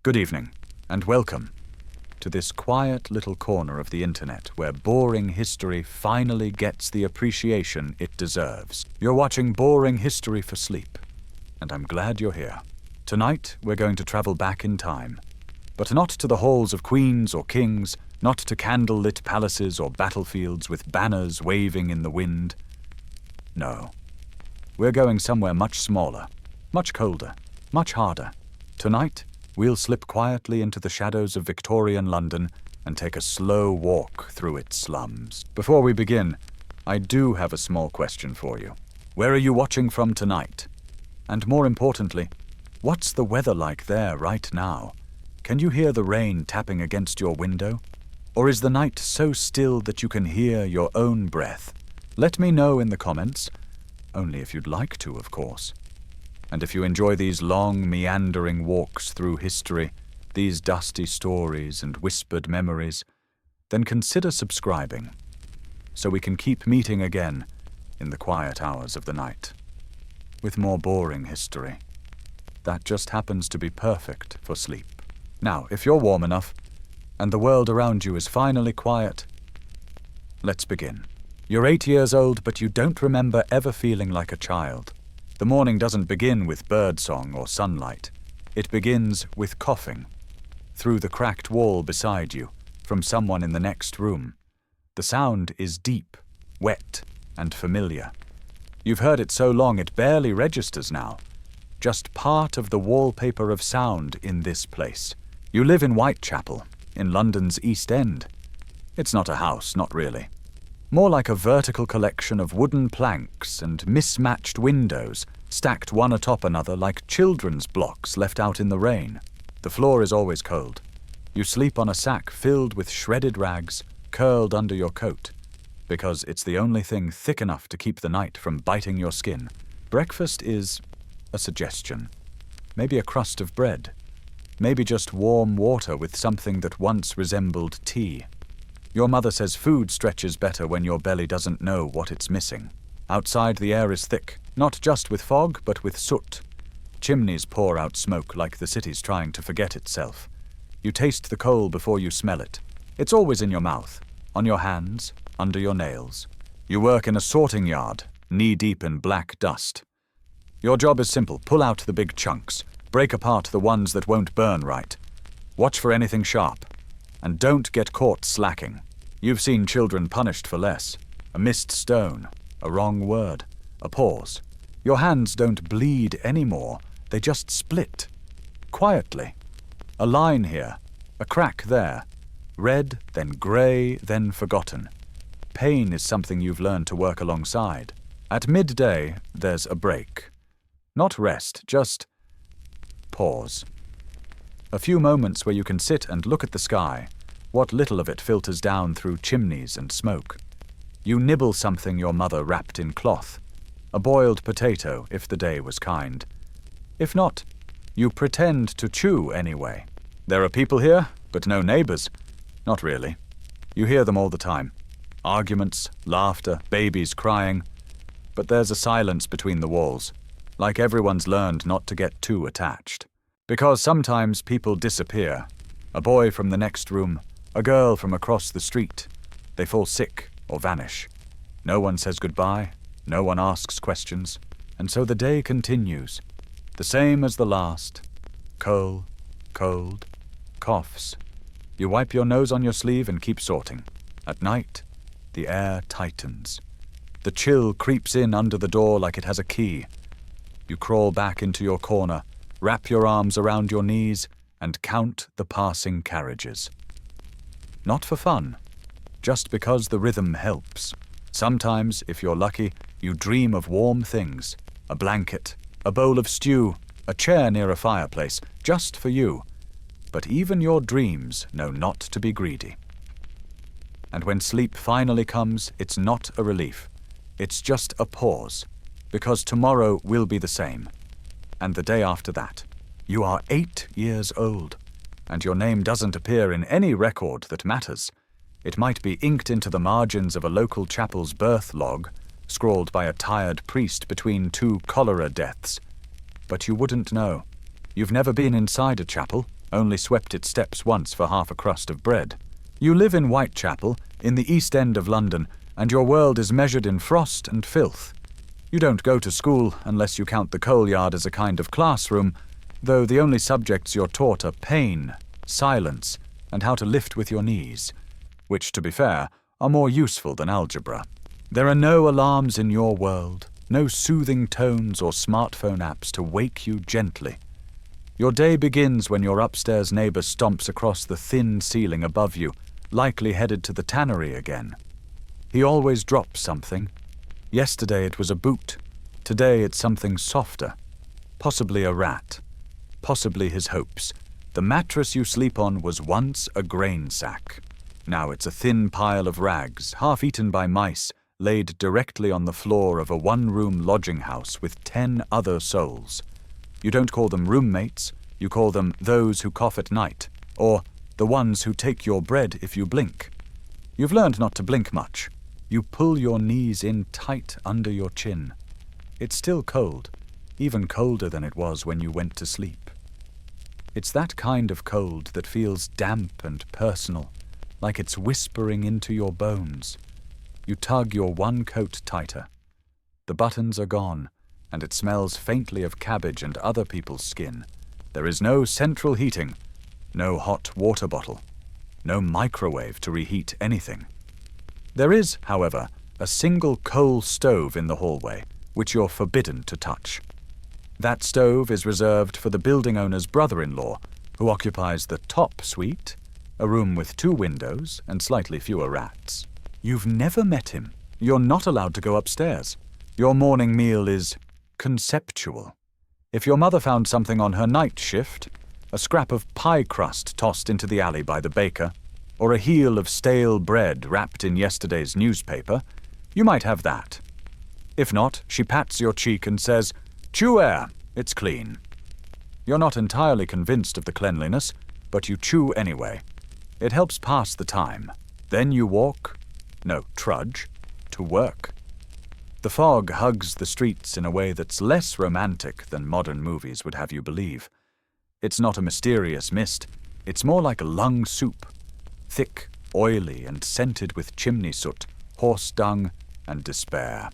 Good evening, and welcome to this quiet little corner of the internet where boring history finally gets the appreciation it deserves. You're watching Boring History for Sleep, and I'm glad you're here. Tonight, we're going to travel back in time, but not to the halls of queens or kings, not to candle-lit palaces or battlefields with banners waving in the wind. No, we're going somewhere much smaller, much colder, much harder. Tonight, we'll slip quietly into the shadows of Victorian London and take a slow walk through its slums. Before we begin, I do have a small question for you. Where are you watching from tonight? And more importantly, what's the weather like there right now? Can you hear the rain tapping against your window? Or is the night so still that you can hear your own breath? Let me know in the comments, only if you'd like to, of course. And if you enjoy these long, meandering walks through history, these dusty stories and whispered memories, then consider subscribing, so we can keep meeting again in the quiet hours of the night, with more boring history. That just happens to be perfect for sleep. Now, if you're warm enough, and the world around you is finally quiet, let's begin. You're 8 years old, but you don't remember ever feeling like a child. The morning doesn't begin with birdsong or sunlight. It begins with coughing through the cracked wall beside you from someone in the next room. The sound is deep, wet, and familiar. You've heard it so long it barely registers now. Just part of the wallpaper of sound in this place. You live in Whitechapel, in London's East End. It's not a house, not really. More like a vertical collection of wooden planks and mismatched windows stacked one atop another like children's blocks left out in the rain. The floor is always cold. You sleep on a sack filled with shredded rags, curled under your coat, because it's the only thing thick enough to keep the night from biting your skin. Breakfast is a suggestion. Maybe a crust of bread. Maybe just warm water with something that once resembled tea. Your mother says food stretches better when your belly doesn't know what it's missing. Outside, the air is thick, not just with fog, but with soot. Chimneys pour out smoke like the city's trying to forget itself. You taste the coal before you smell it. It's always in your mouth, on your hands, under your nails. You work in a sorting yard, knee-deep in black dust. Your job is simple: pull out the big chunks, break apart the ones that won't burn right. Watch for anything sharp. And don't get caught slacking. You've seen children punished for less. A missed stone, a wrong word, a pause. Your hands don't bleed anymore, they just split. Quietly. A line here, a crack there. Red, then grey, then forgotten. Pain is something you've learned to work alongside. At midday, there's a break. Not rest, just pause. A few moments where you can sit and look at the sky, what little of it filters down through chimneys and smoke. You nibble something your mother wrapped in cloth, a boiled potato if the day was kind. If not, you pretend to chew anyway. There are people here, but no neighbors. Not really. You hear them all the time. Arguments, laughter, babies crying. But there's a silence between the walls, like everyone's learned not to get too attached. Because sometimes people disappear. A boy from the next room, a girl from across the street. They fall sick or vanish. No one says goodbye, no one asks questions, and so the day continues. The same as the last. Cold, cold, coughs. You wipe your nose on your sleeve and keep sorting. At night, the air tightens. The chill creeps in under the door like it has a key. You crawl back into your corner, wrap your arms around your knees, and count the passing carriages. Not for fun, just because the rhythm helps. Sometimes, if you're lucky, you dream of warm things. A blanket, a bowl of stew, a chair near a fireplace, just for you. But even your dreams know not to be greedy. And when sleep finally comes, it's not a relief. It's just a pause, because tomorrow will be the same. And the day after that. You are 8 years old, and your name doesn't appear in any record that matters. It might be inked into the margins of a local chapel's birth log, scrawled by a tired priest between 2 cholera deaths. But you wouldn't know. You've never been inside a chapel, only swept its steps once for half a crust of bread. You live in Whitechapel, in the East End of London, and your world is measured in frost and filth. You don't go to school unless you count the coal yard as a kind of classroom, though the only subjects you're taught are pain, silence, and how to lift with your knees, which, to be fair, are more useful than algebra. There are no alarms in your world, no soothing tones or smartphone apps to wake you gently. Your day begins when your upstairs neighbor stomps across the thin ceiling above you, likely headed to the tannery again. He always drops something. Yesterday it was a boot. Today it's something softer. Possibly a rat. Possibly his hopes. The mattress you sleep on was once a grain sack. Now it's a thin pile of rags, half-eaten by mice, laid directly on the floor of a one-room lodging house with 10 other souls. You don't call them roommates, you call them those who cough at night, or the ones who take your bread if you blink. You've learned not to blink much. You pull your knees in tight under your chin. It's still cold, even colder than it was when you went to sleep. It's that kind of cold that feels damp and personal, like it's whispering into your bones. You tug your one coat tighter. The buttons are gone, and it smells faintly of cabbage and other people's skin. There is no central heating, no hot water bottle, no microwave to reheat anything. There is, however, a single coal stove in the hallway, which you're forbidden to touch. That stove is reserved for the building owner's brother-in-law, who occupies the top suite, a room with 2 windows and slightly fewer rats. You've never met him. You're not allowed to go upstairs. Your morning meal is conceptual. If your mother found something on her night shift, a scrap of pie crust tossed into the alley by the baker, or a heel of stale bread wrapped in yesterday's newspaper, you might have that. If not, she pats your cheek and says, "Chew air, it's clean." You're not entirely convinced of the cleanliness, but you chew anyway. It helps pass the time. Then you trudge, to work. The fog hugs the streets in a way that's less romantic than modern movies would have you believe. It's not a mysterious mist, it's more like lung soup, thick, oily, and scented with chimney soot, horse dung, and despair.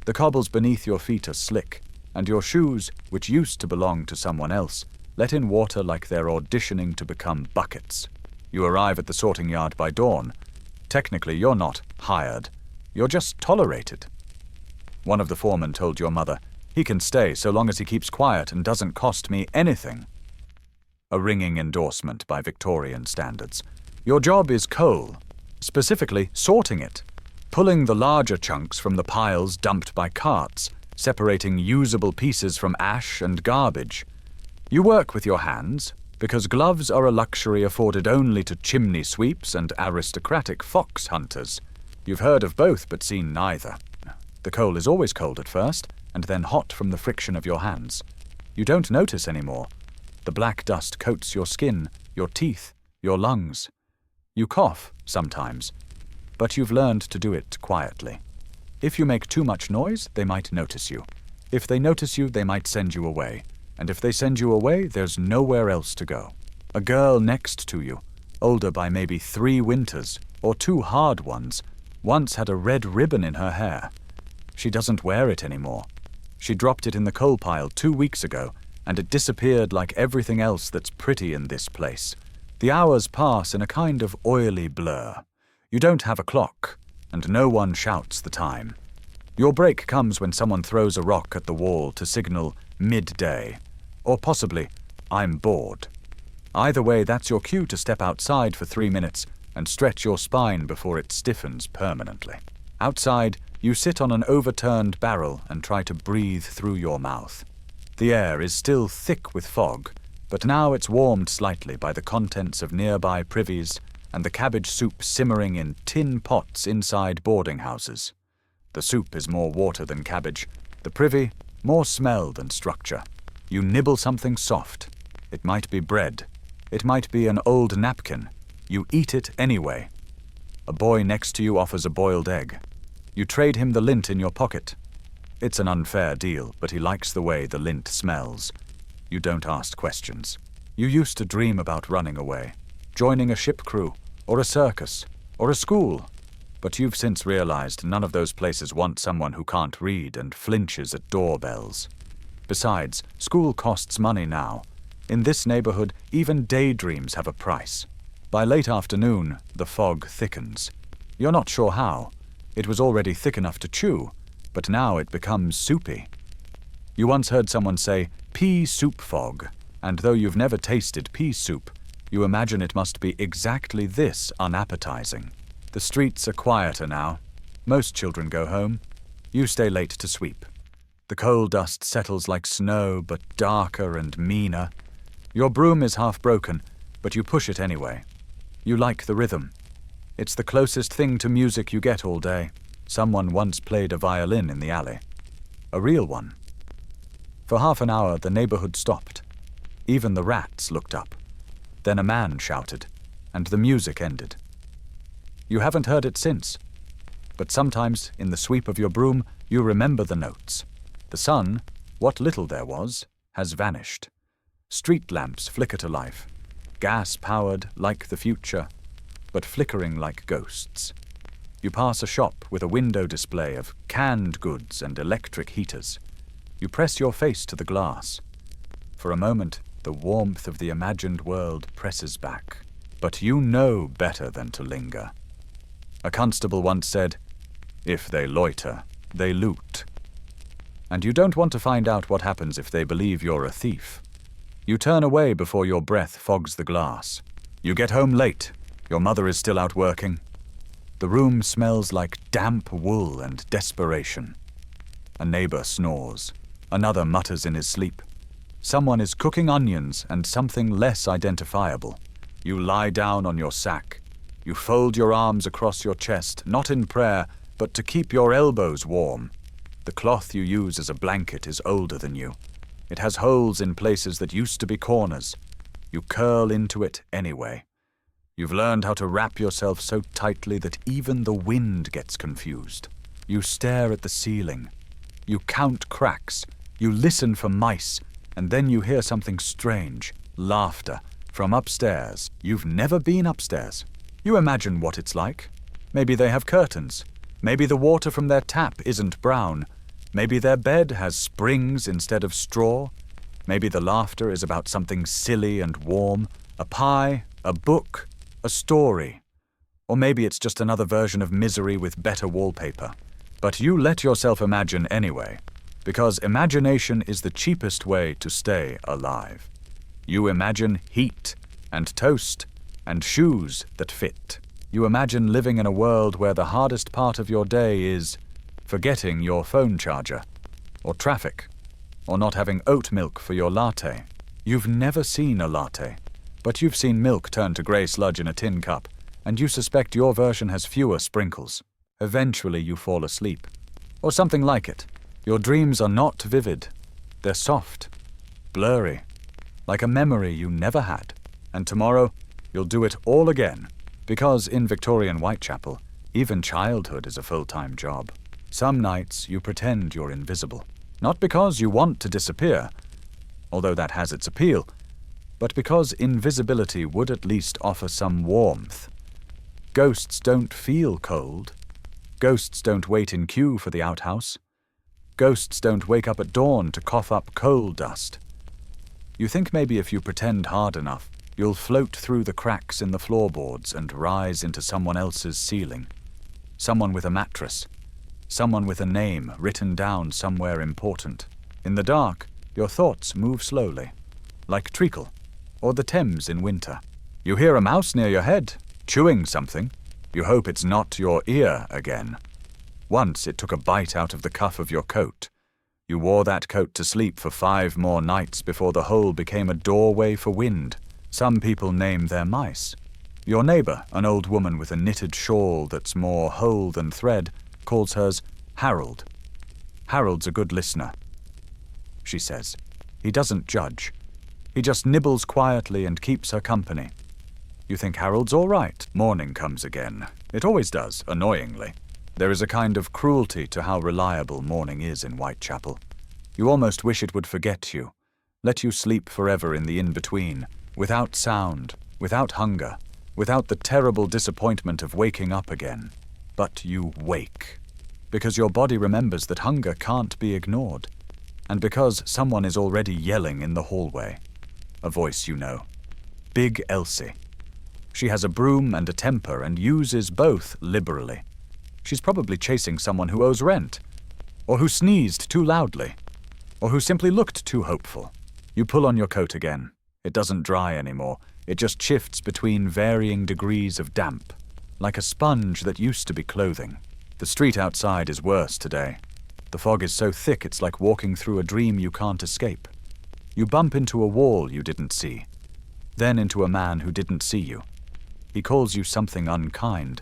The cobbles beneath your feet are slick, and your shoes, which used to belong to someone else, let in water like they're auditioning to become buckets. You arrive at the sorting yard by dawn. Technically, you're not hired. You're just tolerated. One of the foremen told your mother, "He can stay so long as he keeps quiet and doesn't cost me anything." A ringing endorsement by Victorian standards. Your job is coal, specifically sorting it, pulling the larger chunks from the piles dumped by carts, separating usable pieces from ash and garbage. You work with your hands, because gloves are a luxury afforded only to chimney sweeps and aristocratic fox hunters. You've heard of both but seen neither. The coal is always cold at first, and then hot from the friction of your hands. You don't notice anymore. The black dust coats your skin, your teeth, your lungs. You cough, sometimes, but you've learned to do it quietly. If you make too much noise, they might notice you. If they notice you, they might send you away. And if they send you away, there's nowhere else to go. A girl next to you, older by maybe 3 winters, or 2 hard ones, once had a red ribbon in her hair. She doesn't wear it anymore. She dropped it in the coal pile 2 weeks ago, and it disappeared like everything else that's pretty in this place. The hours pass in a kind of oily blur. You don't have a clock, and no one shouts the time. Your break comes when someone throws a rock at the wall to signal midday, or possibly, "I'm bored." Either way, that's your cue to step outside for 3 minutes and stretch your spine before it stiffens permanently. Outside, you sit on an overturned barrel and try to breathe through your mouth. The air is still thick with fog, but now it's warmed slightly by the contents of nearby privies and the cabbage soup simmering in tin pots inside boarding houses. The soup is more water than cabbage, the privy more smell than structure. You nibble something soft. It might be bread. It might be an old napkin. You eat it anyway. A boy next to you offers a boiled egg. You trade him the lint in your pocket. It's an unfair deal, but he likes the way the lint smells. You don't ask questions. You used to dream about running away, joining a ship crew, or a circus, or a school. But you've since realized none of those places want someone who can't read and flinches at doorbells. Besides, school costs money now. In this neighborhood, even daydreams have a price. By late afternoon, the fog thickens. You're not sure how. It was already thick enough to chew, but now it becomes soupy. You once heard someone say, pea soup fog, and though you've never tasted pea soup, you imagine it must be exactly this unappetizing. The streets are quieter now. Most children go home. You stay late to sweep. The coal dust settles like snow, but darker and meaner. Your broom is half broken, but you push it anyway. You like the rhythm. It's the closest thing to music you get all day. Someone once played a violin in the alley. A real one. For half an hour, the neighborhood stopped. Even the rats looked up. Then a man shouted, and the music ended. You haven't heard it since. But sometimes, in the sweep of your broom, you remember the notes. The sun, what little there was, has vanished. Street lamps flicker to life, gas-powered like the future, but flickering like ghosts. You pass a shop with a window display of canned goods and electric heaters. You press your face to the glass. For a moment, the warmth of the imagined world presses back. But you know better than to linger. A constable once said, "If they loiter, they loot." And you don't want to find out what happens if they believe you're a thief. You turn away before your breath fogs the glass. You get home late. Your mother is still out working. The room smells like damp wool and desperation. A neighbor snores. Another mutters in his sleep. Someone is cooking onions and something less identifiable. You lie down on your sack. You fold your arms across your chest, not in prayer, but to keep your elbows warm. The cloth you use as a blanket is older than you. It has holes in places that used to be corners. You curl into it anyway. You've learned how to wrap yourself so tightly that even the wind gets confused. You stare at the ceiling. You count cracks. You listen for mice. And then you hear something strange, laughter, from upstairs. You've never been upstairs. You imagine what it's like. Maybe they have curtains. Maybe the water from their tap isn't brown. Maybe their bed has springs instead of straw. Maybe the laughter is about something silly and warm, a pie, a book, a story. Or maybe it's just another version of misery with better wallpaper. But you let yourself imagine anyway, because imagination is the cheapest way to stay alive. You imagine heat and toast and shoes that fit. You imagine living in a world where the hardest part of your day is forgetting your phone charger, or traffic, or not having oat milk for your latte. You've never seen a latte, but you've seen milk turn to grey sludge in a tin cup, and you suspect your version has fewer sprinkles. Eventually you fall asleep, or something like it. Your dreams are not vivid. They're soft, blurry, like a memory you never had. And tomorrow, you'll do it all again, because in Victorian Whitechapel, even childhood is a full-time job. Some nights you pretend you're invisible, not because you want to disappear, although that has its appeal, but because invisibility would at least offer some warmth. Ghosts don't feel cold. Ghosts don't wait in queue for the outhouse. Ghosts don't wake up at dawn to cough up coal dust. You think maybe if you pretend hard enough, you'll float through the cracks in the floorboards and rise into someone else's ceiling. Someone with a mattress. Someone with a name written down somewhere important. In the dark, your thoughts move slowly, like treacle, or the Thames in winter. You hear a mouse near your head, chewing something. You hope it's not your ear again. Once it took a bite out of the cuff of your coat. You wore that coat to sleep for 5 more nights before the hole became a doorway for wind. Some people name their mice. Your neighbor, an old woman with a knitted shawl that's more hole than thread, calls hers Harold. Harold's a good listener, she says. He doesn't judge. He just nibbles quietly and keeps her company. You think Harold's all right. Morning comes again. It always does, annoyingly. There is a kind of cruelty to how reliable morning is in Whitechapel. You almost wish it would forget you, let you sleep forever in the in-between, without sound, without hunger, without the terrible disappointment of waking up again. But you wake, because your body remembers that hunger can't be ignored, and because someone is already yelling in the hallway. A voice you know. Big Elsie. She has a broom and a temper and uses both liberally. She's probably chasing someone who owes rent, or who sneezed too loudly, or who simply looked too hopeful. You pull on your coat again. It doesn't dry anymore. It just shifts between varying degrees of damp, like a sponge that used to be clothing. The street outside is worse today. The fog is so thick it's like walking through a dream you can't escape. You bump into a wall you didn't see, then into a man who didn't see you. He calls you something unkind.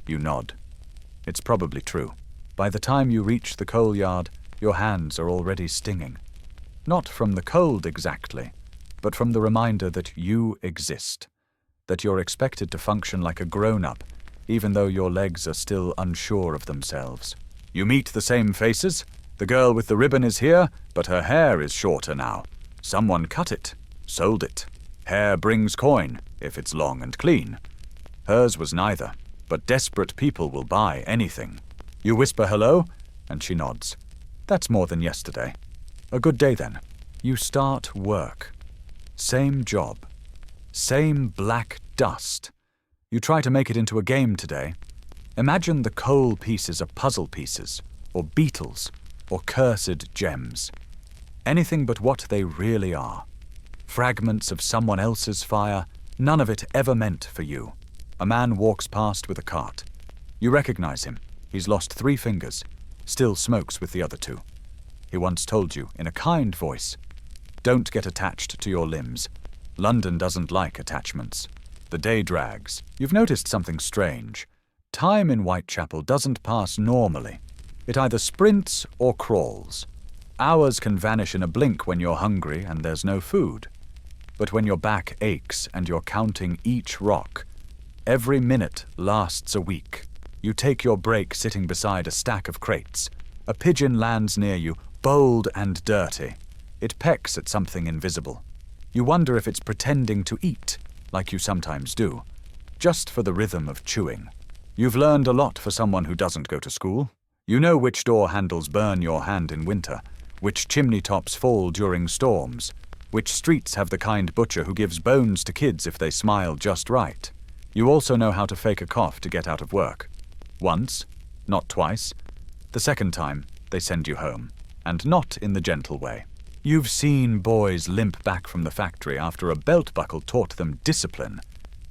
You nod. It's probably true. By the time you reach the coal yard, your hands are already stinging. Not from the cold exactly, but from the reminder that you exist, that you're expected to function like a grown-up, even though your legs are still unsure of themselves. You meet the same faces. The girl with the ribbon is here, but her hair is shorter now. Someone cut it, sold it. Hair brings coin, if it's long and clean. Hers was neither, but desperate people will buy anything. You whisper hello, and she nods. That's more than yesterday. A good day then. You start work. Same job. Same black dust. You try to make it into a game today. Imagine the coal pieces are puzzle pieces, or beetles, or cursed gems. Anything but what they really are. Fragments of someone else's fire, none of it ever meant for you. A man walks past with a cart. You recognize him. He's lost 3 fingers, still smokes with the other 2. He once told you, in a kind voice, "Don't get attached to your limbs. London doesn't like attachments." The day drags. You've noticed something strange. Time in Whitechapel doesn't pass normally. It either sprints or crawls. Hours can vanish in a blink when you're hungry and there's no food. But when your back aches and you're counting each rock, every minute lasts a week. You take your break sitting beside a stack of crates. A pigeon lands near you, bold and dirty. It pecks at something invisible. You wonder if it's pretending to eat, like you sometimes do, just for the rhythm of chewing. You've learned a lot for someone who doesn't go to school. You know which door handles burn your hand in winter, which chimney tops fall during storms, which streets have the kind butcher who gives bones to kids if they smile just right. You also know how to fake a cough to get out of work. Once, not twice. The second time, they send you home, and not in the gentle way. You've seen boys limp back from the factory after a belt buckle taught them discipline.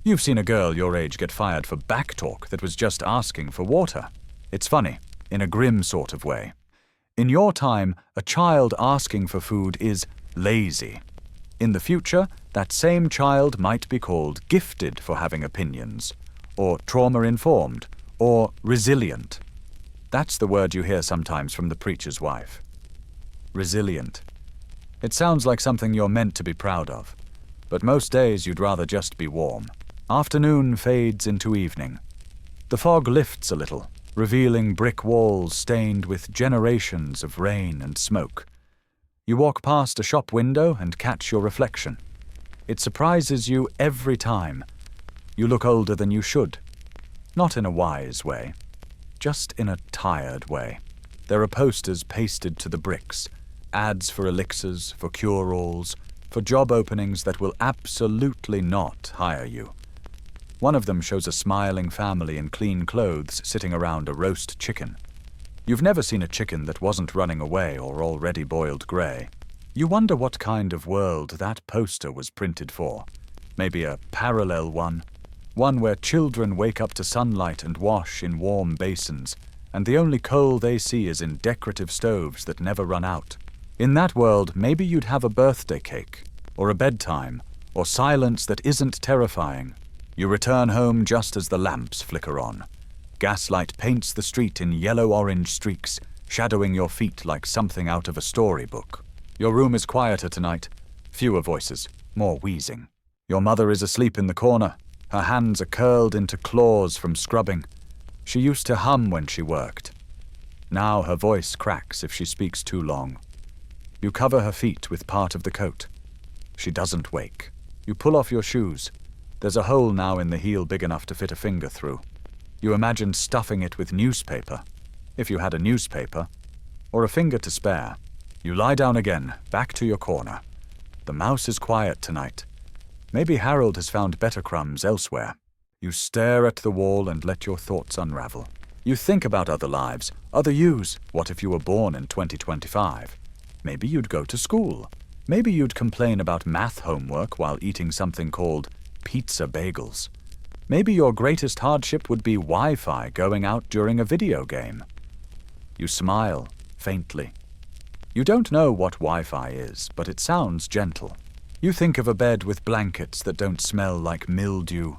You've seen a girl your age get fired for back talk that was just asking for water. It's funny, in a grim sort of way. In your time, a child asking for food is lazy. In the future, that same child might be called gifted for having opinions, or trauma-informed, or resilient. That's the word you hear sometimes from the preacher's wife. Resilient. It sounds like something you're meant to be proud of, but most days you'd rather just be warm. Afternoon fades into evening. The fog lifts a little, revealing brick walls stained with generations of rain and smoke. You walk past a shop window and catch your reflection. It surprises you every time. You look older than you should. Not in a wise way, just in a tired way. There are posters pasted to the bricks, ads for elixirs, for cure-alls, for job openings that will absolutely not hire you. One of them shows a smiling family in clean clothes sitting around a roast chicken. You've never seen a chicken that wasn't running away or already boiled grey. You wonder what kind of world that poster was printed for. Maybe a parallel one. One where children wake up to sunlight and wash in warm basins, and the only coal they see is in decorative stoves that never run out. In that world, maybe you'd have a birthday cake, or a bedtime, or silence that isn't terrifying. You return home just as the lamps flicker on. Gaslight paints the street in yellow-orange streaks, shadowing your feet like something out of a storybook. Your room is quieter tonight. Fewer voices, more wheezing. Your mother is asleep in the corner. Her hands are curled into claws from scrubbing. She used to hum when she worked. Now her voice cracks if she speaks too long. You cover her feet with part of the coat. She doesn't wake. You pull off your shoes. There's a hole now in the heel big enough to fit a finger through. You imagine stuffing it with newspaper, if you had a newspaper, or a finger to spare. You lie down again, back to your corner. The mouse is quiet tonight. Maybe Harold has found better crumbs elsewhere. You stare at the wall and let your thoughts unravel. You think about other lives, other yous. What if you were born in 2025? Maybe you'd go to school. Maybe you'd complain about math homework while eating something called pizza bagels. Maybe your greatest hardship would be Wi-Fi going out during a video game. You smile, faintly. You don't know what Wi-Fi is, but it sounds gentle. You think of a bed with blankets that don't smell like mildew,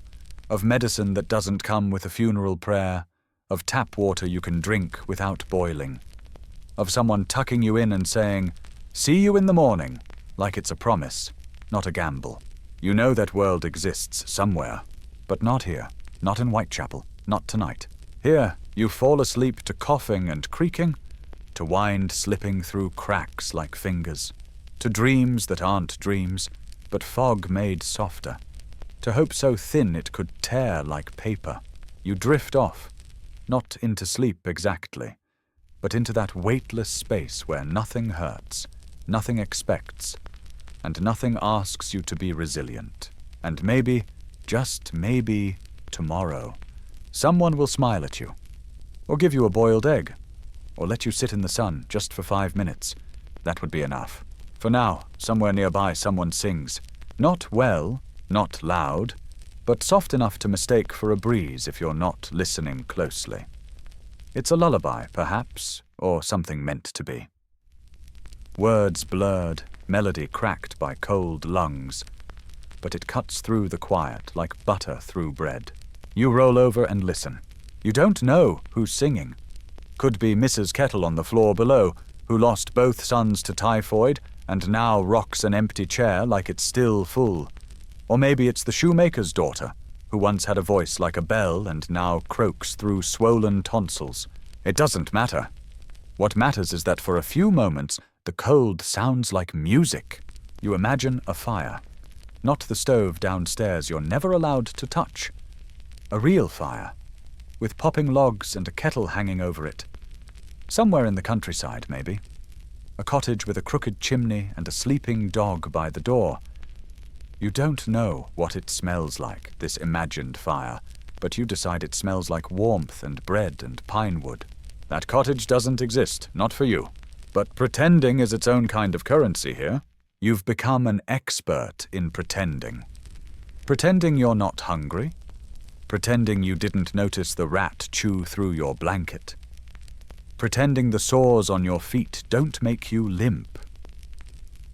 of medicine that doesn't come with a funeral prayer, of tap water you can drink without boiling, of someone tucking you in and saying, "See you in the morning," like it's a promise, not a gamble. You know that world exists somewhere, but not here, not in Whitechapel, not tonight. Here, you fall asleep to coughing and creaking, to wind slipping through cracks like fingers, to dreams that aren't dreams, but fog made softer, to hope so thin it could tear like paper. You drift off, not into sleep exactly, but into that weightless space where nothing hurts, nothing expects, and nothing asks you to be resilient. And maybe, just maybe, tomorrow, someone will smile at you, or give you a boiled egg, or let you sit in the sun just for 5 minutes. That would be enough. For now, somewhere nearby someone sings. Not well, not loud, but soft enough to mistake for a breeze if you're not listening closely. It's a lullaby, perhaps, or something meant to be. Words blurred, melody cracked by cold lungs, but it cuts through the quiet like butter through bread. You roll over and listen. You don't know who's singing. Could be Mrs. Kettle on the floor below, who lost both sons to typhoid and now rocks an empty chair like it's still full. Or maybe it's the shoemaker's daughter, who once had a voice like a bell and now croaks through swollen tonsils. It doesn't matter. What matters is that for a few moments, the cold sounds like music. You imagine a fire. Not the stove downstairs you're never allowed to touch. A real fire, with popping logs and a kettle hanging over it. Somewhere in the countryside, maybe. A cottage with a crooked chimney and a sleeping dog by the door. You don't know what it smells like, this imagined fire, but you decide it smells like warmth and bread and pine wood. That cottage doesn't exist, not for you. But pretending is its own kind of currency here. You've become an expert in pretending. Pretending you're not hungry. Pretending you didn't notice the rat chew through your blanket. Pretending the sores on your feet don't make you limp.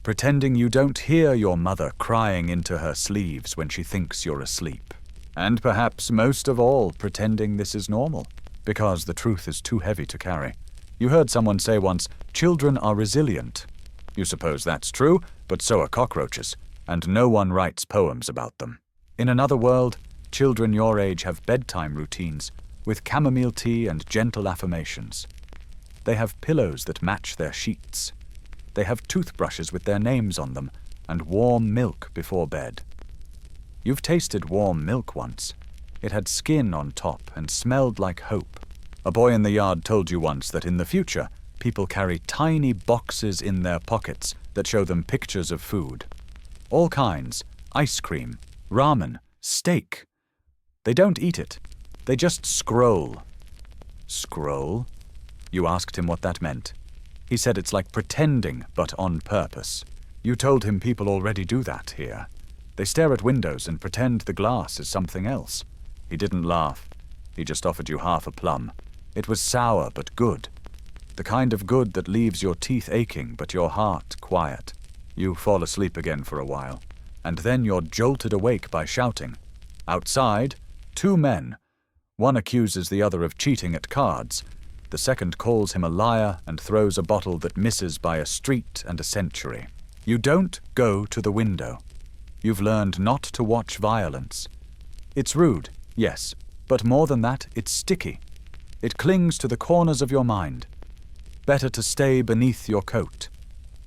Pretending you don't hear your mother crying into her sleeves when she thinks you're asleep. And perhaps most of all, pretending this is normal, because the truth is too heavy to carry. You heard someone say once, "Children are resilient." You suppose that's true, but so are cockroaches, and no one writes poems about them. In another world, children your age have bedtime routines, with chamomile tea and gentle affirmations. They have pillows that match their sheets. They have toothbrushes with their names on them, and warm milk before bed. You've tasted warm milk once. It had skin on top and smelled like hope. A boy in the yard told you once that in the future, people carry tiny boxes in their pockets that show them pictures of food. All kinds: ice cream, ramen, steak. They don't eat it. They just scroll. Scroll? You asked him what that meant. He said it's like pretending, but on purpose. You told him people already do that here. They stare at windows and pretend the glass is something else. He didn't laugh. He just offered you half a plum. It was sour but good. The kind of good that leaves your teeth aching but your heart quiet. You fall asleep again for a while, and then you're jolted awake by shouting. Outside, 2 men. One accuses the other of cheating at cards. The second calls him a liar and throws a bottle that misses by a street and a century. You don't go to the window. You've learned not to watch violence. It's rude, yes, but more than that, it's sticky. It clings to the corners of your mind. Better to stay beneath your coat.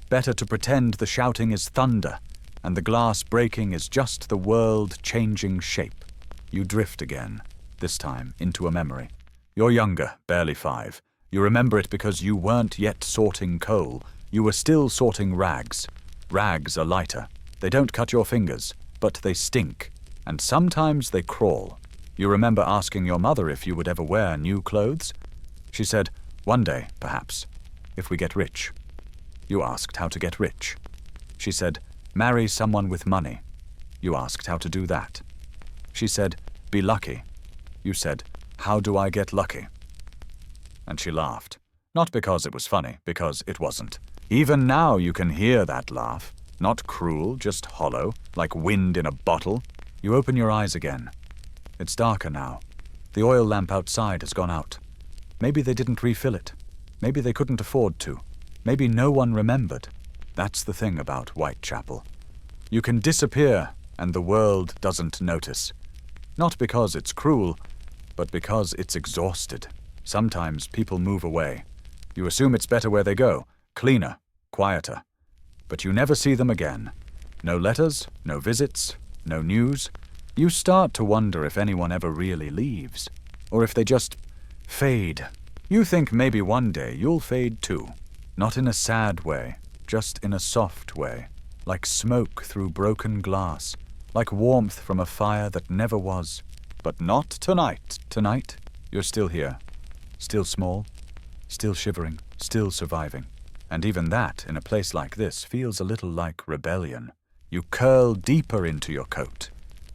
Better to pretend the shouting is thunder, and the glass breaking is just the world changing shape. You drift again, this time into a memory. You're younger, barely 5. You remember it because you weren't yet sorting coal. You were still sorting rags. Rags are lighter. They don't cut your fingers, but they stink, and sometimes they crawl. You remember asking your mother if you would ever wear new clothes? She said, "One day, perhaps, if we get rich." You asked how to get rich. She said, "Marry someone with money." You asked how to do that. She said, "Be lucky." You said, "How do I get lucky?" And she laughed. Not because it was funny, because it wasn't. Even now you can hear that laugh. Not cruel, just hollow, like wind in a bottle. You open your eyes again. It's darker now. The oil lamp outside has gone out. Maybe they didn't refill it. Maybe they couldn't afford to. Maybe no one remembered. That's the thing about Whitechapel. You can disappear, and the world doesn't notice. Not because it's cruel, but because it's exhausted. Sometimes people move away. You assume it's better where they go, cleaner, quieter. But you never see them again. No letters, no visits, no news. You start to wonder if anyone ever really leaves, or if they just fade. You think maybe one day you'll fade too. Not in a sad way, just in a soft way, like smoke through broken glass, like warmth from a fire that never was. But not tonight. Tonight, you're still here. Still small, still shivering, still surviving. And even that, in a place like this, feels a little like rebellion. You curl deeper into your coat.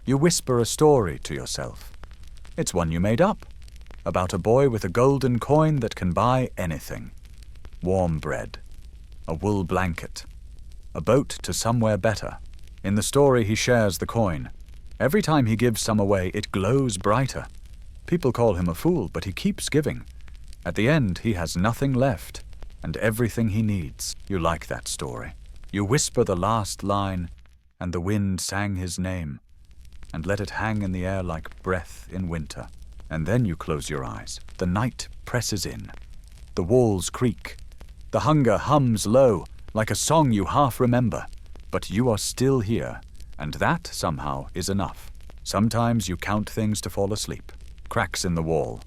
You whisper a story to yourself. It's one you made up, about a boy with a golden coin that can buy anything. Warm bread, a wool blanket, a boat to somewhere better. In the story, he shares the coin. Every time he gives some away, it glows brighter. People call him a fool, but he keeps giving. At the end, he has nothing left, and everything he needs. You like that story. You whisper the last line, and the wind sang his name, and let it hang in the air like breath in winter. And then you close your eyes. The night presses in. The walls creak. The hunger hums low, like a song you half remember. But you are still here, and that, somehow, is enough. Sometimes you count things to fall asleep. Cracks in the wall.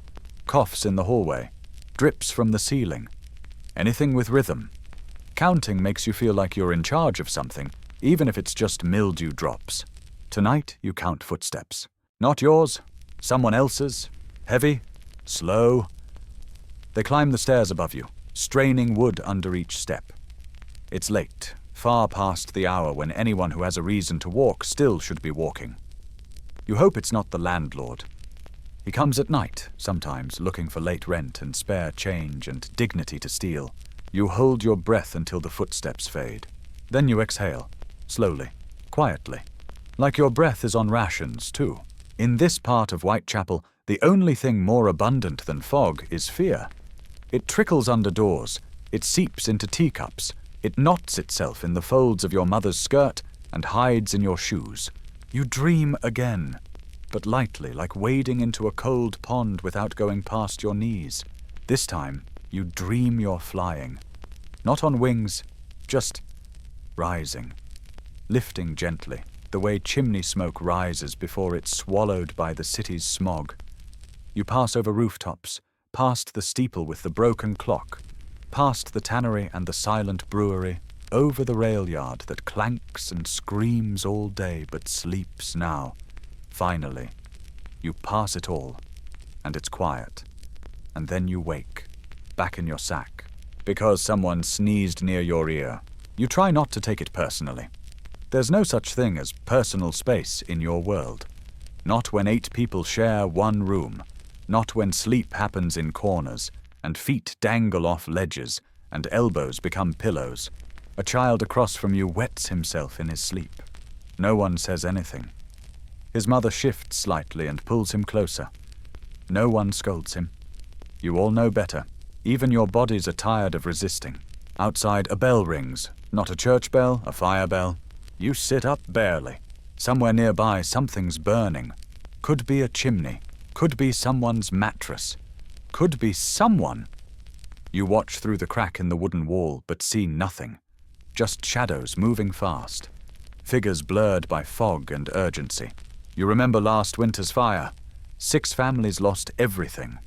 Coughs in the hallway. Drips from the ceiling. Anything with rhythm. Counting makes you feel like you're in charge of something, even if it's just mildew drops. Tonight, you count footsteps. Not yours, someone else's. Heavy, slow. They climb the stairs above you, straining wood under each step. It's late, far past the hour when anyone who has a reason to walk still should be walking. You hope it's not the landlord. He comes at night, sometimes looking for late rent and spare change and dignity to steal. You hold your breath until the footsteps fade. Then you exhale, slowly, quietly. Like your breath is on rations, too. In this part of Whitechapel, the only thing more abundant than fog is fear. It trickles under doors. It seeps into teacups. It knots itself in the folds of your mother's skirt and hides in your shoes. You dream again, but lightly, like wading into a cold pond without going past your knees. This time, you dream you're flying. Not on wings, just rising, lifting gently, the way chimney smoke rises before it's swallowed by the city's smog. You pass over rooftops, past the steeple with the broken clock, past the tannery and the silent brewery, over the rail yard that clanks and screams all day but sleeps now. Finally, you pass it all, and it's quiet. And then you wake, back in your sack, because someone sneezed near your ear. You try not to take it personally. There's no such thing as personal space in your world. Not when 8 people share one room. Not when sleep happens in corners, and feet dangle off ledges, and elbows become pillows. A child across from you wets himself in his sleep. No one says anything. His mother shifts slightly and pulls him closer. No one scolds him. You all know better. Even your bodies are tired of resisting. Outside, a bell rings. Not a church bell, a fire bell. You sit up barely. Somewhere nearby, something's burning. Could be a chimney. Could be someone's mattress. Could be someone. You watch through the crack in the wooden wall, but see nothing. Just shadows moving fast. figures blurred by fog and urgency. You remember last winter's fire. 6 families lost everything.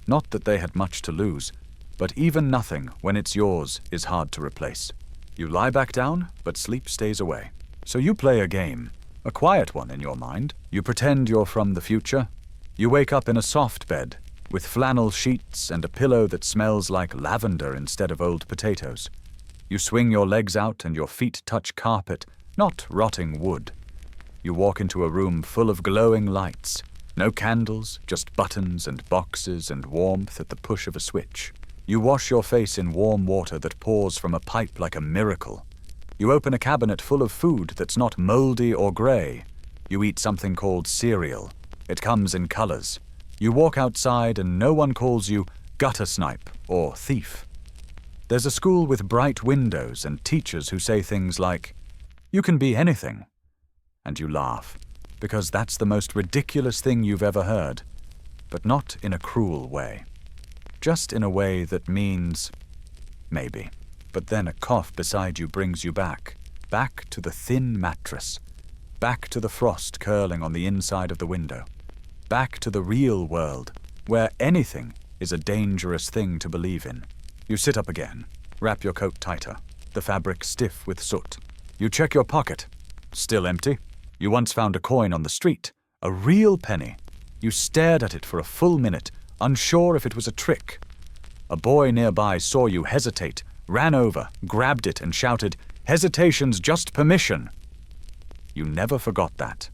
Not that they had much to lose, but even nothing, when it's yours, is hard to replace. You lie back down, but sleep stays away. So you play a game, a quiet one in your mind. You pretend you're from the future. You wake up in a soft bed, with flannel sheets and a pillow that smells like lavender instead of old potatoes. You swing your legs out and your feet touch carpet, not rotting wood. You walk into a room full of glowing lights. No candles, just buttons and boxes and warmth at the push of a switch. You wash your face in warm water that pours from a pipe like a miracle. You open a cabinet full of food that's not moldy or grey. You eat something called cereal. It comes in colors. You walk outside and no one calls you gutter snipe or thief. There's a school with bright windows and teachers who say things like, "You can be anything." And you laugh, because that's the most ridiculous thing you've ever heard, but not in a cruel way. Just in a way that means, maybe. But then a cough beside you brings you back to the thin mattress, back to the frost curling on the inside of the window, back to the real world, where anything is a dangerous thing to believe in. You sit up again, wrap your coat tighter, the fabric stiff with soot. You check your pocket, still empty. You once found a coin on the street, a real penny. You stared at it for a full minute, unsure if it was a trick. A boy nearby saw you hesitate, ran over, grabbed it and shouted, "Hesitation's just permission." You never forgot that.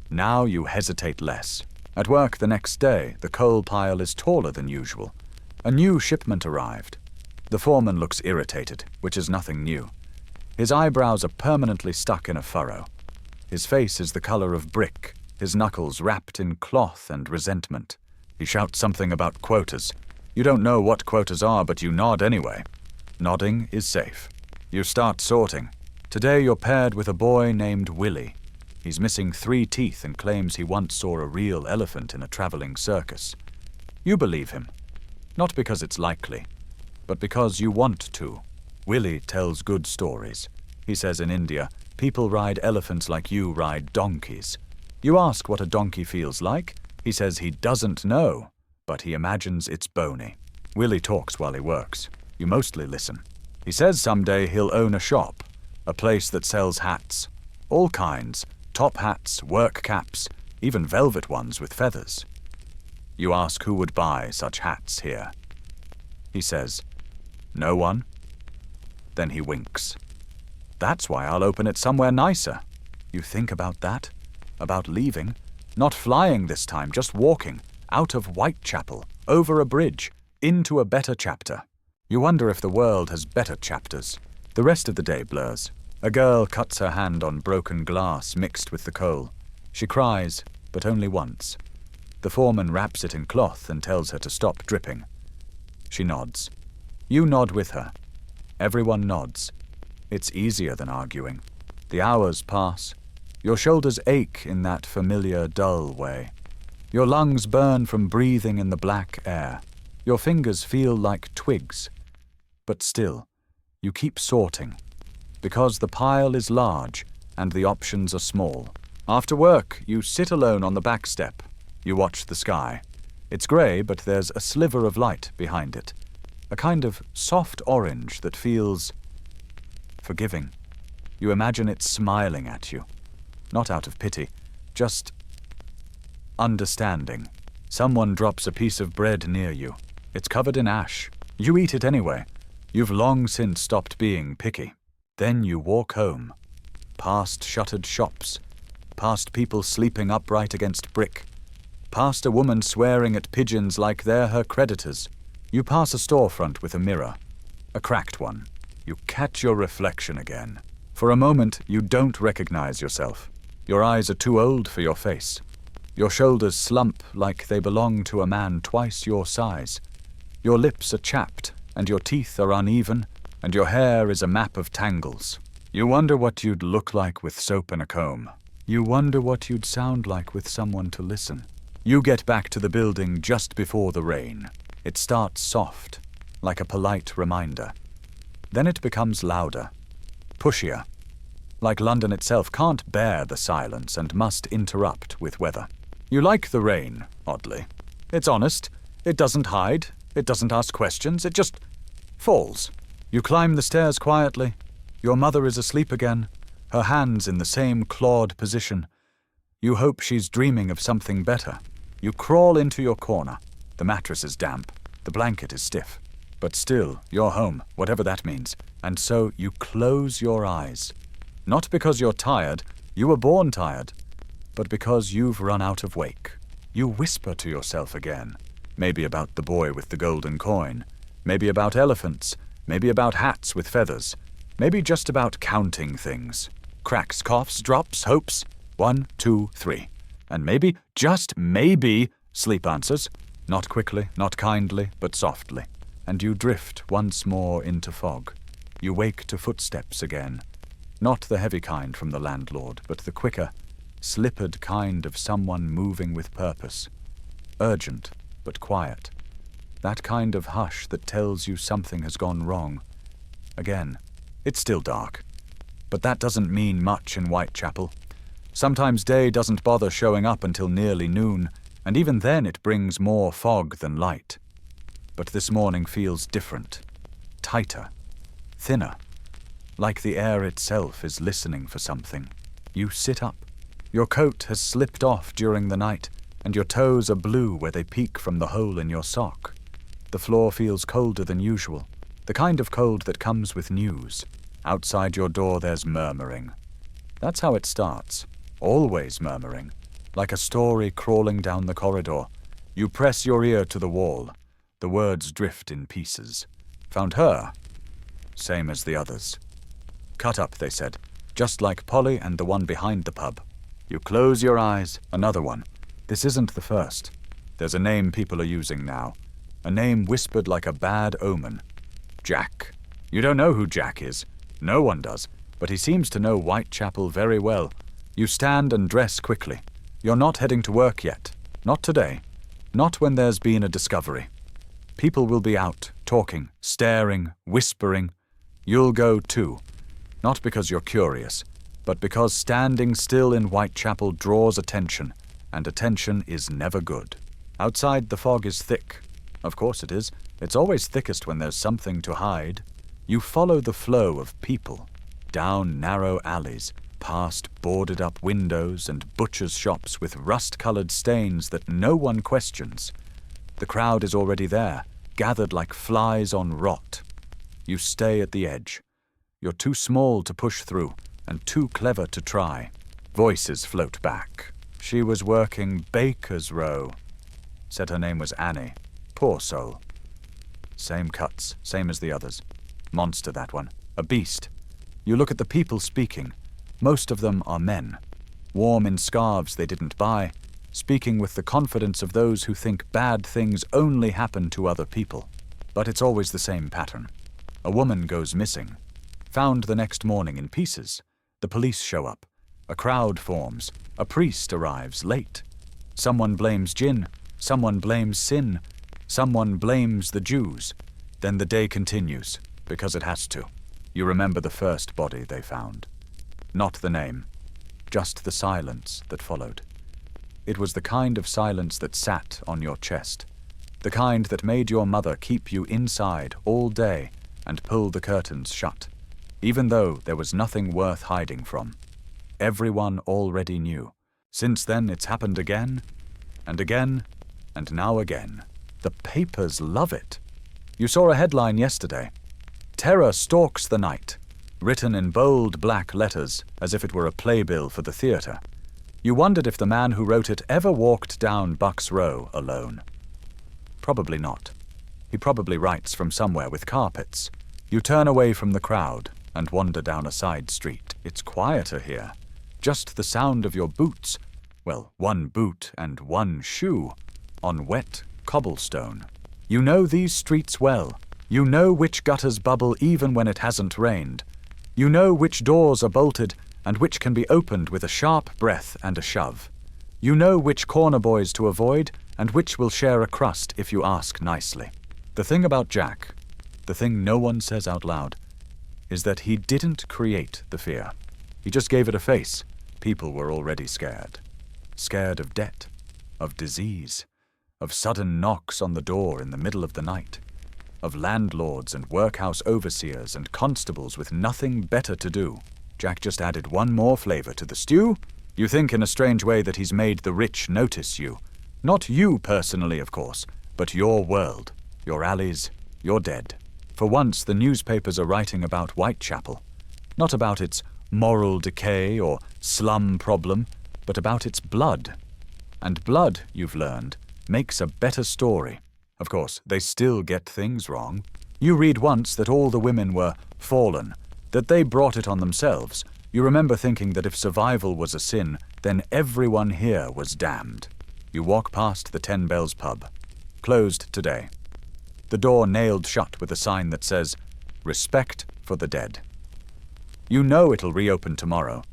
Now you hesitate less. At work the next day, the coal pile is taller than usual. A new shipment arrived. The foreman looks irritated, which is nothing new. His eyebrows are permanently stuck in a furrow. His face is the color of brick, his knuckles wrapped in cloth and resentment. He shouts something about quotas. You don't know what quotas are, but you nod anyway. Nodding is safe. You start sorting. Today you're paired with a boy named Willie. He's missing 3 teeth and claims he once saw a real elephant in a traveling circus. You believe him. Not because it's likely, but because you want to. Willie tells good stories. He says in India, people ride elephants like you ride donkeys. You ask what a donkey feels like. He says he doesn't know, but he imagines it's bony. Willie talks while he works. You mostly listen. He says someday he'll own a shop, a place that sells hats. All kinds, top hats, work caps, even velvet ones with feathers. You ask who would buy such hats here. He says, "No one." Then he winks. "That's why I'll open it somewhere nicer." You think about that? About leaving? Not flying this time, just walking, out of Whitechapel, over a bridge, into a better chapter. You wonder if the world has better chapters. The rest of the day blurs. A girl cuts her hand on broken glass mixed with the coal. She cries, but only once. The foreman wraps it in cloth and tells her to stop dripping. She nods. You nod with her. Everyone nods. It's easier than arguing. The hours pass. Your shoulders ache in that familiar, dull way. Your lungs burn from breathing in the black air. Your fingers feel like twigs. But still, you keep sorting. Because the pile is large and the options are small. After work, you sit alone on the back step. You watch the sky. It's grey, but there's a sliver of light behind it. A kind of soft orange that feels forgiving. You imagine it smiling at you. Not out of pity, just understanding. Someone drops a piece of bread near you. It's covered in ash. You eat it anyway. You've long since stopped being picky. Then you walk home. Past shuttered shops. Past people sleeping upright against brick. Past a woman swearing at pigeons like they're her creditors. You pass a storefront with a mirror. A cracked one. You catch your reflection again. For a moment, you don't recognize yourself. Your eyes are too old for your face. Your shoulders slump like they belong to a man twice your size. Your lips are chapped, and your teeth are uneven, and your hair is a map of tangles. You wonder what you'd look like with soap and a comb. You wonder what you'd sound like with someone to listen. You get back to the building just before the rain. It starts soft, like a polite reminder. Then it becomes louder, pushier, like London itself, can't bear the silence and must interrupt with weather. You like the rain, oddly. It's honest. It doesn't hide. It doesn't ask questions. It just falls. You climb the stairs quietly. Your mother is asleep again, her hands in the same clawed position. You hope she's dreaming of something better. You crawl into your corner. The mattress is damp. The blanket is stiff. But still, you're home, whatever that means. And so you close your eyes. Not because you're tired, you were born tired, but because you've run out of wake. You whisper to yourself again. Maybe about the boy with the golden coin. Maybe about elephants. Maybe about hats with feathers. Maybe just about counting things. Cracks, coughs, drops, hopes. 1, 2, 3. And maybe, just maybe, sleep answers. Not quickly, not kindly, but softly. And you drift once more into fog. You wake to footsteps again. Not the heavy kind from the landlord, but the quicker, slippered kind of someone moving with purpose. Urgent, but quiet. That kind of hush that tells you something has gone wrong. Again, it's still dark. But that doesn't mean much in Whitechapel. Sometimes day doesn't bother showing up until nearly noon, and even then it brings more fog than light. But this morning feels different, tighter, thinner, like the air itself is listening for something. You sit up. Your coat has slipped off during the night, and your toes are blue where they peek from the hole in your sock. The floor feels colder than usual, the kind of cold that comes with news. Outside your door there's murmuring. That's how it starts, always murmuring, like a story crawling down the corridor. You press your ear to the wall. The words drift in pieces. Found her. Same as the others. Cut up, they said, just like Polly and the one behind the pub. You close your eyes. Another one. This isn't the first. There's a name people are using now. A name whispered like a bad omen. Jack. You don't know who Jack is. No one does. But he seems to know Whitechapel very well. You stand and dress quickly. You're not heading to work yet. Not today. Not when there's been a discovery. People will be out, talking, staring, whispering. You'll go too. Not because you're curious, but because standing still in Whitechapel draws attention, and attention is never good. Outside the fog is thick. Of course it is. It's always thickest when there's something to hide. You follow the flow of people, down narrow alleys, past boarded-up windows and butchers' shops with rust-colored stains that no one questions. The crowd is already there, gathered like flies on rot. You stay at the edge. You're too small to push through, and too clever to try. Voices float back. She was working Baker's Row. Said her name was Annie. Poor soul. Same cuts, same as the others. Monster, that one. A beast. You look at the people speaking. Most of them are men. Warm in scarves they didn't buy, speaking with the confidence of those who think bad things only happen to other people. But it's always the same pattern. A woman goes missing. Found the next morning in pieces. The police show up. A crowd forms. A priest arrives late. Someone blames gin. Someone blames sin. Someone blames the Jews. Then the day continues, because it has to. You remember the first body they found. Not the name, just the silence that followed. It was the kind of silence that sat on your chest, the kind that made your mother keep you inside all day and pull the curtains shut, even though there was nothing worth hiding from. Everyone already knew. Since then it's happened again, and again, and now again. The papers love it. You saw a headline yesterday. Terror stalks the night, written in bold black letters as if it were a playbill for the theatre. You wondered if the man who wrote it ever walked down Bucks Row alone. Probably not. He probably writes from somewhere with carpets. You turn away from the crowd and wander down a side street. It's quieter here. Just the sound of your boots, well, one boot and one shoe, on wet cobblestone. You know these streets well. You know which gutters bubble even when it hasn't rained. You know which doors are bolted and which can be opened with a sharp breath and a shove. You know which corner boys to avoid and which will share a crust if you ask nicely. The thing about Jack, the thing no one says out loud, is that he didn't create the fear. He just gave it a face. People were already scared. Scared of debt, of disease, of sudden knocks on the door in the middle of the night, of landlords and workhouse overseers and constables with nothing better to do. Jack just added one more flavor to the stew. You think in a strange way that he's made the rich notice you. Not you personally, of course, but your world, your alleys, your dead. For once, the newspapers are writing about Whitechapel, not about its moral decay or slum problem, but about its blood. And blood, you've learned, makes a better story. Of course, they still get things wrong. You read once that all the women were fallen, that they brought it on themselves. You remember thinking that if survival was a sin, then everyone here was damned. You walk past the 10 Bells pub. Closed today. The door nailed shut with a sign that says, "Respect for the dead." You know it'll reopen tomorrow.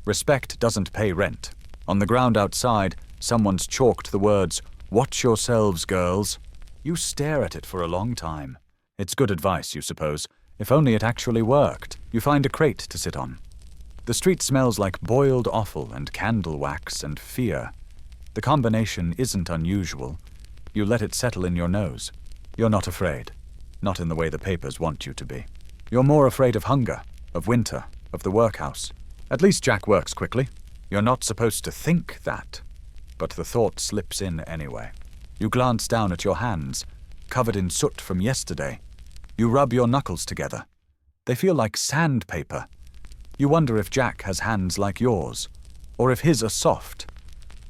Respect doesn't pay rent. On the ground outside, someone's chalked the words, "Watch yourselves, girls." You stare at it for a long time. It's good advice, you suppose. If only it actually worked. You find a crate to sit on. The street smells like boiled offal and candle wax and fear. The combination isn't unusual. You let it settle in your nose. You're not afraid. Not in the way the papers want you to be. You're more afraid of hunger, of winter, of the workhouse. At least Jack works quickly. You're not supposed to think that. But the thought slips in anyway. You glance down at your hands, covered in soot from yesterday. You rub your knuckles together. They feel like sandpaper. You wonder if Jack has hands like yours, or if his are soft.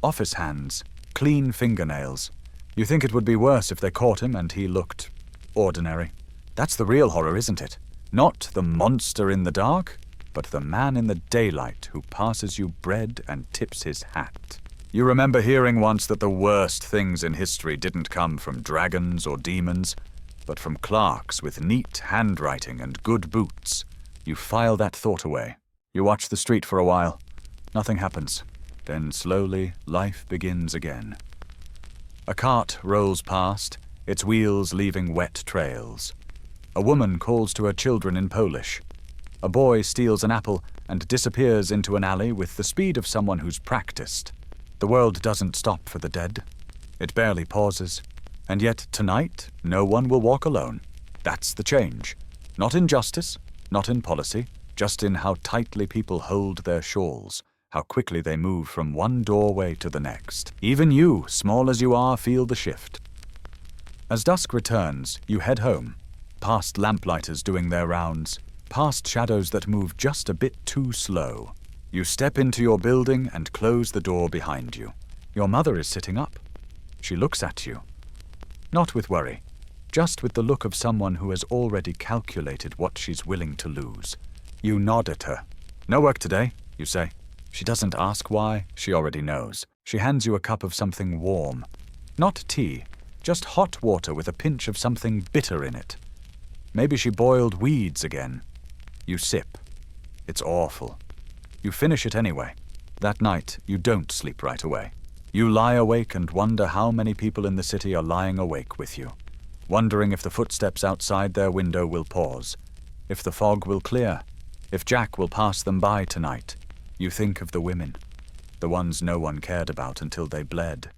Office hands, clean fingernails. You think it would be worse if they caught him and he looked ordinary. That's the real horror, isn't it? Not the monster in the dark, but the man in the daylight who passes you bread and tips his hat. You remember hearing once that the worst things in history didn't come from dragons or demons, but from clerks with neat handwriting and good boots. You file that thought away. You watch the street for a while. Nothing happens. Then slowly, life begins again. A cart rolls past, its wheels leaving wet trails. A woman calls to her children in Polish. A boy steals an apple and disappears into an alley with the speed of someone who's practiced. The world doesn't stop for the dead. It barely pauses. And yet tonight, no one will walk alone. That's the change. Not in justice, not in policy, just in how tightly people hold their shawls, how quickly they move from one doorway to the next. Even you, small as you are, feel the shift. As dusk returns, you head home, past lamplighters doing their rounds, past shadows that move just a bit too slow. You step into your building and close the door behind you. Your mother is sitting up. She looks at you. Not with worry, just with the look of someone who has already calculated what she's willing to lose. You nod at her. "No work today," you say. She doesn't ask why, she already knows. She hands you a cup of something warm. Not tea, just hot water with a pinch of something bitter in it. Maybe she boiled weeds again. You sip. It's awful. You finish it anyway. That night, you don't sleep right away. You lie awake and wonder how many people in the city are lying awake with you, wondering if the footsteps outside their window will pause, if the fog will clear, if Jack will pass them by tonight. You think of the women, the ones no one cared about until they bled.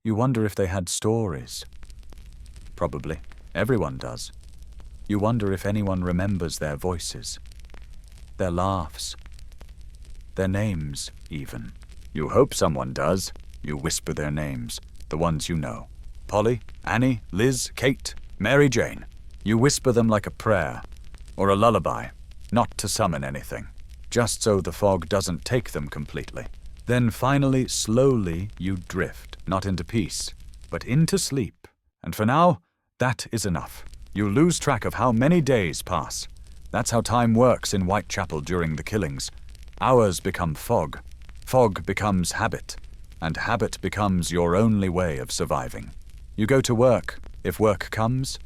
You wonder if they had stories. Probably. Everyone does. You wonder if anyone remembers their voices, their laughs, their names, even. You hope someone does. You whisper their names, the ones you know. Polly, Annie, Liz, Kate, Mary Jane. You whisper them like a prayer, or a lullaby, not to summon anything, just so the fog doesn't take them completely. Then finally, slowly, you drift, not into peace, but into sleep. And for now, that is enough. You lose track of how many days pass. That's how time works in Whitechapel during the killings. Hours become fog. Fog becomes habit. And habit becomes your only way of surviving. You go to work, if work comes.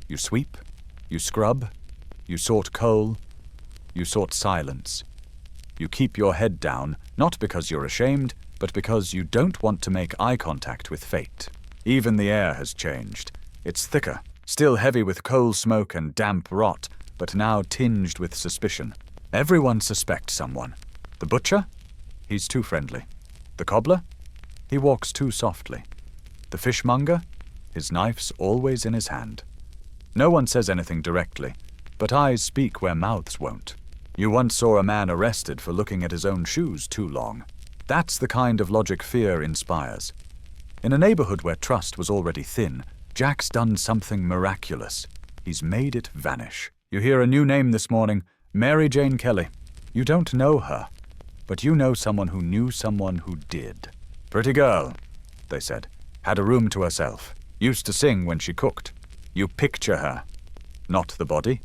You sweep, you scrub, you sort coal, you sort silence. You keep your head down, not because you're ashamed, but because you don't want to make eye contact with fate. Even the air has changed. It's thicker, still heavy with coal smoke and damp rot, but now tinged with suspicion. Everyone suspects someone. The butcher? He's too friendly. The cobbler? He walks too softly. The fishmonger? His knife's always in his hand. No one says anything directly, but eyes speak where mouths won't. You once saw a man arrested for looking at his own shoes too long. That's the kind of logic fear inspires. In a neighborhood where trust was already thin, Jack's done something miraculous. He's made it vanish. You hear a new name this morning, Mary Jane Kelly. You don't know her, but you know someone who knew someone who did. Pretty girl, they said. Had a room to herself. Used to sing when she cooked. You picture her. Not the body.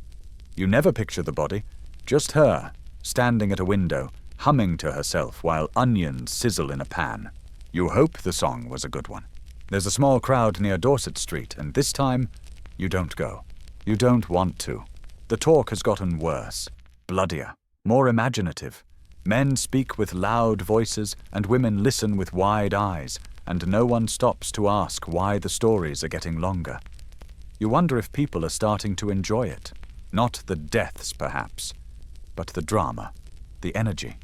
You never picture the body. Just her, standing at a window, humming to herself while onions sizzle in a pan. You hope the song was a good one. There's a small crowd near Dorset Street, and this time, you don't go. You don't want to. The talk has gotten worse, bloodier, more imaginative. Men speak with loud voices, and women listen with wide eyes, and no one stops to ask why the stories are getting longer. You wonder if people are starting to enjoy it. Not the deaths, perhaps, but the drama, the energy,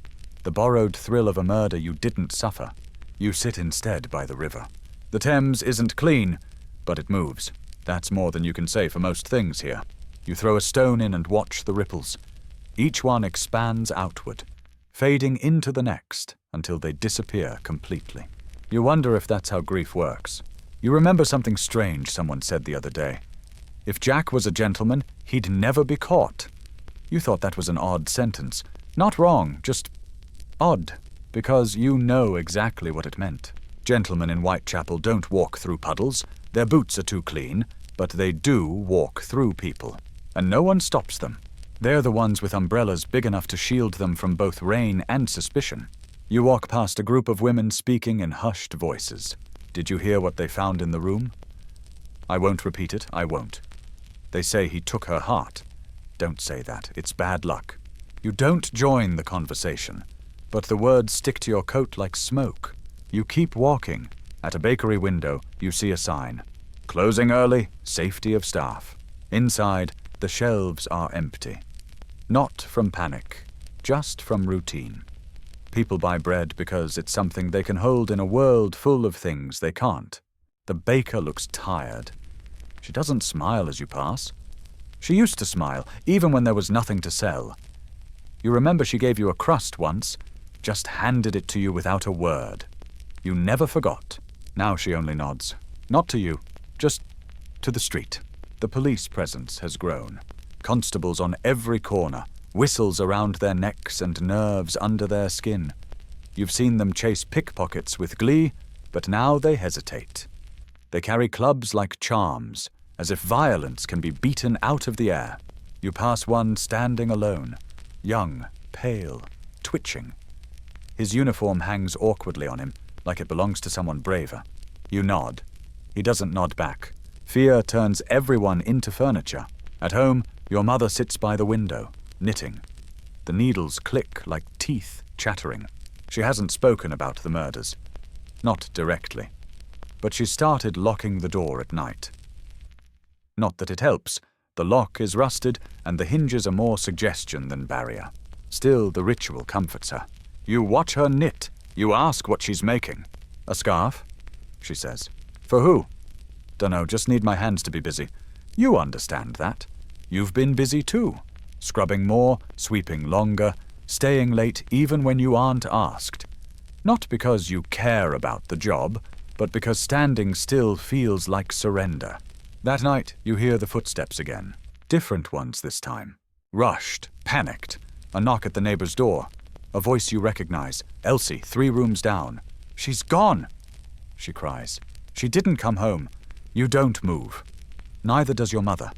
the borrowed thrill of a murder you didn't suffer. You sit instead by the river. The Thames isn't clean, but it moves. That's more than you can say for most things here. You throw a stone in and watch the ripples. Each one expands outward, fading into the next until they disappear completely. You wonder if that's how grief works. You remember something strange someone said the other day. If Jack was a gentleman, he'd never be caught. You thought that was an odd sentence. Not wrong, just odd, because you know exactly what it meant. Gentlemen in Whitechapel don't walk through puddles. Their boots are too clean, but they do walk through people. And no one stops them. They're the ones with umbrellas big enough to shield them from both rain and suspicion. You walk past a group of women speaking in hushed voices. Did you hear what they found in the room? I won't repeat it, I won't. They say he took her heart. Don't say that, it's bad luck. You don't join the conversation, but the words stick to your coat like smoke. You keep walking. At a bakery window, you see a sign. Closing early, safety of staff. Inside, the shelves are empty. Not from panic, just from routine. People buy bread because it's something they can hold in a world full of things they can't. The baker looks tired. She doesn't smile as you pass. She used to smile, even when there was nothing to sell. You remember she gave you a crust once, just handed it to you without a word. You never forgot. Now she only nods. Not to you, just to the street. The police presence has grown. Constables on every corner, whistles around their necks and nerves under their skin. You've seen them chase pickpockets with glee, but now they hesitate. They carry clubs like charms, as if violence can be beaten out of the air. You pass one standing alone, young, pale, twitching. His uniform hangs awkwardly on him, like it belongs to someone braver. You nod. He doesn't nod back. Fear turns everyone into furniture. At home, your mother sits by the window, knitting. The needles click like teeth chattering. She hasn't spoken about the murders. Not directly. But she started locking the door at night. Not that it helps. The lock is rusted, and the hinges are more suggestion than barrier. Still, the ritual comforts her. You watch her knit. You ask what she's making. A scarf? She says. For who? Dunno, just need my hands to be busy. You understand that. You've been busy too. Scrubbing more, sweeping longer, staying late even when you aren't asked. Not because you care about the job, but because standing still feels like surrender. That night, you hear the footsteps again. Different ones this time. Rushed, panicked. A knock at the neighbor's door. A voice you recognize. Elsie, 3 rooms down. She's gone, she cries. She didn't come home. You don't move. Neither does your mother.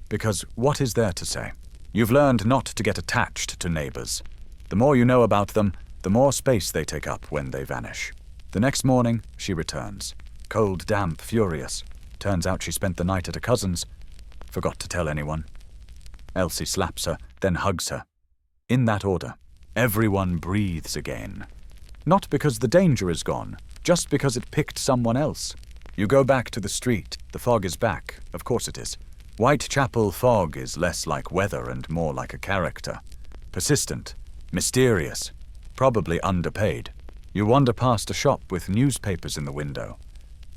Because what is there to say? You've learned not to get attached to neighbors. The more you know about them, the more space they take up when they vanish. The next morning, she returns. Cold, damp, furious. Turns out she spent the night at a cousin's. Forgot to tell anyone. Elsie slaps her, then hugs her. In that order, everyone breathes again. Not because the danger is gone, just because it picked someone else. You go back to the street. The fog is back. Of course it is. Whitechapel fog is less like weather and more like a character. Persistent, mysterious. probably underpaid. You wander past a shop with newspapers in the window.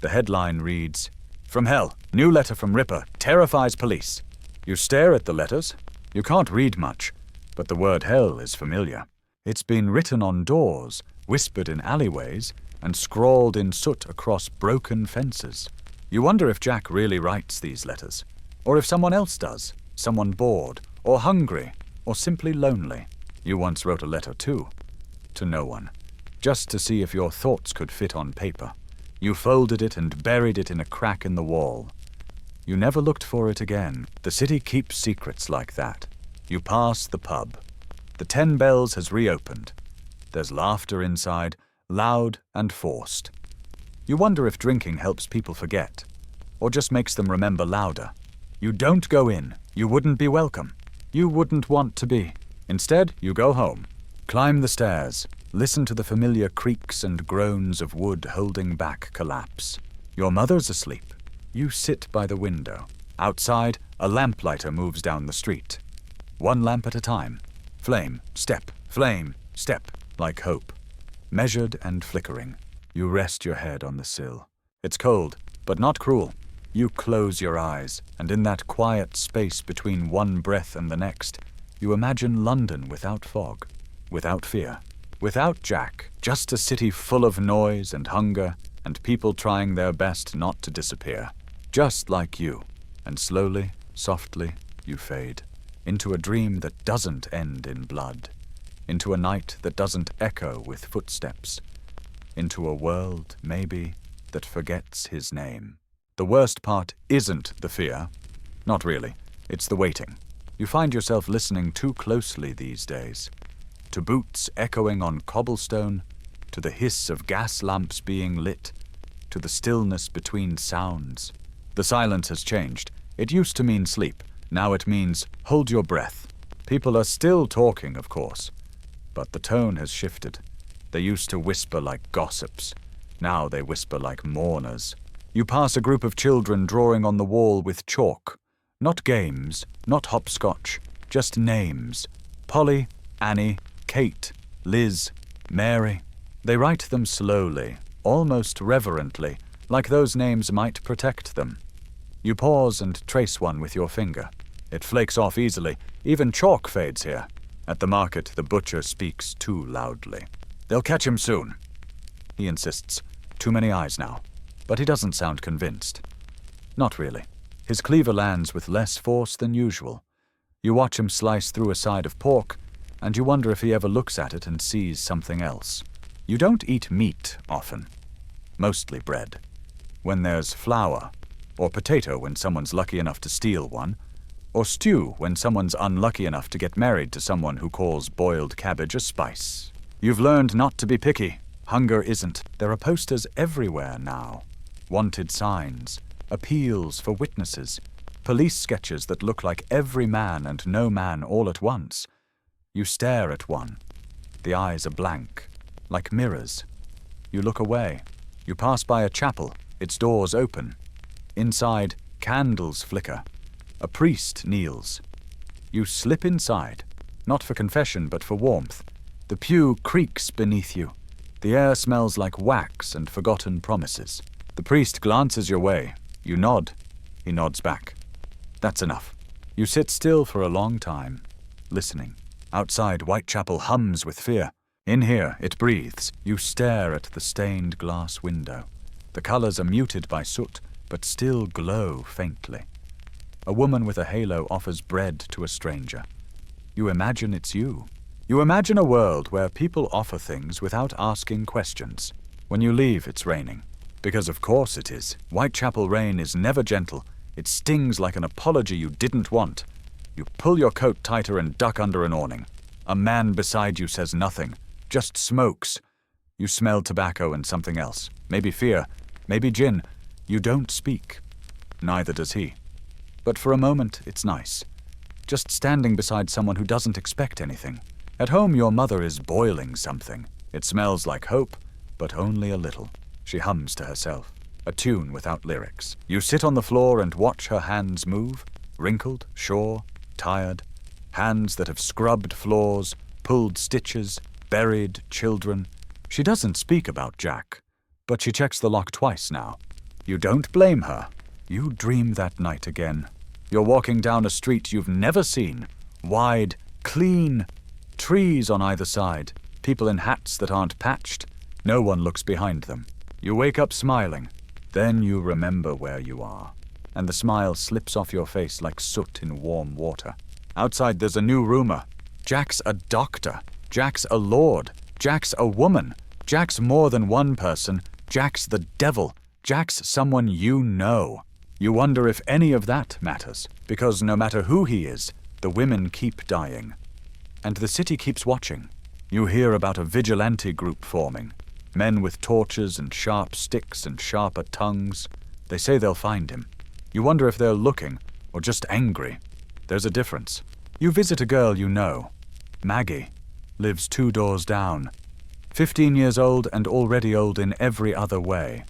The headline reads, "From Hell, new letter from Ripper, terrifies police." You stare at the letters. You can't read much, but the word hell is familiar. It's been written on doors, whispered in alleyways, and scrawled in soot across broken fences. You wonder if Jack really writes these letters, or if someone else does, someone bored, or hungry, or simply lonely. You once wrote a letter too, to no one, just to see if your thoughts could fit on paper. You folded it and buried it in a crack in the wall. You never looked for it again. The city keeps secrets like that. You pass the pub. The 10 Bells has reopened. There's laughter inside, loud and forced. You wonder if drinking helps people forget, or just makes them remember louder. You don't go in. You wouldn't be welcome. You wouldn't want to be. Instead, you go home. Climb the stairs. Listen to the familiar creaks and groans of wood holding back collapse. Your mother's asleep. You sit by the window. Outside, a lamplighter moves down the street. One lamp at a time. Flame, step, like hope. Measured and flickering. You rest your head on the sill. It's cold, but not cruel. You close your eyes, and in that quiet space between one breath and the next, you imagine London without fog, without fear, without Jack, just a city full of noise and hunger and people trying their best not to disappear, just like you. And slowly, softly, you fade into a dream that doesn't end in blood, into a night that doesn't echo with footsteps, into a world, maybe, that forgets his name. The worst part isn't the fear. Not really. It's the waiting. You find yourself listening too closely these days. To boots echoing on cobblestone, to the hiss of gas lamps being lit, to the stillness between sounds. The silence has changed. It used to mean sleep. Now it means hold your breath. People are still talking, of course, but the tone has shifted. They used to whisper like gossips. Now they whisper like mourners. You pass a group of children drawing on the wall with chalk. Not games, not hopscotch, just names. Polly, Annie, Kate, Liz, Mary. They write them slowly, almost reverently, like those names might protect them. You pause and trace one with your finger. It flakes off easily. Even chalk fades here. At the market, the butcher speaks too loudly. They'll catch him soon, he insists. Too many eyes now. But he doesn't sound convinced. Not really. His cleaver lands with less force than usual. You watch him slice through a side of pork, and you wonder if he ever looks at it and sees something else. You don't eat meat often. Mostly bread. When there's flour, or potato when someone's lucky enough to steal one, or stew when someone's unlucky enough to get married to someone who calls boiled cabbage a spice. You've learned not to be picky. Hunger isn't. There are posters everywhere now. Wanted signs, appeals for witnesses, police sketches that look like every man and no man all at once. You stare at one. The eyes are blank, like mirrors. You look away. You pass by a chapel, its doors open. Inside, candles flicker. A priest kneels. You slip inside, not for confession but for warmth. The pew creaks beneath you. The air smells like wax and forgotten promises. The priest glances your way. You nod. He nods back. That's enough. You sit still for a long time, listening. Outside, Whitechapel hums with fear. In here, it breathes. You stare at the stained glass window. The colors are muted by soot, but still glow faintly. A woman with a halo offers bread to a stranger. You imagine it's you. You imagine a world where people offer things without asking questions. When you leave, it's raining. Because of course it is. Whitechapel rain is never gentle. It stings like an apology you didn't want. You pull your coat tighter and duck under an awning. A man beside you says nothing, just smokes. You smell tobacco and something else. Maybe fear, maybe gin. You don't speak. Neither does he. But for a moment, it's nice. Just standing beside someone who doesn't expect anything. At home, your mother is boiling something. It smells like hope, but only a little. She hums to herself, a tune without lyrics. You sit on the floor and watch her hands move, wrinkled, sure, tired. Hands that have scrubbed floors, pulled stitches, buried children. She doesn't speak about Jack, but she checks the lock twice now. You don't blame her. You dream that night again. You're walking down a street you've never seen. Wide, clean, trees on either side, people in hats that aren't patched. No one looks behind them. You wake up smiling. Then you remember where you are, and the smile slips off your face like soot in warm water. Outside there's a new rumor. Jack's a doctor. Jack's a lord. Jack's a woman. Jack's more than one person. Jack's the devil. Jack's someone you know. You wonder if any of that matters, because no matter who he is, the women keep dying. And the city keeps watching. You hear about a vigilante group forming. Men with torches and sharp sticks and sharper tongues. They say they'll find him. You wonder if they're looking, or just angry. There's a difference. You visit a girl you know. Maggie lives 2 doors down. 15 years old and already old in every other way.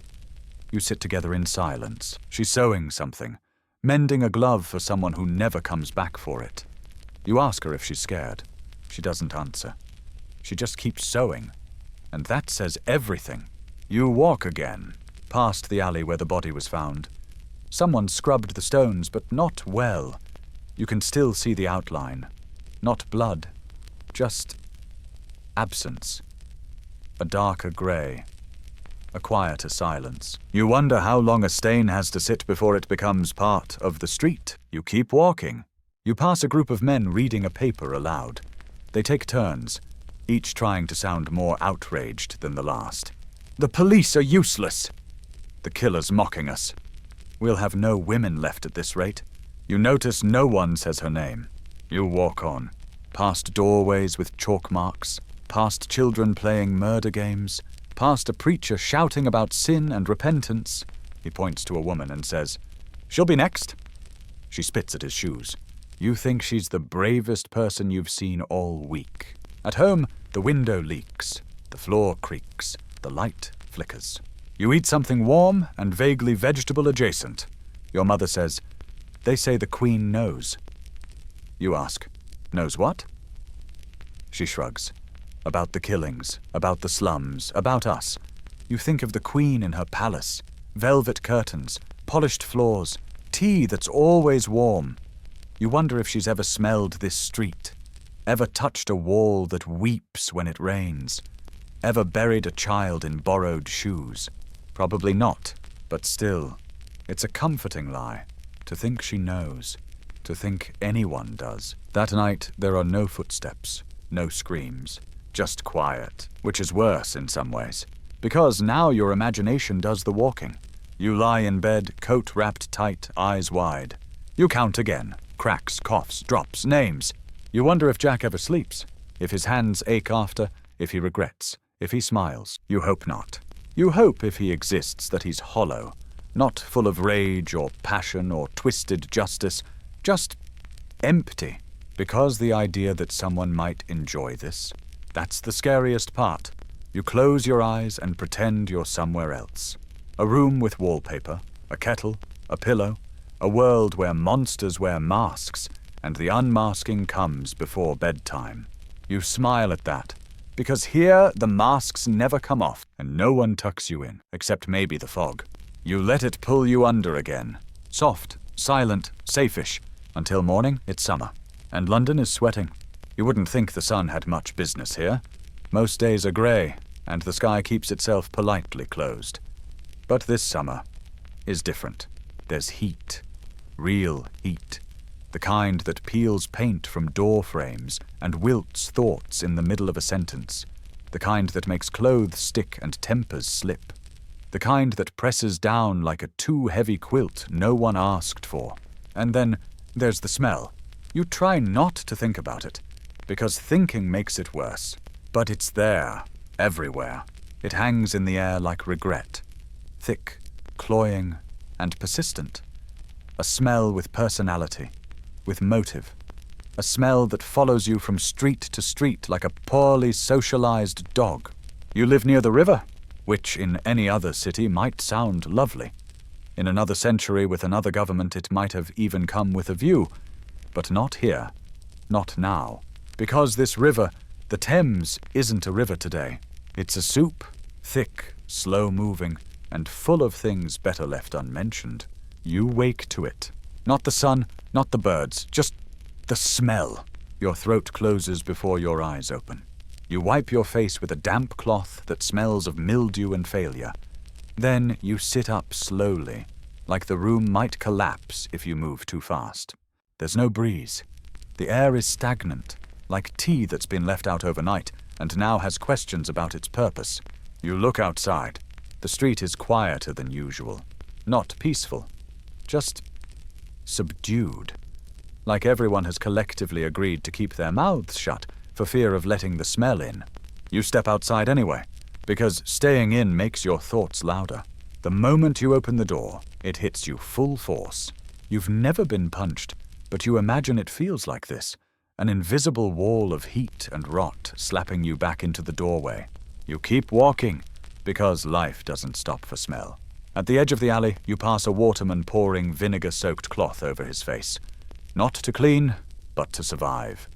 You sit together in silence. She's sewing something, mending a glove for someone who never comes back for it. You ask her if she's scared. She doesn't answer. She just keeps sewing. And that says everything. You walk again, past the alley where the body was found. Someone scrubbed the stones, but not well. You can still see the outline. Not blood, just absence. A darker grey. A quieter silence. You wonder how long a stain has to sit before it becomes part of the street. You keep walking. You pass a group of men reading a paper aloud. They take turns, each trying to sound more outraged than the last. The police are useless. The killer's mocking us. We'll have no women left at this rate. You notice no one says her name. You walk on, past doorways with chalk marks, past children playing murder games, past a preacher shouting about sin and repentance. He points to a woman and says, "She'll be next." She spits at his shoes. You think she's the bravest person you've seen all week. At home, the window leaks, the floor creaks, the light flickers. You eat something warm and vaguely vegetable adjacent. Your mother says, "They say the Queen knows." You ask, "Knows what?" She shrugs. About the killings, about the slums, about us. You think of the Queen in her palace, velvet curtains, polished floors, tea that's always warm. You wonder if she's ever smelled this street, ever touched a wall that weeps when it rains, ever buried a child in borrowed shoes. Probably not, but still, it's a comforting lie to think she knows, to think anyone does. That night, there are no footsteps, no screams. Just quiet, which is worse in some ways, because now your imagination does the walking. You lie in bed, coat wrapped tight, eyes wide. You count again, cracks, coughs, drops, names. You wonder if Jack ever sleeps, if his hands ache after, if he regrets, if he smiles. You hope not. You hope if he exists that he's hollow, not full of rage or passion or twisted justice, just empty, because the idea that someone might enjoy this, that's the scariest part. You close your eyes and pretend you're somewhere else. A room with wallpaper, a kettle, a pillow, a world where monsters wear masks, and the unmasking comes before bedtime. You smile at that, because here the masks never come off, and no one tucks you in, except maybe the fog. You let it pull you under again. Soft, silent, safe-ish. Until morning, it's summer, and London is sweating. You wouldn't think the sun had much business here. Most days are grey, and the sky keeps itself politely closed. But this summer is different. There's heat. Real heat. The kind that peels paint from door frames and wilts thoughts in the middle of a sentence. The kind that makes clothes stick and tempers slip. The kind that presses down like a too heavy quilt no one asked for. And then there's the smell. You try not to think about it, because thinking makes it worse. But it's there, everywhere. It hangs in the air like regret. Thick, cloying, and persistent. A smell with personality, with motive. A smell that follows you from street to street like a poorly socialized dog. You live near the river, which in any other city might sound lovely. In another century with another government it might have even come with a view. But not here. Not now. Because this river The Thames isn't a river today. It's a soup, thick, slow-moving, and full of things better left unmentioned. You wake to it. Not the sun, not the birds, just the smell. Your throat closes before your eyes open. You wipe your face with a damp cloth that smells of mildew and failure. Then you sit up slowly, like the room might collapse if you move too fast. There's no breeze. The air is stagnant, like tea that's been left out overnight and now has questions about its purpose. You look outside. The street is quieter than usual. Not peaceful, just subdued. Like everyone has collectively agreed to keep their mouths shut for fear of letting the smell in. You step outside anyway, because staying in makes your thoughts louder. The moment you open the door, it hits you full force. You've never been punched, but you imagine it feels like this. An invisible wall of heat and rot slapping you back into the doorway. You keep walking, because life doesn't stop for smell. At the edge of the alley, you pass a waterman pouring vinegar-soaked cloth over his face. Not to clean, but to survive.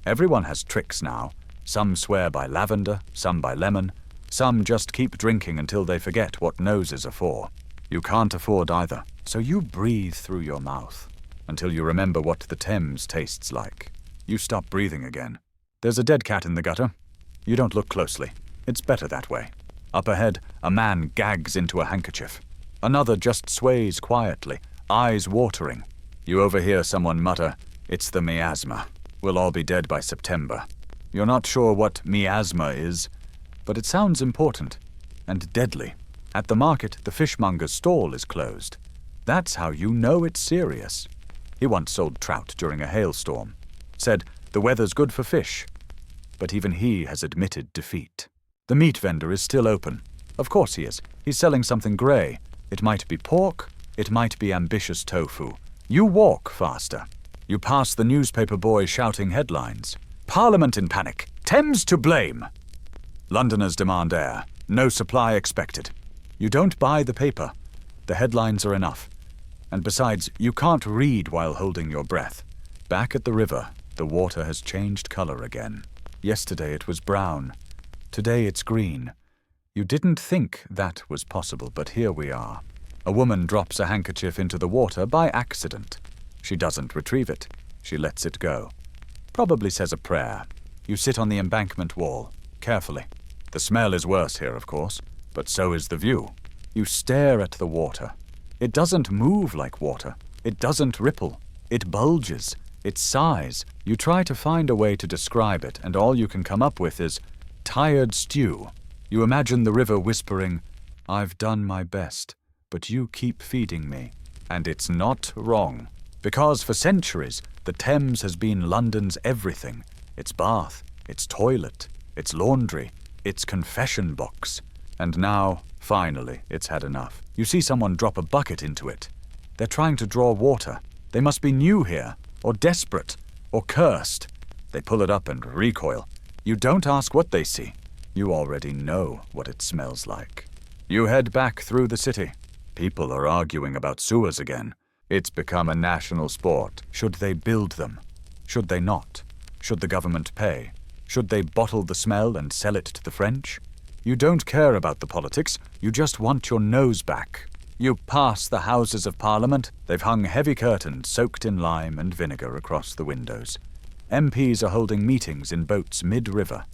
Everyone has tricks now. Some swear by lavender, some by lemon. Some just keep drinking until they forget what noses are for. You can't afford either, so you breathe through your mouth until you remember what the Thames tastes like. You stop breathing again. There's a dead cat in the gutter. You don't look closely. It's better that way. Up ahead, a man gags into a handkerchief. Another just sways quietly, eyes watering. You overhear someone mutter, "It's the miasma. We'll all be dead by September." You're not sure what miasma is, but it sounds important and deadly. At the market, the fishmonger's stall is closed. That's how you know it's serious. He once sold trout during a hailstorm. Said, the weather's good for fish. But even he has admitted defeat. The meat vendor is still open. Of course he is. He's selling something grey. It might be pork. It might be ambitious tofu. You walk faster. You pass the newspaper boy shouting headlines. Parliament in panic. Thames to blame. Londoners demand air. No supply expected. You don't buy the paper. The headlines are enough. And besides, you can't read while holding your breath. Back at the river, the water has changed color again. Yesterday it was brown. Today it's green. You didn't think that was possible, but here we are. A woman drops a handkerchief into the water by accident. She doesn't retrieve it. She lets it go. Probably says a prayer. You sit on the embankment wall, carefully. The smell is worse here, of course, but so is the view. You stare at the water. It doesn't move like water. It doesn't ripple. It bulges. It sighs. You try to find a way to describe it, and all you can come up with is tired stew. You imagine the river whispering, "I've done my best, but you keep feeding me." And it's not wrong. Because for centuries, the Thames has been London's everything. Its bath, its toilet, its laundry, its confession box. And now, finally, it's had enough. You see someone drop a bucket into it. They're trying to draw water. They must be new here, or desperate, or cursed. They pull it up and recoil. You don't ask what they see. You already know what it smells like. You head back through the city. People are arguing about sewers again. It's become a national sport. Should they build them? Should they not? Should the government pay? Should they bottle the smell and sell it to the French? You don't care about the politics. You just want your nose back. You pass the Houses of Parliament. They've hung heavy curtains soaked in lime and vinegar across the windows. MPs are holding meetings in boats mid-river.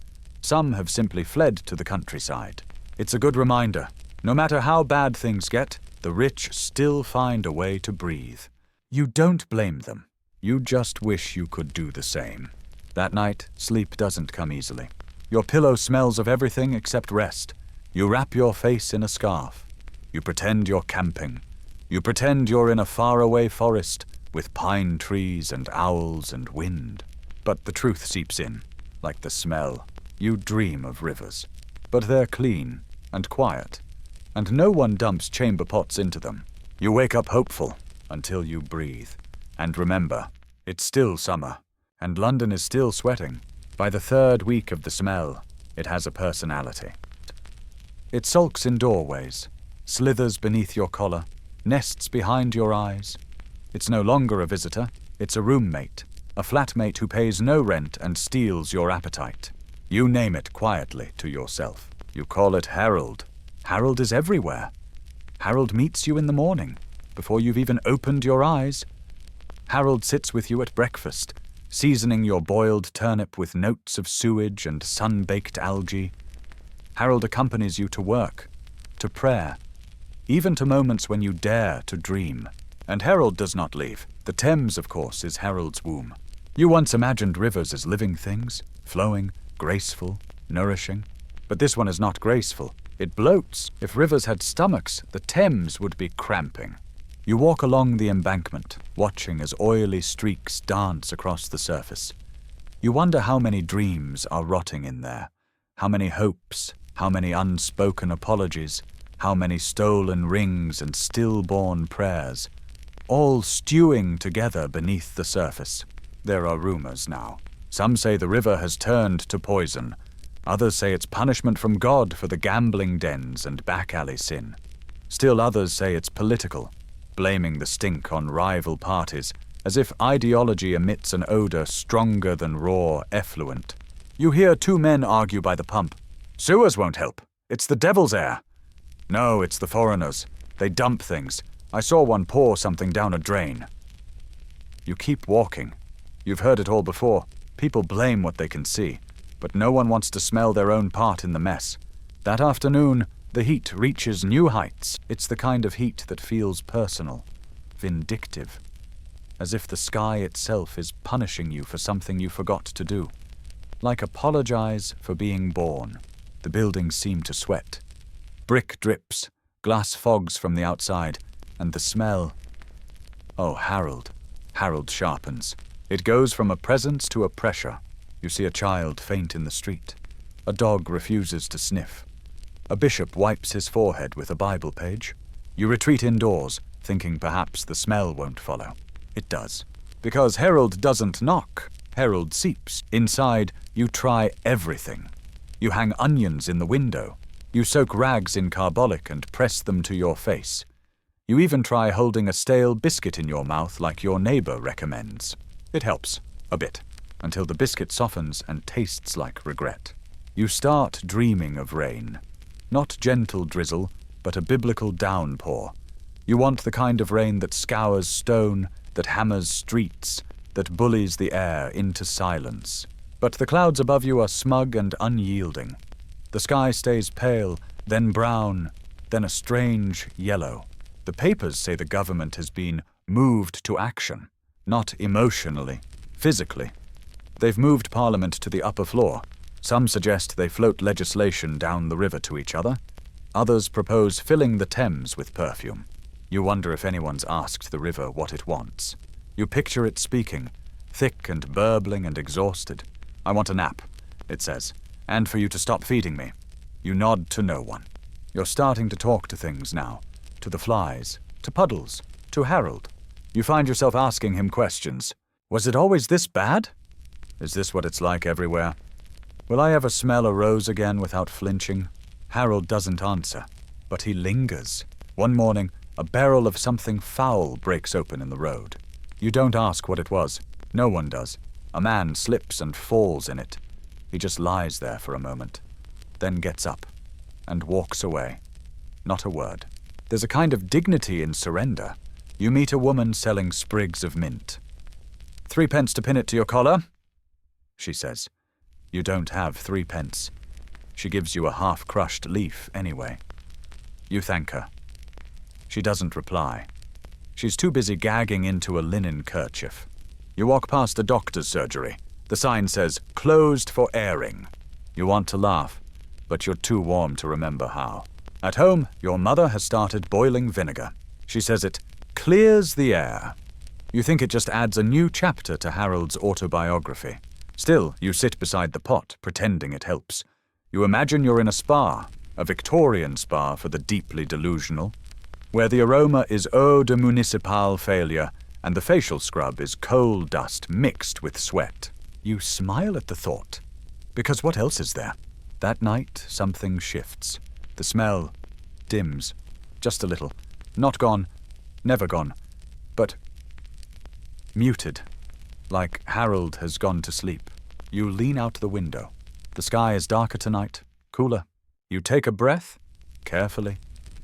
Some have simply fled to the countryside. It's a good reminder. No matter how bad things get, the rich still find a way to breathe. You don't blame them. You just wish you could do the same. That night, sleep doesn't come easily. Your pillow smells of everything except rest. You wrap your face in a scarf. You pretend you're camping. You pretend you're in a faraway forest with pine trees and owls and wind. But the truth seeps in, like the smell. You dream of rivers. But they're clean and quiet, and no one dumps chamber pots into them. You wake up hopeful until you breathe. And remember, it's still summer, and London is still sweating. By the third week of the smell, it has a personality. It sulks in doorways, slithers beneath your collar, nests behind your eyes. It's no longer a visitor, it's a roommate, a flatmate who pays no rent and steals your appetite. You name it quietly to yourself. You call it Harold. Harold is everywhere. Harold meets you in the morning, before you've even opened your eyes. Harold sits with you at breakfast, seasoning your boiled turnip with notes of sewage and sun-baked algae. Harold accompanies you to work, to prayer, even to moments when you dare to dream. And Harold does not leave. The Thames, of course, is Harold's womb. You once imagined rivers as living things, flowing, graceful, nourishing. But this one is not graceful. It bloats. If rivers had stomachs, the Thames would be cramping. You walk along the embankment, watching as oily streaks dance across the surface. You wonder how many dreams are rotting in there, how many hopes, how many unspoken apologies, how many stolen rings and stillborn prayers, all stewing together beneath the surface. There are rumors now. Some say the river has turned to poison. Others say it's punishment from God for the gambling dens and back-alley sin. Still others say it's political, blaming the stink on rival parties, as if ideology emits an odor stronger than raw effluent. You hear two men argue by the pump. Sewers won't help. It's the devil's air. No, it's the foreigners. They dump things. I saw one pour something down a drain. You keep walking. You've heard it all before. People blame what they can see, but no one wants to smell their own part in the mess. That afternoon, the heat reaches new heights. It's the kind of heat that feels personal, vindictive, as if the sky itself is punishing you for something you forgot to do. Like apologize for being born. The buildings seem to sweat. Brick drips, glass fogs from the outside, and the smell. Oh, Harold. Harold sharpens. It goes from a presence to a pressure. You see a child faint in the street. A dog refuses to sniff. A bishop wipes his forehead with a Bible page. You retreat indoors, thinking perhaps the smell won't follow. It does. Because Harold doesn't knock. Harold seeps. Inside, you try everything. You hang onions in the window. You soak rags in carbolic and press them to your face. You even try holding a stale biscuit in your mouth like your neighbor recommends. It helps, a bit, until the biscuit softens and tastes like regret. You start dreaming of rain. Not gentle drizzle, but a biblical downpour. You want the kind of rain that scours stone, that hammers streets, that bullies the air into silence. But the clouds above you are smug and unyielding. The sky stays pale, then brown, then a strange yellow. The papers say the government has been moved to action, not emotionally, physically. They've moved Parliament to the upper floor. Some suggest they float legislation down the river to each other. Others propose filling the Thames with perfume. You wonder if anyone's asked the river what it wants. You picture it speaking, thick and burbling and exhausted. I want a nap, it says, and for you to stop feeding me. You nod to no one. You're starting to talk to things now, to the flies, to puddles, to Harold. You find yourself asking him questions. Was it always this bad? Is this what it's like everywhere? Will I ever smell a rose again without flinching? Harold doesn't answer, but he lingers. One morning, a barrel of something foul breaks open in the road. You don't ask what it was. No one does. A man slips and falls in it. He just lies there for a moment, then gets up and walks away. Not a word. There's a kind of dignity in surrender. You meet a woman selling sprigs of mint. 3p to pin it to your collar, she says. You don't have 3p. She gives you a half-crushed leaf anyway. You thank her. She doesn't reply. She's too busy gagging into a linen kerchief. You walk past a doctor's surgery. The sign says, closed for airing. You want to laugh, but you're too warm to remember how. At home, your mother has started boiling vinegar. She says it clears the air. You think it just adds a new chapter to Harold's autobiography. Still, you sit beside the pot, pretending it helps. You imagine you're in a spa, a Victorian spa for the deeply delusional, where the aroma is eau de municipal failure and the facial scrub is coal dust mixed with sweat. You smile at the thought, because what else is there? That night, something shifts. The smell dims, just a little. Not gone, never gone, but muted, like Harold has gone to sleep. You lean out the window. The sky is darker tonight, cooler. You take a breath, carefully,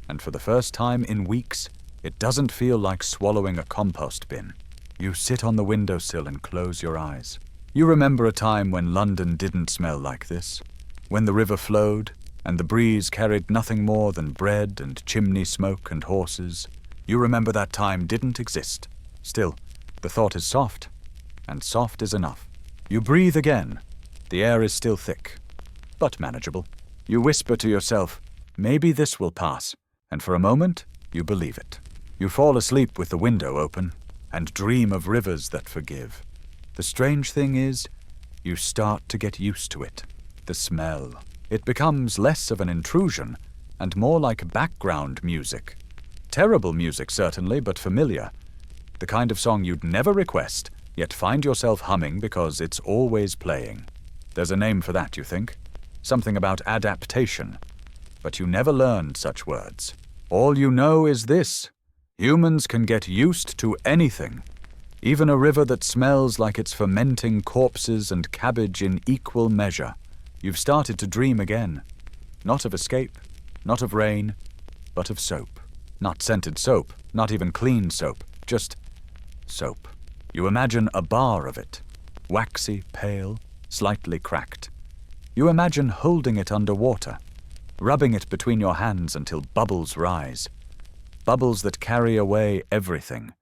and for the first time in weeks, it doesn't feel like swallowing a compost bin. You sit on the windowsill and close your eyes. You remember a time when London didn't smell like this, when the river flowed, and the breeze carried nothing more than bread and chimney smoke and horses. You remember that time didn't exist. Still, the thought is soft, and soft is enough. You breathe again. The air is still thick, but manageable. You whisper to yourself, maybe this will pass, and for a moment, you believe it. You fall asleep with the window open, and dream of rivers that forgive. The strange thing is, you start to get used to it. The smell. It becomes less of an intrusion, and more like background music. Terrible music, certainly, but familiar. The kind of song you'd never request, yet find yourself humming because it's always playing. There's a name for that, you think? Something about adaptation. But you never learned such words. All you know is this. Humans can get used to anything. Even a river that smells like it's fermenting corpses and cabbage in equal measure. You've started to dream again. Not of escape, not of rain, but of soap. Not scented soap, not even clean soap, just soap. You imagine a bar of it, waxy, pale, slightly cracked. You imagine holding it underwater, rubbing it between your hands until bubbles rise. Bubbles that carry away everything.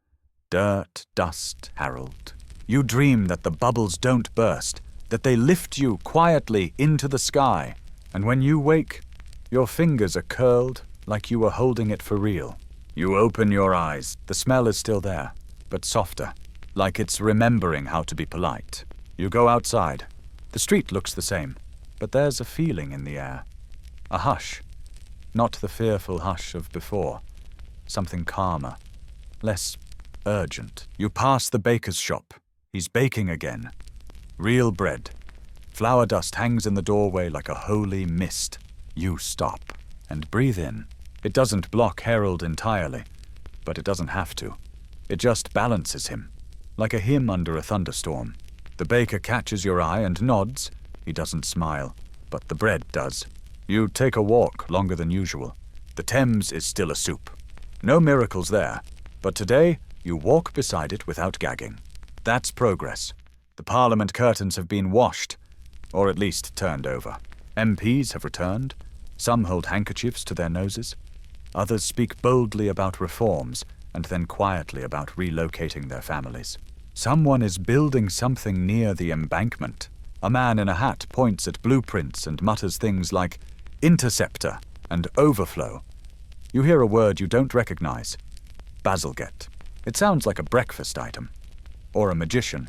Dirt, dust, Harold. You dream that the bubbles don't burst, that they lift you quietly into the sky, and when you wake, your fingers are curled like you were holding it for real. You open your eyes. The smell is still there, but softer, like it's remembering how to be polite. You go outside. The street looks the same, but there's a feeling in the air. A hush. Not the fearful hush of before. Something calmer, less urgent. You pass the baker's shop. He's baking again. Real bread. Flour dust hangs in the doorway like a holy mist. You stop and breathe in. It doesn't block Harold entirely, but it doesn't have to. It just balances him, like a hymn under a thunderstorm. The baker catches your eye and nods. He doesn't smile, but the bread does. You take a walk longer than usual. The Thames is still a soup. No miracles there, but today you walk beside it without gagging. That's progress. The Parliament curtains have been washed, or at least turned over. MPs have returned. Some hold handkerchiefs to their noses. Others speak boldly about reforms, and then quietly about relocating their families. Someone is building something near the embankment. A man in a hat points at blueprints and mutters things like interceptor and overflow. You hear a word you don't recognize. Bazalgette. It sounds like a breakfast item. Or a magician.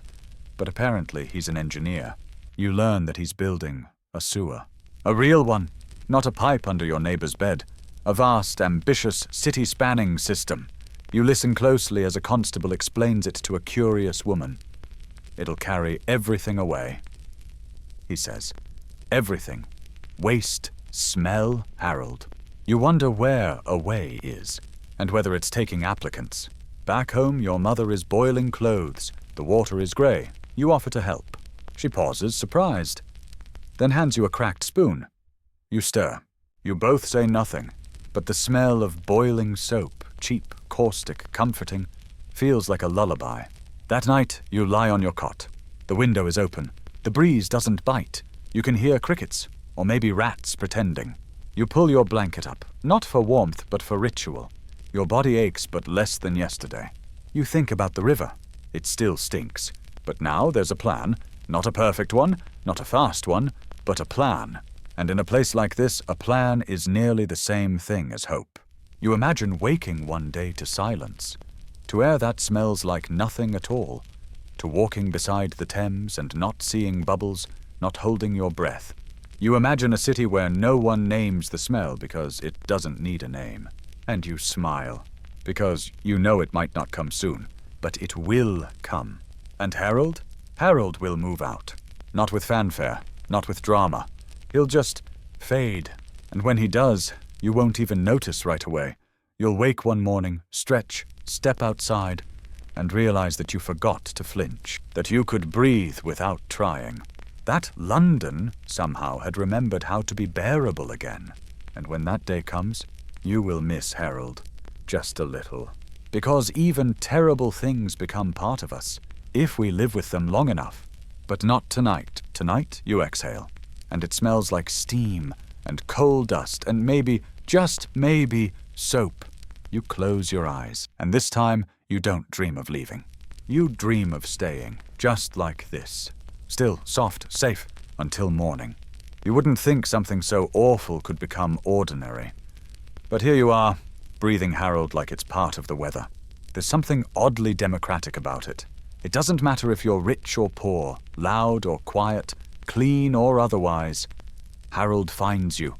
But apparently he's an engineer. You learn that he's building a sewer. A real one. Not a pipe under your neighbor's bed. A vast, ambitious, city-spanning system. You listen closely as a constable explains it to a curious woman. It'll carry everything away, he says. Everything. Waste, smell, Harold. You wonder where away is, and whether it's taking applicants. Back home, your mother is boiling clothes. The water is grey. You offer to help. She pauses, surprised, then hands you a cracked spoon. You stir. You both say nothing, but the smell of boiling soap, cheap, caustic, comforting, feels like a lullaby. That night, you lie on your cot. The window is open. The breeze doesn't bite. You can hear crickets, or maybe rats pretending. You pull your blanket up, not for warmth, but for ritual. Your body aches, but less than yesterday. You think about the river. It still stinks. But now there's a plan. Not a perfect one, not a fast one, but a plan. And in a place like this, a plan is nearly the same thing as hope. You imagine waking one day to silence, to air that smells like nothing at all, to walking beside the Thames and not seeing bubbles, not holding your breath. You imagine a city where no one names the smell because it doesn't need a name. And you smile, because you know it might not come soon, but it will come. And Harold? Harold will move out. Not with fanfare, not with drama. He'll just fade, and when he does, you won't even notice right away. You'll wake one morning, stretch, step outside, and realize that you forgot to flinch, that you could breathe without trying. That London somehow had remembered how to be bearable again. And when that day comes, you will miss Harold. Just a little. Because even terrible things become part of us, if we live with them long enough. But not tonight. Tonight, you exhale. And it smells like steam and coal dust and maybe, just maybe, soap. You close your eyes, and this time you don't dream of leaving. You dream of staying, just like this. Still soft, safe, until morning. You wouldn't think something so awful could become ordinary. But here you are, breathing Harold like it's part of the weather. There's something oddly democratic about it. It doesn't matter if you're rich or poor, loud or quiet, clean or otherwise. Harold finds you.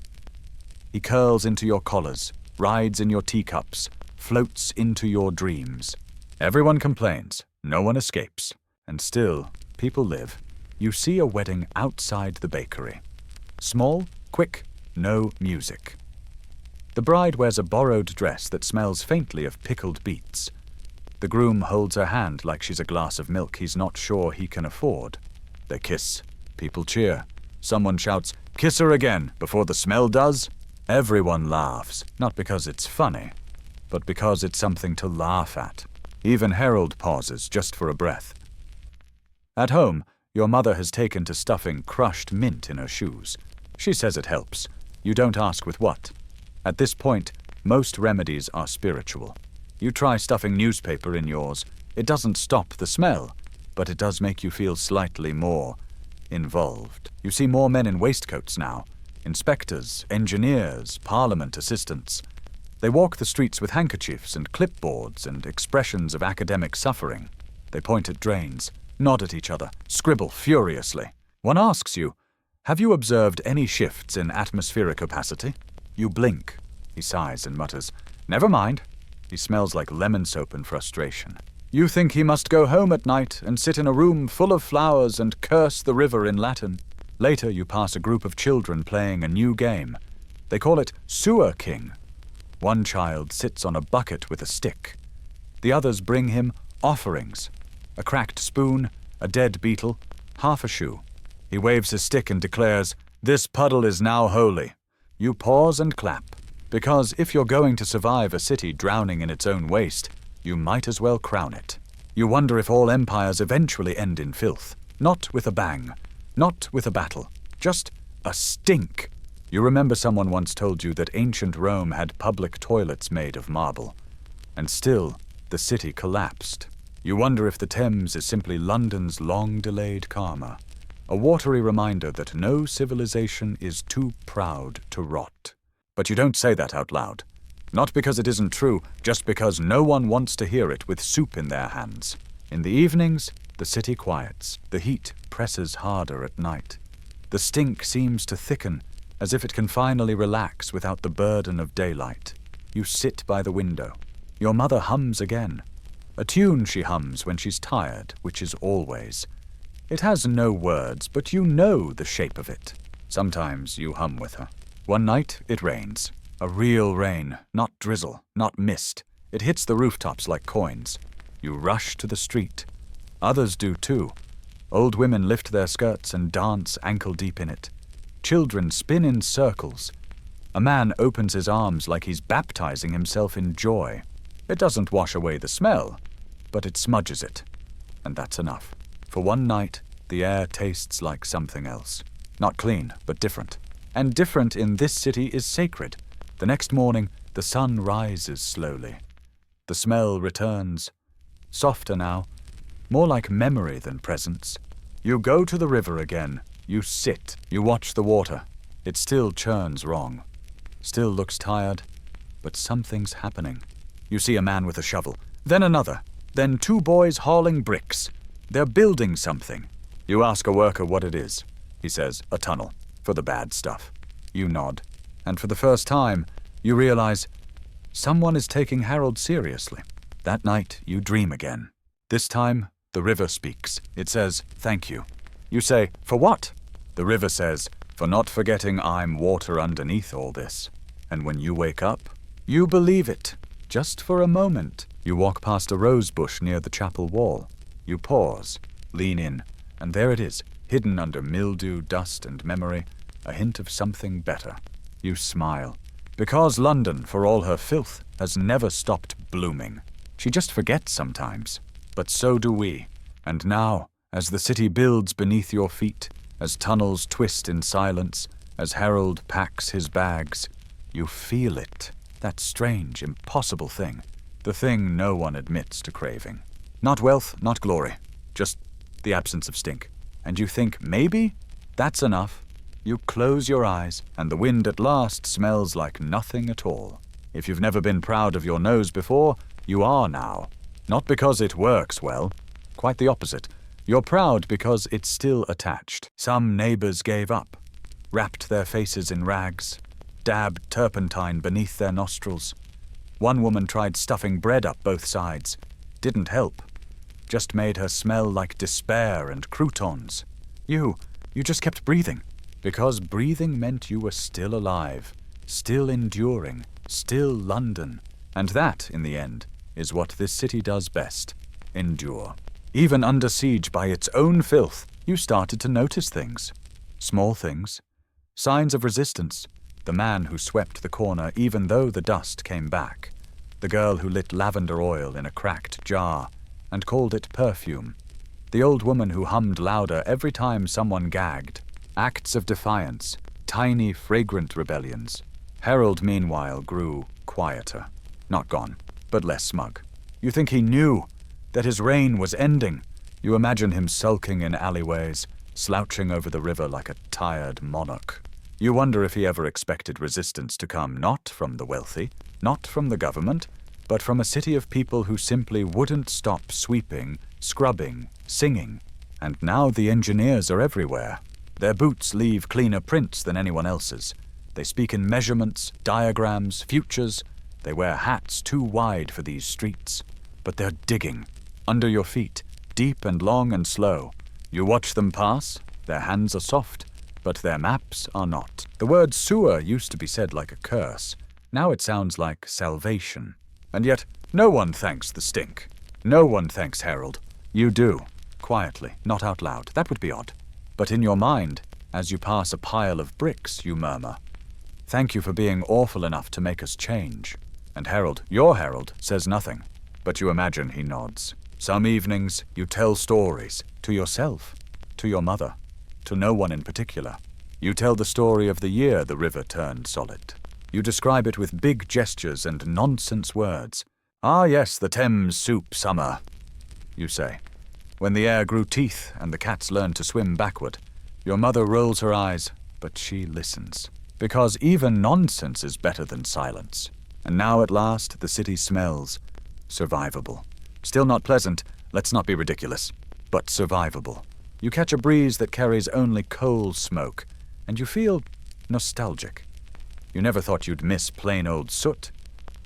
He curls into your collars, rides in your teacups, floats into your dreams. Everyone complains, no one escapes, and still, people live. You see a wedding outside the bakery. Small, quick, no music. The bride wears a borrowed dress that smells faintly of pickled beets. The groom holds her hand like she's a glass of milk he's not sure he can afford. They kiss. People cheer. Someone shouts, "Kiss her again, before the smell does." Everyone laughs, not because it's funny, but because it's something to laugh at. Even Harold pauses just for a breath. At home, your mother has taken to stuffing crushed mint in her shoes. She says it helps. You don't ask with what. At this point, most remedies are spiritual. You try stuffing newspaper in yours. It doesn't stop the smell, but it does make you feel slightly more involved. You see more men in waistcoats now. Inspectors, engineers, parliament assistants. They walk the streets with handkerchiefs and clipboards and expressions of academic suffering. They point at drains, nod at each other, scribble furiously. One asks you, have you observed any shifts in atmospheric opacity? You blink. He sighs and mutters, "Never mind." He smells like lemon soap and frustration. You think he must go home at night and sit in a room full of flowers and curse the river in Latin. Later you pass a group of children playing a new game. They call it Sewer King. One child sits on a bucket with a stick. The others bring him offerings. A cracked spoon, a dead beetle, half a shoe. He waves his stick and declares, "This puddle is now holy." You pause and clap, because if you're going to survive a city drowning in its own waste, you might as well crown it. You wonder if all empires eventually end in filth. Not with a bang, not with a battle, just a stink. You remember someone once told you that ancient Rome had public toilets made of marble. And still, the city collapsed. You wonder if the Thames is simply London's long-delayed karma. A watery reminder that no civilization is too proud to rot. But you don't say that out loud. Not because it isn't true, just because no one wants to hear it with soup in their hands. In the evenings, the city quiets. The heat presses harder at night. The stink seems to thicken, as if it can finally relax without the burden of daylight. You sit by the window. Your mother hums again. A tune she hums when she's tired, which is always. It has no words, but you know the shape of it. Sometimes you hum with her. One night, it rains. A real rain, not drizzle, not mist. It hits the rooftops like coins. You rush to the street. Others do too. Old women lift their skirts and dance ankle-deep in it. Children spin in circles. A man opens his arms like he's baptizing himself in joy. It doesn't wash away the smell, but it smudges it. And that's enough. For one night, the air tastes like something else. Not clean, but different. And different in this city is sacred. The next morning, the sun rises slowly. The smell returns. Softer now, more like memory than presence. You go to the river again. You sit. You watch the water. It still churns wrong. Still looks tired, but something's happening. You see a man with a shovel, then another, then two boys hauling bricks. They're building something. You ask a worker what it is. He says, a tunnel, for the bad stuff. You nod, and for the first time, you realize someone is taking Harold seriously. That night, you dream again. This time, the river speaks. It says, thank you. You say, for what? The river says, for not forgetting I'm water underneath all this. And when you wake up, you believe it. Just for a moment, you walk past a rose bush near the chapel wall. You pause, lean in, and there it is, hidden under mildew, dust, and memory, a hint of something better. You smile, because London, for all her filth, has never stopped blooming. She just forgets sometimes, but so do we. And now, as the city builds beneath your feet, as tunnels twist in silence, as Harold packs his bags, you feel it, that strange, impossible thing, the thing no one admits to craving. Not wealth, not glory, just the absence of stink. And you think, maybe that's enough. You close your eyes, and the wind at last smells like nothing at all. If you've never been proud of your nose before, you are now. Not because it works well, quite the opposite. You're proud because it's still attached. Some neighbors gave up, wrapped their faces in rags, dabbed turpentine beneath their nostrils. One woman tried stuffing bread up both sides. Didn't help. Just made her smell like despair and croutons. You just kept breathing, because breathing meant you were still alive, still enduring, still London. And that, in the end, is what this city does best, endure. Even under siege by its own filth, you started to notice things. Small things. Signs of resistance. The man who swept the corner even though the dust came back. The girl who lit lavender oil in a cracked jar and called it perfume. The old woman who hummed louder every time someone gagged. Acts of defiance, tiny, fragrant rebellions. Harold, meanwhile, grew quieter. Not gone, but less smug. You think he knew that his reign was ending. You imagine him sulking in alleyways, slouching over the river like a tired monarch. You wonder if he ever expected resistance to come not from the wealthy, not from the government, but from a city of people who simply wouldn't stop sweeping, scrubbing, singing. And now the engineers are everywhere. Their boots leave cleaner prints than anyone else's. They speak in measurements, diagrams, futures. They wear hats too wide for these streets. But they're digging, under your feet, deep and long and slow. You watch them pass. Their hands are soft, but their maps are not. The word sewer used to be said like a curse. Now it sounds like salvation. And yet, no one thanks the stink. No one thanks Harold. You do. Quietly, not out loud. That would be odd. But in your mind, as you pass a pile of bricks, you murmur, "Thank you for being awful enough to make us change." And Harold, your Harold, says nothing. But you imagine he nods. Some evenings, you tell stories. To yourself. To your mother. To no one in particular. You tell the story of the year the river turned solid. You describe it with big gestures and nonsense words. "Ah yes, the Thames soup summer," you say. When the air grew teeth and the cats learned to swim backward, your mother rolls her eyes, but she listens. Because even nonsense is better than silence. And now at last the city smells survivable. Still not pleasant, let's not be ridiculous, but survivable. You catch a breeze that carries only coal smoke, and you feel nostalgic. You never thought you'd miss plain old soot,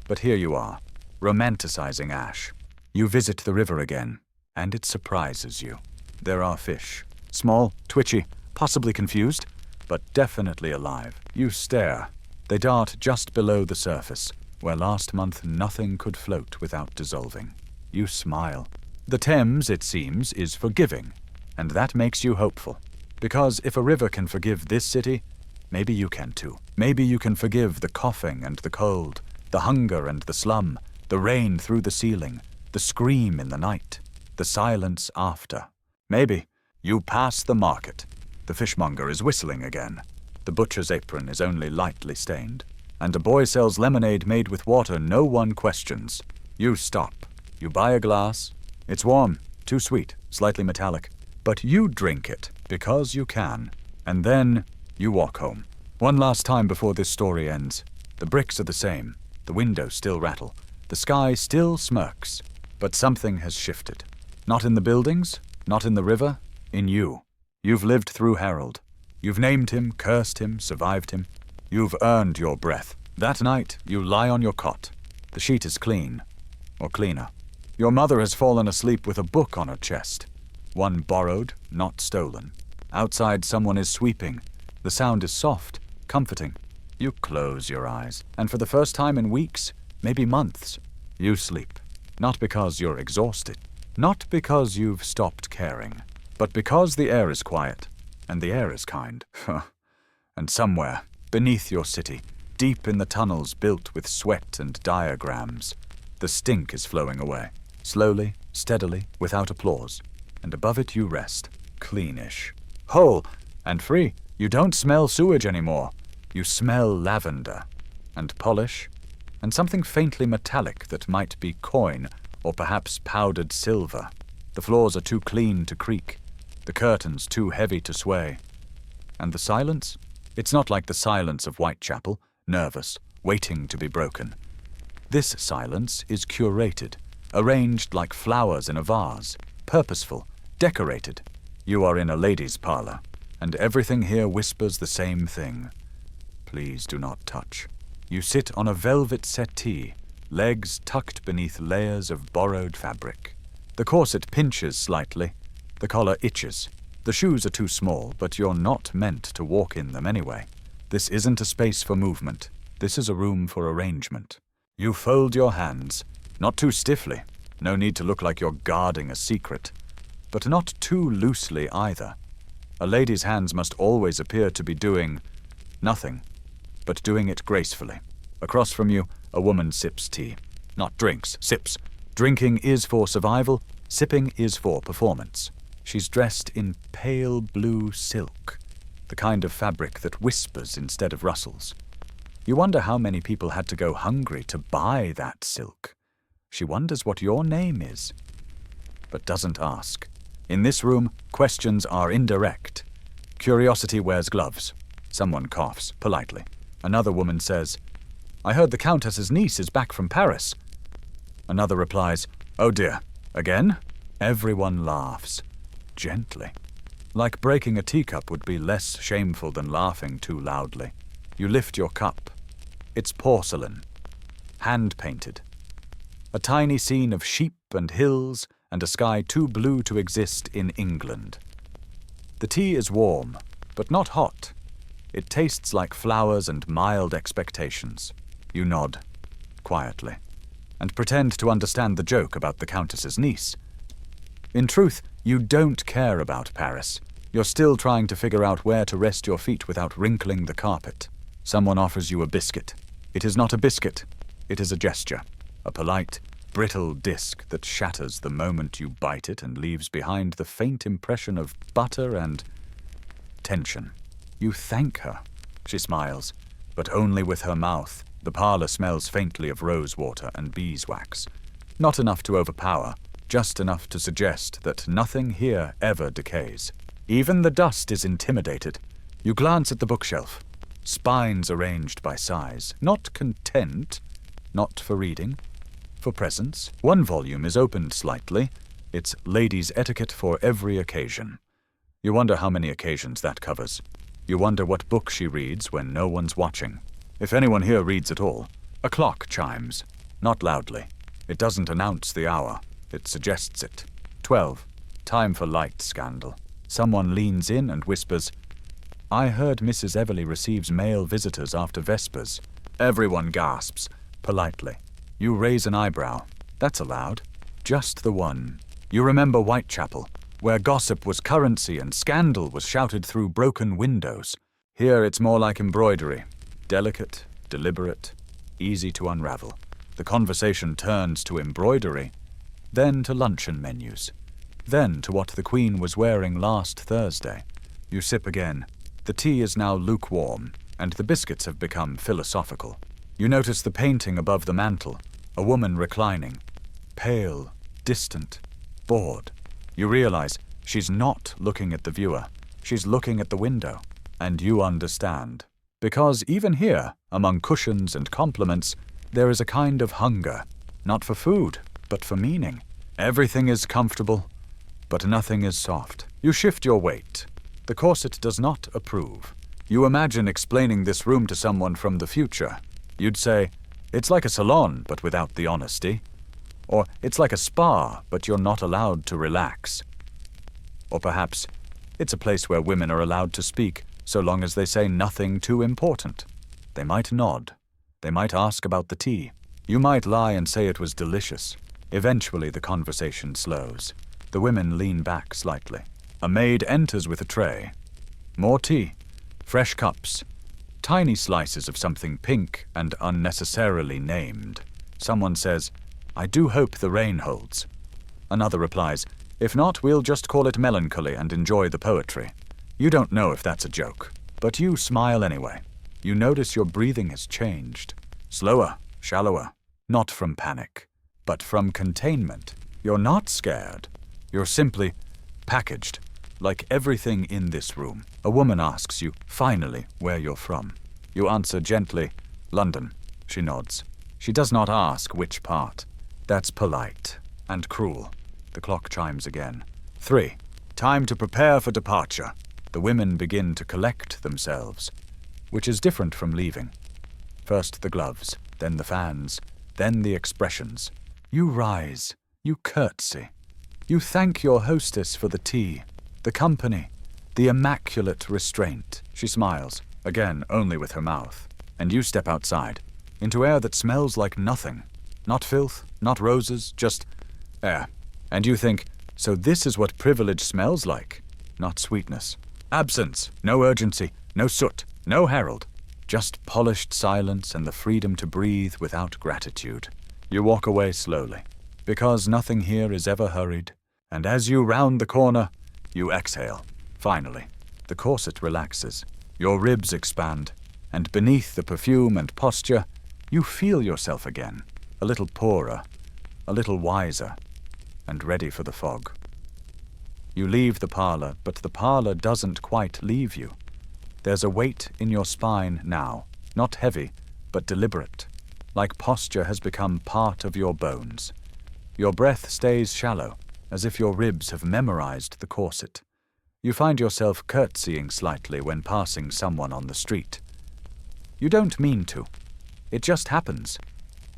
but here you are, romanticizing ash. You visit the river again, and it surprises you. There are fish, small, twitchy, possibly confused, but definitely alive. You stare. They dart just below the surface, where last month nothing could float without dissolving. You smile. The Thames, it seems, is forgiving, and that makes you hopeful. Because if a river can forgive this city, maybe you can too. Maybe you can forgive the coughing and the cold, the hunger and the slum, the rain through the ceiling, the scream in the night, the silence after. Maybe you pass the market. The fishmonger is whistling again. The butcher's apron is only lightly stained. And a boy sells lemonade made with water no one questions. You stop. You buy a glass. It's warm, too sweet, slightly metallic. But you drink it, because you can. And then you walk home. One last time before this story ends. The bricks are the same. The windows still rattle. The sky still smirks. But something has shifted. Not in the buildings, not in the river, in you. You've lived through Harold. You've named him, cursed him, survived him. You've earned your breath. That night, you lie on your cot. The sheet is clean, or cleaner. Your mother has fallen asleep with a book on her chest. One borrowed, not stolen. Outside, someone is sweeping. The sound is soft, comforting. You close your eyes, and for the first time in weeks, maybe months, you sleep. Not because you're exhausted, not because you've stopped caring, but because the air is quiet, And the air is kind. And somewhere, beneath your city, deep in the tunnels built with sweat and diagrams, the stink is flowing away, slowly, steadily, without applause. And above it you rest, cleanish, whole, and free. You don't smell sewage anymore. You smell lavender, and polish, and something faintly metallic that might be coin, or perhaps powdered silver. The floors are too clean to creak, the curtains too heavy to sway. And the silence? It's not like the silence of Whitechapel, nervous, waiting to be broken. This silence is curated, arranged like flowers in a vase, purposeful, decorated. You are in a lady's parlor, and everything here whispers the same thing. Please do not touch. You sit on a velvet settee, legs tucked beneath layers of borrowed fabric. The corset pinches slightly, the collar itches. The shoes are too small, but you're not meant to walk in them anyway. This isn't a space for movement. This is a room for arrangement. You fold your hands, not too stiffly. No need to look like you're guarding a secret, but not too loosely either. A lady's hands must always appear to be doing nothing, but doing it gracefully. Across from you, a woman sips tea. Not drinks, sips. Drinking is for survival, sipping is for performance. She's dressed in pale blue silk, the kind of fabric that whispers instead of rustles. You wonder how many people had to go hungry to buy that silk. She wonders what your name is, but doesn't ask. In this room, questions are indirect. Curiosity wears gloves. Someone coughs, politely. Another woman says, "I heard the Countess's niece is back from Paris." Another replies, "Oh dear, again?" Everyone laughs, gently. Like breaking a teacup would be less shameful than laughing too loudly. You lift your cup. It's porcelain, hand-painted. A tiny scene of sheep and hills and a sky too blue to exist in England. The tea is warm, but not hot. It tastes like flowers and mild expectations. You nod, quietly, and pretend to understand the joke about the Countess's niece. In truth, you don't care about Paris. You're still trying to figure out where to rest your feet without wrinkling the carpet. Someone offers you a biscuit. It is not a biscuit. It is a gesture, a polite, brittle disc that shatters the moment you bite it and leaves behind the faint impression of butter and tension. You thank her. She smiles, but only with her mouth. The parlor smells faintly of rose water and beeswax. Not enough to overpower, just enough to suggest that nothing here ever decays. Even the dust is intimidated. You glance at the bookshelf. Spines arranged by size. Not content, not for reading, for presence. One volume is opened slightly. It's Ladies' Etiquette for Every Occasion. You wonder how many occasions that covers. You wonder what book she reads when no one's watching. If anyone here reads at all. A clock chimes, not loudly. It doesn't announce the hour. It suggests it. 12. Time for light scandal. Someone leans in and whispers, "I heard Mrs. Everleigh receives male visitors after Vespers." Everyone gasps, politely. You raise an eyebrow. That's allowed. Just the one. You remember Whitechapel, where gossip was currency and scandal was shouted through broken windows. Here it's more like embroidery. Delicate, deliberate, easy to unravel. The conversation turns to embroidery, then to luncheon menus, then to what the Queen was wearing last Thursday. You sip again. The tea is now lukewarm, and the biscuits have become philosophical. You notice the painting above the mantel, a woman reclining, pale, distant, bored. You realize she's not looking at the viewer. She's looking at the window, and you understand. Because even here, among cushions and compliments, there is a kind of hunger, not for food, but for meaning. Everything is comfortable, but nothing is soft. You shift your weight. The corset does not approve. You imagine explaining this room to someone from the future. You'd say, it's like a salon, but without the honesty. Or it's like a spa, but you're not allowed to relax. Or perhaps it's a place where women are allowed to speak, so long as they say nothing too important. They might nod. They might ask about the tea. You might lie and say it was delicious. Eventually the conversation slows. The women lean back slightly. A maid enters with a tray. More tea, fresh cups, tiny slices of something pink and unnecessarily named. Someone says, "I do hope the rain holds." Another replies, "If not, we'll just call it melancholy and enjoy the poetry." You don't know if that's a joke, but you smile anyway. You notice your breathing has changed. Slower, shallower, not from panic, but from containment. You're not scared. You're simply packaged, like everything in this room. A woman asks you, finally, where you're from. You answer gently, "London." She nods. She does not ask which part. That's polite and cruel. The clock chimes again. 3. Time to prepare for departure. The women begin to collect themselves, which is different from leaving. First the gloves, then the fans, then the expressions. You rise, you curtsy. You thank your hostess for the tea, the company, the immaculate restraint. She smiles, again only with her mouth, and you step outside, into air that smells like nothing. Not filth, not roses, just air. And you think, so this is what privilege smells like? Not sweetness. Absence, no urgency, no soot, no herald. Just polished silence and the freedom to breathe without gratitude. You walk away slowly, because nothing here is ever hurried, and as you round the corner, you exhale. Finally, the corset relaxes, your ribs expand, and beneath the perfume and posture, you feel yourself again, a little poorer, a little wiser, and ready for the fog. You leave the parlor, but the parlor doesn't quite leave you. There's a weight in your spine now, not heavy, but deliberate, like posture has become part of your bones. Your breath stays shallow, as if your ribs have memorized the corset. You find yourself curtsying slightly when passing someone on the street. You don't mean to. It just happens,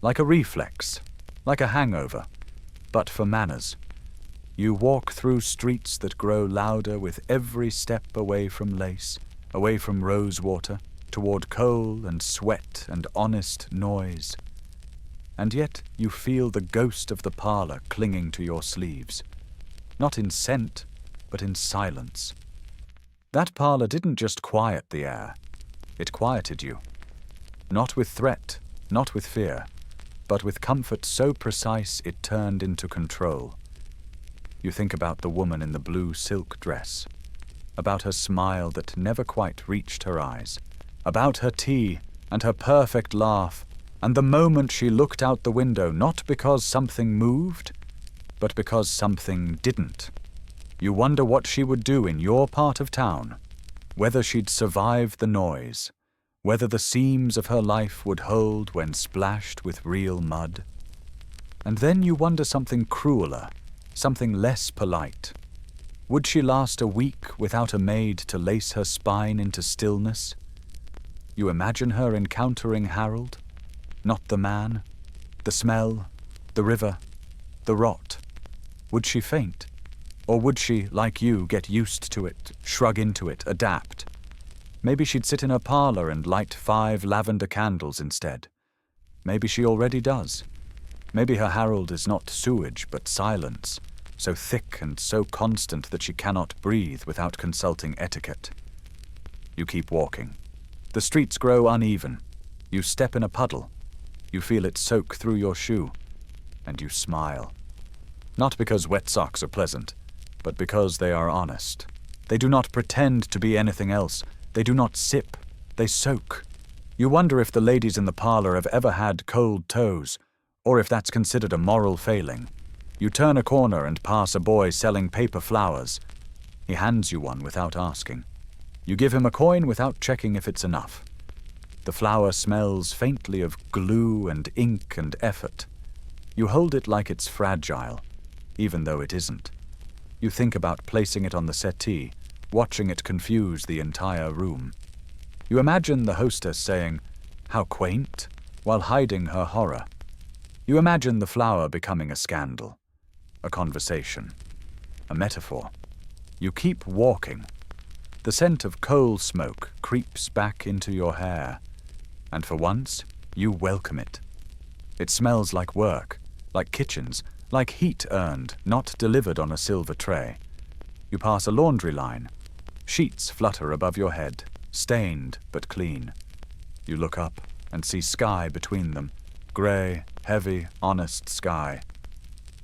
like a reflex, like a hangover, but for manners. You walk through streets that grow louder with every step away from lace, away from rose water, toward coal and sweat and honest noise. And yet you feel the ghost of the parlor clinging to your sleeves, not in scent, but in silence. That parlor didn't just quiet the air, it quieted you. Not with threat, not with fear, but with comfort so precise it turned into control. You think about the woman in the blue silk dress, about her smile that never quite reached her eyes, about her tea and her perfect laugh, and the moment she looked out the window not because something moved, but because something didn't. You wonder what she would do in your part of town, whether she'd survive the noise, whether the seams of her life would hold when splashed with real mud. And then you wonder something crueler, something less polite. Would she last a week without a maid to lace her spine into stillness? You imagine her encountering Harold, not the man, the smell, the river, the rot. Would she faint? Or would she, like you, get used to it, shrug into it, adapt? Maybe she'd sit in her parlor and light 5 lavender candles instead. Maybe she already does. Maybe her Harold is not sewage, but silence, so thick and so constant that she cannot breathe without consulting etiquette. You keep walking. The streets grow uneven. You step in a puddle. You feel it soak through your shoe, and you smile. Not because wet socks are pleasant, but because they are honest. They do not pretend to be anything else. They do not sip. They soak. You wonder if the ladies in the parlor have ever had cold toes, or if that's considered a moral failing. You turn a corner and pass a boy selling paper flowers. He hands you one without asking. You give him a coin without checking if it's enough. The flower smells faintly of glue and ink and effort. You hold it like it's fragile, even though it isn't. You think about placing it on the settee, watching it confuse the entire room. You imagine the hostess saying, "How quaint," while hiding her horror. You imagine the flower becoming a scandal, a conversation, a metaphor. You keep walking. The scent of coal smoke creeps back into your hair, and for once, you welcome it. It smells like work, like kitchens, like heat earned, not delivered on a silver tray. You pass a laundry line. Sheets flutter above your head, stained but clean. You look up and see sky between them, grey, heavy, honest sky.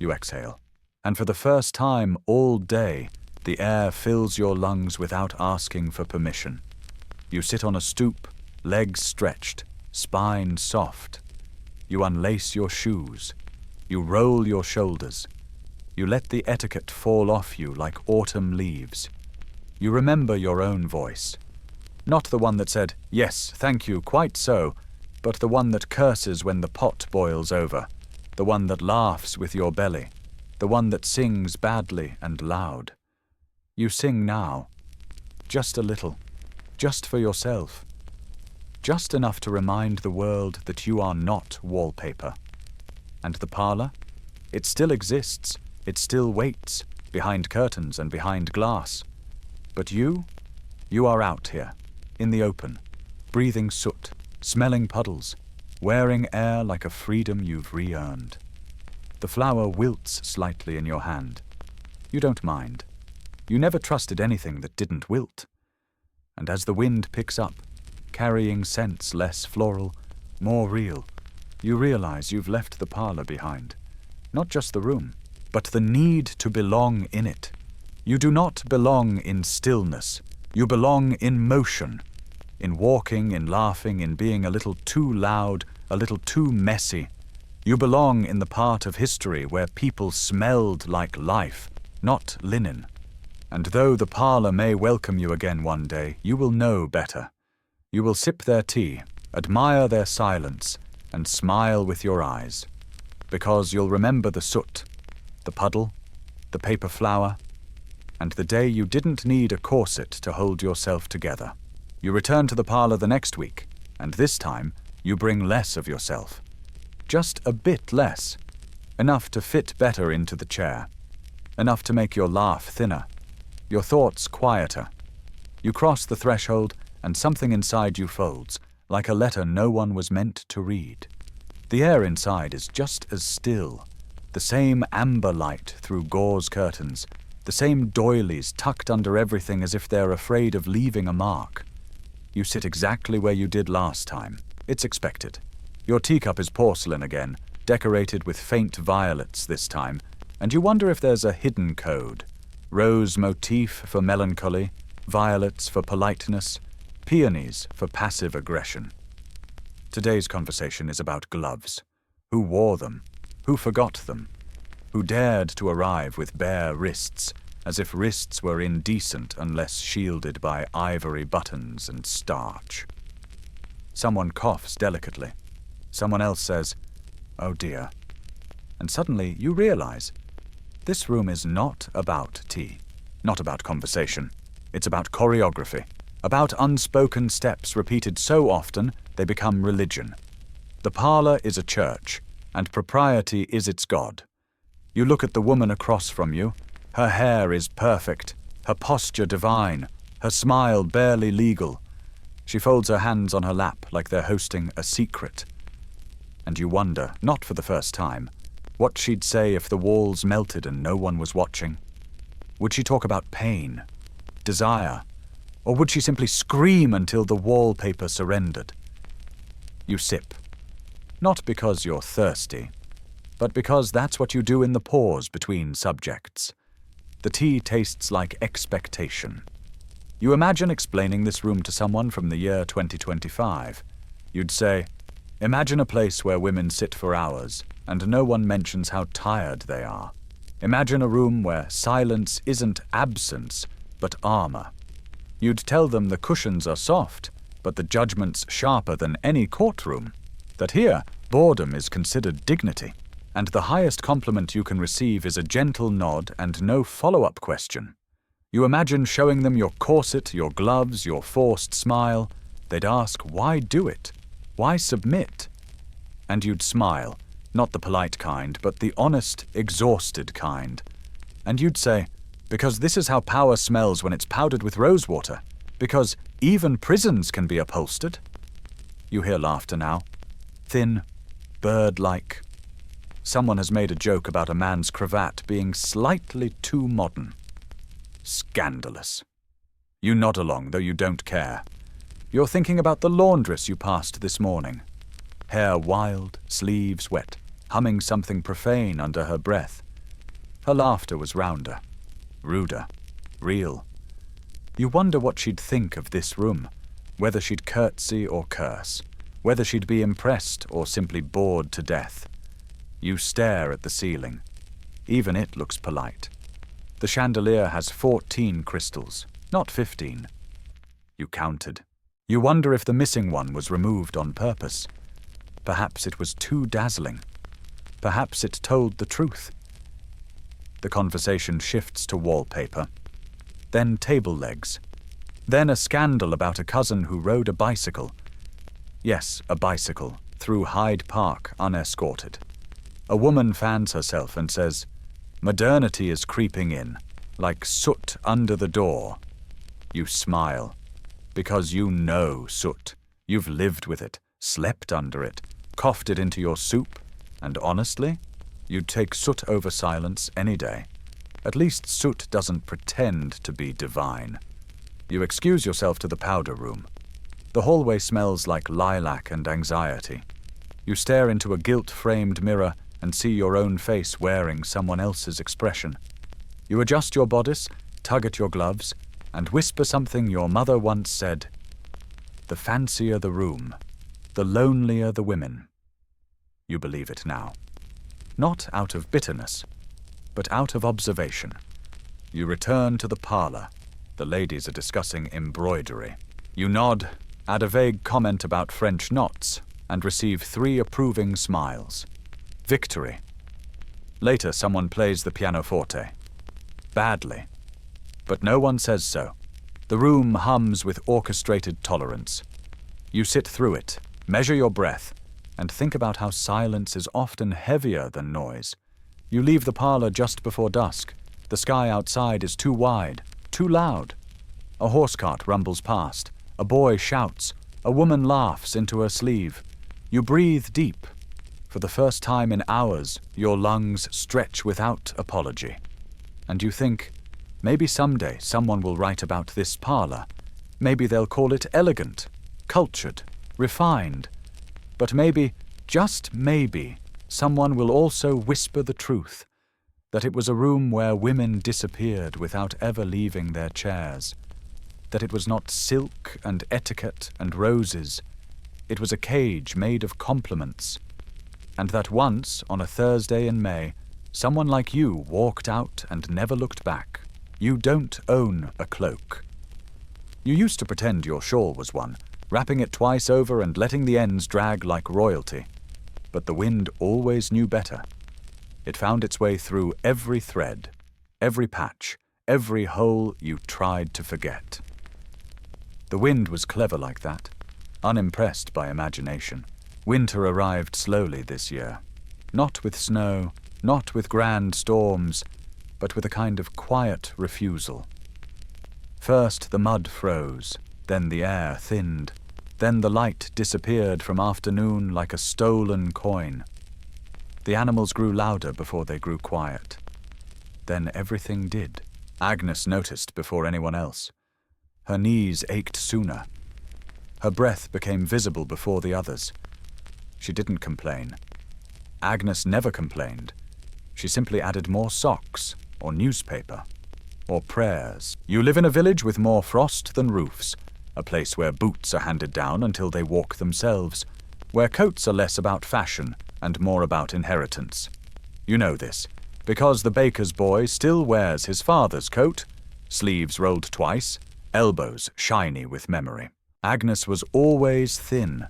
You exhale, and for the first time all day, the air fills your lungs without asking for permission. You sit on a stoop, legs stretched, spine soft. You unlace your shoes. You roll your shoulders. You let the etiquette fall off you like autumn leaves. You remember your own voice. Not the one that said, "Yes, thank you, quite so," but the one that curses when the pot boils over, the one that laughs with your belly, the one that sings badly and loud. You sing now, just a little, just for yourself, just enough to remind the world that you are not wallpaper. And the parlor? It still exists, it still waits, behind curtains and behind glass. But you are out here, in the open, breathing soot, smelling puddles, wearing air like a freedom you've re-earned. The flower wilts slightly in your hand. You don't mind. You never trusted anything that didn't wilt. And as the wind picks up, carrying scents less floral, more real, you realize you've left the parlor behind. Not just the room, but the need to belong in it. You do not belong in stillness. You belong in motion, in walking, in laughing, in being a little too loud, a little too messy. You belong in the part of history where people smelled like life, not linen. And though the parlor may welcome you again one day, you will know better. You will sip their tea, admire their silence, and smile with your eyes. Because you'll remember the soot, the puddle, the paper flower, and the day you didn't need a corset to hold yourself together. You return to the parlor the next week, and this time you bring less of yourself. Just a bit less. Enough to fit better into the chair. Enough to make your laugh thinner. Your thoughts quieter. You cross the threshold, and something inside you folds, like a letter no one was meant to read. The air inside is just as still. The same amber light through gauze curtains. The same doilies tucked under everything as if they're afraid of leaving a mark. You sit exactly where you did last time. It's expected. Your teacup is porcelain again, decorated with faint violets this time, and you wonder if there's a hidden code. Rose motif for melancholy, violets for politeness, peonies for passive aggression. Today's conversation is about gloves. Who wore them? Who forgot them? Who dared to arrive with bare wrists, as if wrists were indecent unless shielded by ivory buttons and starch? Someone coughs delicately. Someone else says, "Oh dear." And suddenly you realize, this room is not about tea, not about conversation. It's about choreography, about unspoken steps repeated so often they become religion. The parlor is a church, and propriety is its god. You look at the woman across from you. Her hair is perfect, her posture divine, her smile barely legal. She folds her hands on her lap like they're hosting a secret. And you wonder, not for the first time, what she'd say if the walls melted and no one was watching. Would she talk about pain, desire, or would she simply scream until the wallpaper surrendered? You sip, not because you're thirsty, but because that's what you do in the pause between subjects. The tea tastes like expectation. You imagine explaining this room to someone from the year 2025. You'd say, imagine a place where women sit for hours, and no one mentions how tired they are. Imagine a room where silence isn't absence, but armor. You'd tell them the cushions are soft, but the judgment's sharper than any courtroom. That here, boredom is considered dignity, and the highest compliment you can receive is a gentle nod and no follow-up question. You imagine showing them your corset, your gloves, your forced smile. They'd ask, why do it? Why submit? And you'd smile, not the polite kind, but the honest, exhausted kind. And you'd say, because this is how power smells when it's powdered with rosewater. Because even prisons can be upholstered. You hear laughter now. Thin, bird-like. Someone has made a joke about a man's cravat being slightly too modern. Scandalous. You nod along, though you don't care. You're thinking about the laundress you passed this morning. Hair wild, sleeves wet, humming something profane under her breath. Her laughter was rounder, ruder, real. You wonder what she'd think of this room, whether she'd curtsy or curse, whether she'd be impressed or simply bored to death. You stare at the ceiling. Even it looks polite. The chandelier has 14 crystals, not 15. You counted. You wonder if the missing one was removed on purpose. Perhaps it was too dazzling. Perhaps it told the truth. The conversation shifts to wallpaper. Then table legs. Then a scandal about a cousin who rode a bicycle. Yes, a bicycle, through Hyde Park unescorted. A woman fans herself and says, "Modernity is creeping in, like soot under the door." You smile, because you know soot. You've lived with it, slept under it, coughed it into your soup, and honestly, you'd take soot over silence any day. At least soot doesn't pretend to be divine. You excuse yourself to the powder room. The hallway smells like lilac and anxiety. You stare into a gilt-framed mirror and see your own face wearing someone else's expression. You adjust your bodice, tug at your gloves, and whisper something your mother once said. The fancier the room, the lonelier the women. You believe it now. Not out of bitterness, but out of observation. You return to the parlor. The ladies are discussing embroidery. You nod, add a vague comment about French knots, and receive 3 approving smiles. Victory. Later, someone plays the pianoforte. Badly. But no one says so. The room hums with orchestrated tolerance. You sit through it, measure your breath, and think about how silence is often heavier than noise. You leave the parlor just before dusk. The sky outside is too wide, too loud. A horse cart rumbles past. A boy shouts. A woman laughs into her sleeve. You breathe deep. For the first time in hours, your lungs stretch without apology. And you think, maybe someday someone will write about this parlor. Maybe they'll call it elegant, cultured, refined. But maybe, just maybe, someone will also whisper the truth, that it was a room where women disappeared without ever leaving their chairs, that it was not silk and etiquette and roses, it was a cage made of compliments, and that once, on a Thursday in May, someone like you walked out and never looked back. You don't own a cloak. You used to pretend your shawl was one, wrapping it twice over and letting the ends drag like royalty. But the wind always knew better. It found its way through every thread, every patch, every hole you tried to forget. The wind was clever like that, unimpressed by imagination. Winter arrived slowly this year, not with snow, not with grand storms, but with a kind of quiet refusal. First the mud froze, then the air thinned, then the light disappeared from afternoon like a stolen coin. The animals grew louder before they grew quiet. Then everything did. Agnes noticed before anyone else. Her knees ached sooner. Her breath became visible before the others. She didn't complain. Agnes never complained. She simply added more socks, or newspaper, or prayers. You live in a village with more frost than roofs, a place where boots are handed down until they walk themselves, where coats are less about fashion and more about inheritance. You know this, because the baker's boy still wears his father's coat, sleeves rolled twice, elbows shiny with memory. Agnes was always thin,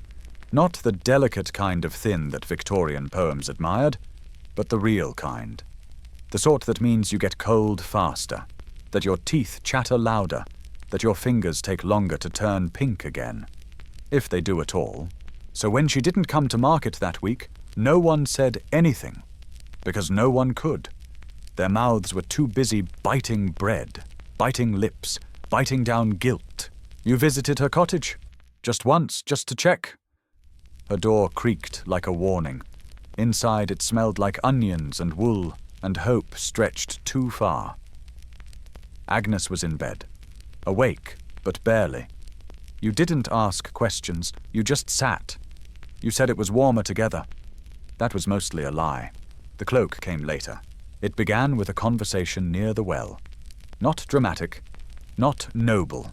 not the delicate kind of thin that Victorian poems admired, but the real kind. The sort that means you get cold faster, that your teeth chatter louder, that your fingers take longer to turn pink again, if they do at all. So when she didn't come to market that week, no one said anything, because no one could. Their mouths were too busy biting bread, biting lips, biting down guilt. You visited her cottage, just once, just to check. Her door creaked like a warning. Inside it smelled like onions and wool, and hope stretched too far. Agnes was in bed. awake, but barely. You didn't ask questions, you just sat. You said it was warmer together. That was mostly a lie. The cloak came later. It began with a conversation near the well. Not dramatic, not noble.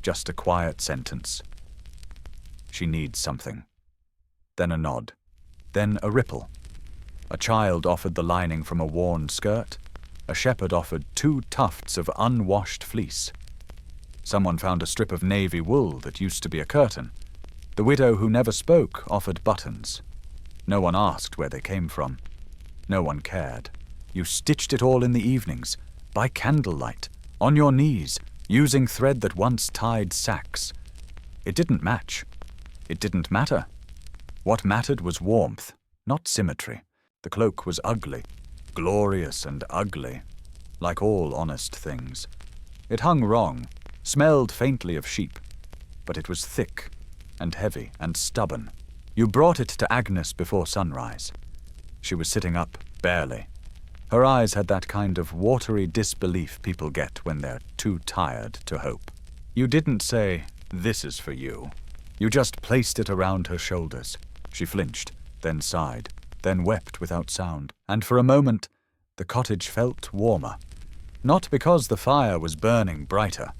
Just a quiet sentence. She needs something. Then a nod. Then a ripple. A child offered the lining from a worn skirt. A shepherd offered 2 tufts of unwashed fleece. Someone found a strip of navy wool that used to be a curtain. The widow who never spoke offered buttons. No one asked where they came from. No one cared. You stitched it all in the evenings, by candlelight, on your knees, using thread that once tied sacks. It didn't match. It didn't matter. What mattered was warmth, not symmetry. The cloak was ugly, glorious and ugly, like all honest things. It hung wrong, smelled faintly of sheep, but it was thick and heavy and stubborn. You brought it to Agnes before sunrise. She was sitting up, barely. Her eyes had that kind of watery disbelief people get when they're too tired to hope. You didn't say, "This is for you." You just placed it around her shoulders. She flinched, then sighed, then wept without sound, and for a moment the cottage felt warmer. Not because the fire was burning brighter,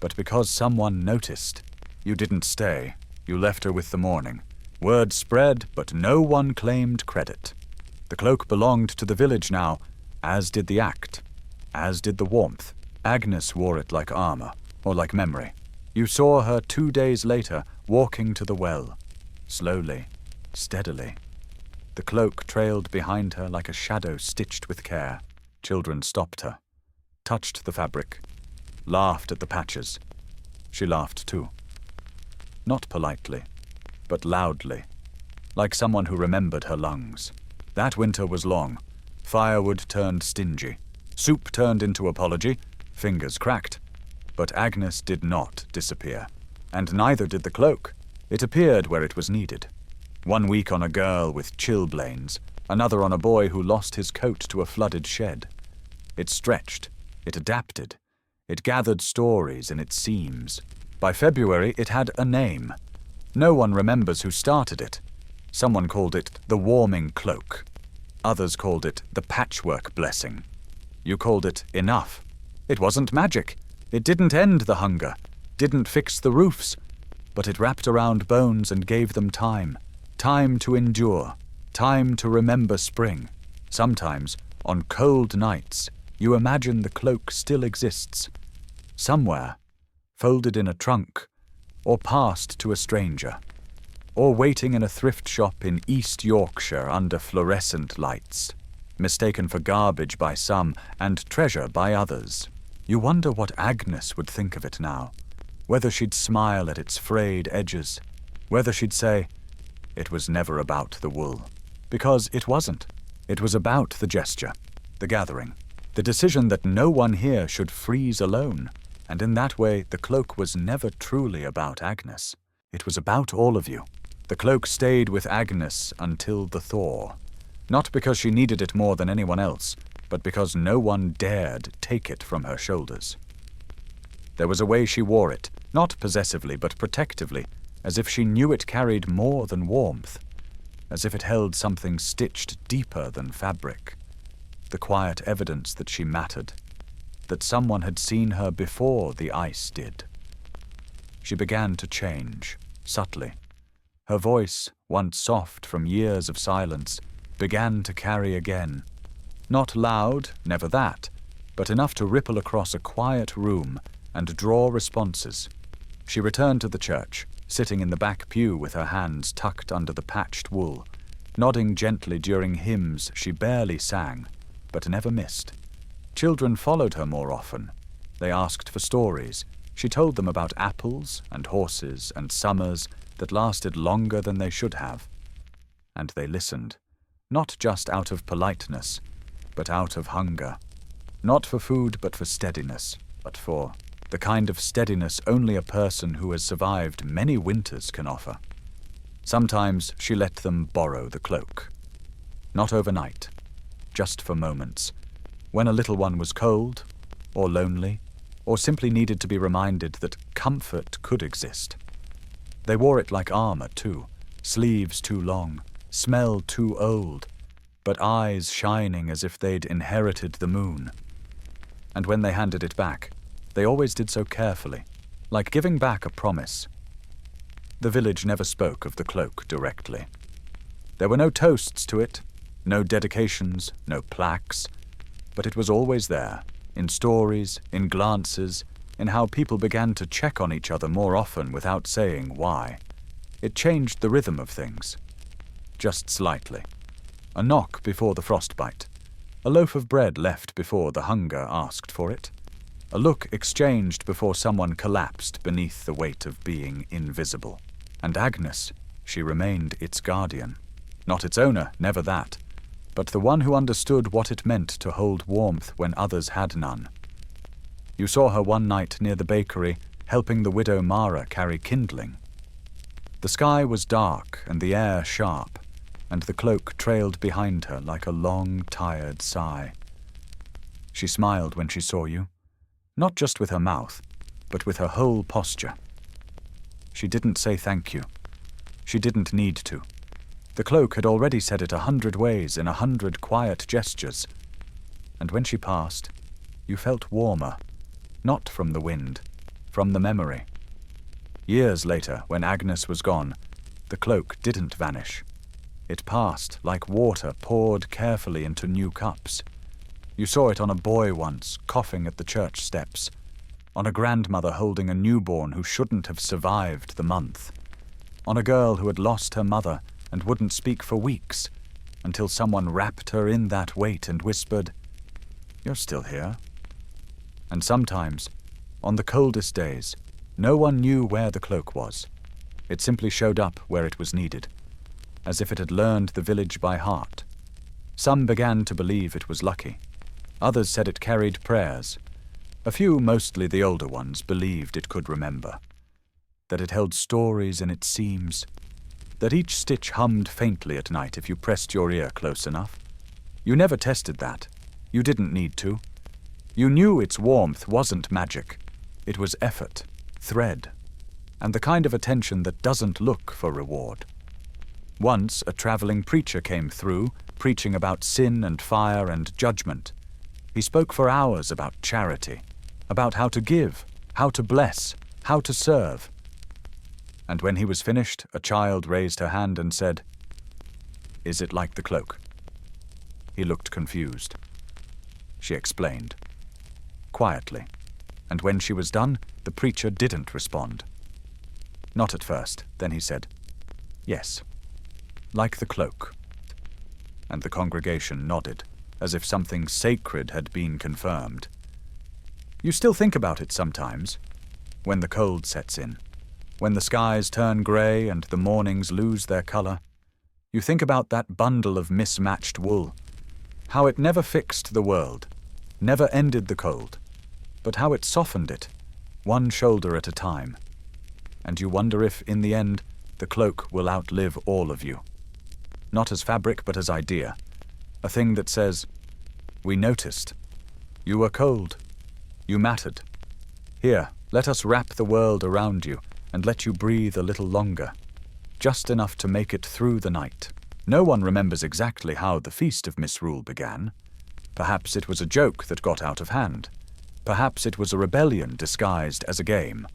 but because someone noticed. You didn't stay. You left her with the morning. Word spread, but no one claimed credit. The cloak belonged to the village now, as did the act, as did the warmth. Agnes wore it like armor, or like memory. You saw her 2 days later, walking to the well, slowly, steadily. The cloak trailed behind her like a shadow stitched with care. Children stopped her, touched the fabric, laughed at the patches. She laughed too. Not politely, but loudly, like someone who remembered her lungs. That winter was long. Firewood turned stingy. Soup turned into apology. Fingers cracked. But Agnes did not disappear. And neither did the cloak. It appeared where it was needed. 1 week on a girl with chilblains, another on a boy who lost his coat to a flooded shed. It stretched. It adapted. It gathered stories in its seams. By February, it had a name. No one remembers who started it. Someone called it the warming cloak. Others called it the patchwork blessing. You called it enough. It wasn't magic. It didn't end the hunger, didn't fix the roofs, but it wrapped around bones and gave them time. Time to endure, time to remember spring. Sometimes, on cold nights, you imagine the cloak still exists. Somewhere, folded in a trunk, or passed to a stranger, or waiting in a thrift shop in East Yorkshire under fluorescent lights, mistaken for garbage by some and treasure by others. You wonder what Agnes would think of it now, whether she'd smile at its frayed edges, whether she'd say, "It was never about the wool," because it wasn't. It was about the gesture, the gathering, the decision that no one here should freeze alone. And in that way, the cloak was never truly about Agnes. It was about all of you. The cloak stayed with Agnes until the thaw. Not because she needed it more than anyone else, but because no one dared take it from her shoulders. There was a way she wore it, not possessively but protectively, as if she knew it carried more than warmth, as if it held something stitched deeper than fabric, the quiet evidence that she mattered, that someone had seen her before the ice did. She began to change, subtly. Her voice, once soft from years of silence, began to carry again. Not loud, never that, but enough to ripple across a quiet room and draw responses. She returned to the church, sitting in the back pew with her hands tucked under the patched wool, nodding gently during hymns she barely sang, but never missed. Children followed her more often. They asked for stories. She told them about apples and horses and summers that lasted longer than they should have. And they listened, not just out of politeness, but out of hunger. Not for food, but for steadiness, but for the kind of steadiness only a person who has survived many winters can offer. Sometimes she let them borrow the cloak. Not overnight, just for moments, when a little one was cold, or lonely, or simply needed to be reminded that comfort could exist. They wore it like armor, too, sleeves too long, smell too old, but eyes shining as if they'd inherited the moon. And when they handed it back, they always did so carefully, like giving back a promise. The village never spoke of the cloak directly. There were no toasts to it, no dedications, no plaques, but it was always there, in stories, in glances, in how people began to check on each other more often without saying why. It changed the rhythm of things. Just slightly. A knock before the frostbite. A loaf of bread left before the hunger asked for it. A look exchanged before someone collapsed beneath the weight of being invisible. And Agnes, she remained its guardian. Not its owner, never that, but the one who understood what it meant to hold warmth when others had none. You saw her one night near the bakery, helping the widow Mara carry kindling. The sky was dark and the air sharp, and the cloak trailed behind her like a long, tired sigh. She smiled when she saw you, not just with her mouth, but with her whole posture. She didn't say thank you. She didn't need to. The cloak had already said it 100 ways in 100 quiet gestures. And when she passed, you felt warmer, not from the wind, from the memory. Years later, when Agnes was gone, the cloak didn't vanish. It passed like water poured carefully into new cups. You saw it on a boy once, coughing at the church steps, on a grandmother holding a newborn who shouldn't have survived the month, on a girl who had lost her mother and wouldn't speak for weeks, until someone wrapped her in that weight and whispered, "You're still here." And sometimes, on the coldest days, no one knew where the cloak was. It simply showed up where it was needed, as if it had learned the village by heart. Some began to believe it was lucky. Others said it carried prayers. A few, mostly the older ones, believed it could remember, that it held stories in its seams, that each stitch hummed faintly at night if you pressed your ear close enough. You never tested that. You didn't need to. You knew its warmth wasn't magic. It was effort, thread, and the kind of attention that doesn't look for reward. Once a traveling preacher came through, preaching about sin and fire and judgment. He spoke for hours about charity, about how to give, how to bless, how to serve. And when he was finished, a child raised her hand and said, "Is it like the cloak?" He looked confused. She explained, quietly, and when she was done, the preacher didn't respond. Not at first, then he said, "Yes, like the cloak." And the congregation nodded, as if something sacred had been confirmed. You still think about it sometimes, when the cold sets in. When the skies turn grey and the mornings lose their colour, you think about that bundle of mismatched wool, how it never fixed the world, never ended the cold, but how it softened it, one shoulder at a time. And you wonder if, in the end, the cloak will outlive all of you. Not as fabric, but as idea. A thing that says, "We noticed. You were cold. You mattered. Here, let us wrap the world around you and let you breathe a little longer, just enough to make it through the night." No one remembers exactly how the Feast of Misrule began. Perhaps it was a joke that got out of hand. Perhaps it was a rebellion disguised as a game.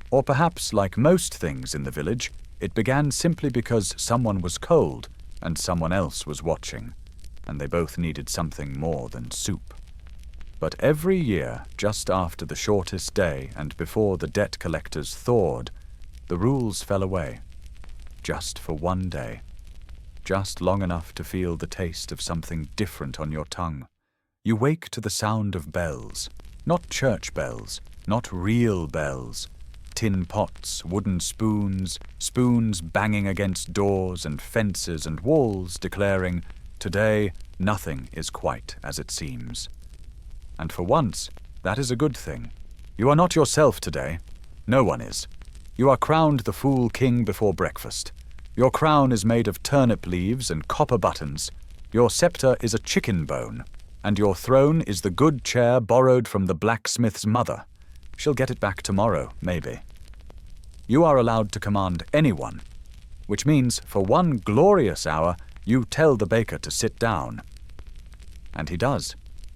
Or perhaps, like most things in the village, it began simply because someone was cold and someone else was watching, and they both needed something more than soup. But every year, just after the shortest day and before the debt collectors thawed, the rules fell away. Just for one day. Just long enough to feel the taste of something different on your tongue. You wake to the sound of bells. Not church bells, not real bells. Tin pots, wooden spoons, spoons banging against doors and fences and walls declaring, "Today, nothing is quite as it seems." And for once, that is a good thing. You are not yourself today. No one is. You are crowned the Fool King before breakfast. Your crown is made of turnip leaves and copper buttons. Your scepter is a chicken bone. And your throne is the good chair borrowed from the blacksmith's mother. She'll get it back tomorrow, maybe. You are allowed to command anyone, which means for one glorious hour you tell the baker to sit down. And he does.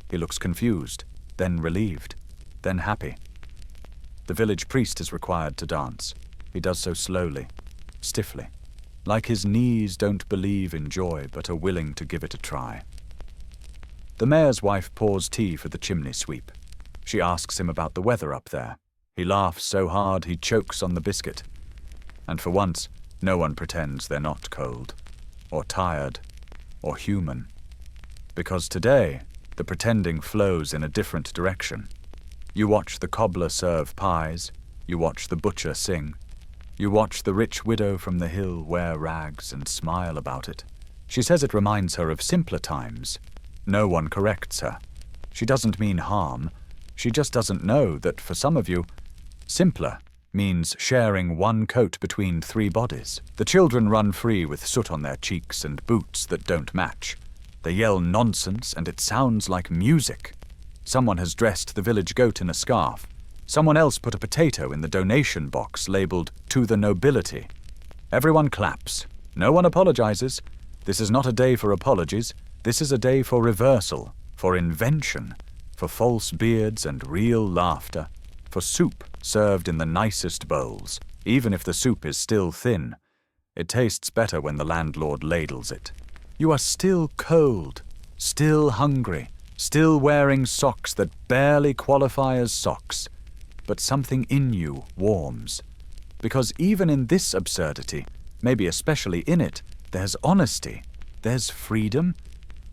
He looks confused, then relieved, then happy. The village priest is required to dance. He does so slowly, stiffly, like his knees don't believe in joy but are willing to give it a try. The mayor's wife pours tea for the chimney sweep. She asks him about the weather up there. He laughs so hard he chokes on the biscuit. And for once, no one pretends they're not cold, or tired, or human. Because today, the pretending flows in a different direction. You watch the cobbler serve pies, you watch the butcher sing, you watch the rich widow from the hill wear rags and smile about it. She says it reminds her of simpler times. No one corrects her. She doesn't mean harm. She just doesn't know that for some of you, simpler means sharing one coat between 3 bodies. The children run free with soot on their cheeks and boots that don't match. They yell nonsense and it sounds like music. Someone has dressed the village goat in a scarf. Someone else put a potato in the donation box labeled "To the Nobility." Everyone claps. No one apologizes. This is not a day for apologies. This is a day for reversal, for invention, for false beards and real laughter, for soup served in the nicest bowls, even if the soup is still thin. It tastes better when the landlord ladles it. You are still cold, still hungry, still wearing socks that barely qualify as socks. But something in you warms. Because even in this absurdity, maybe especially in it, there's honesty, there's freedom,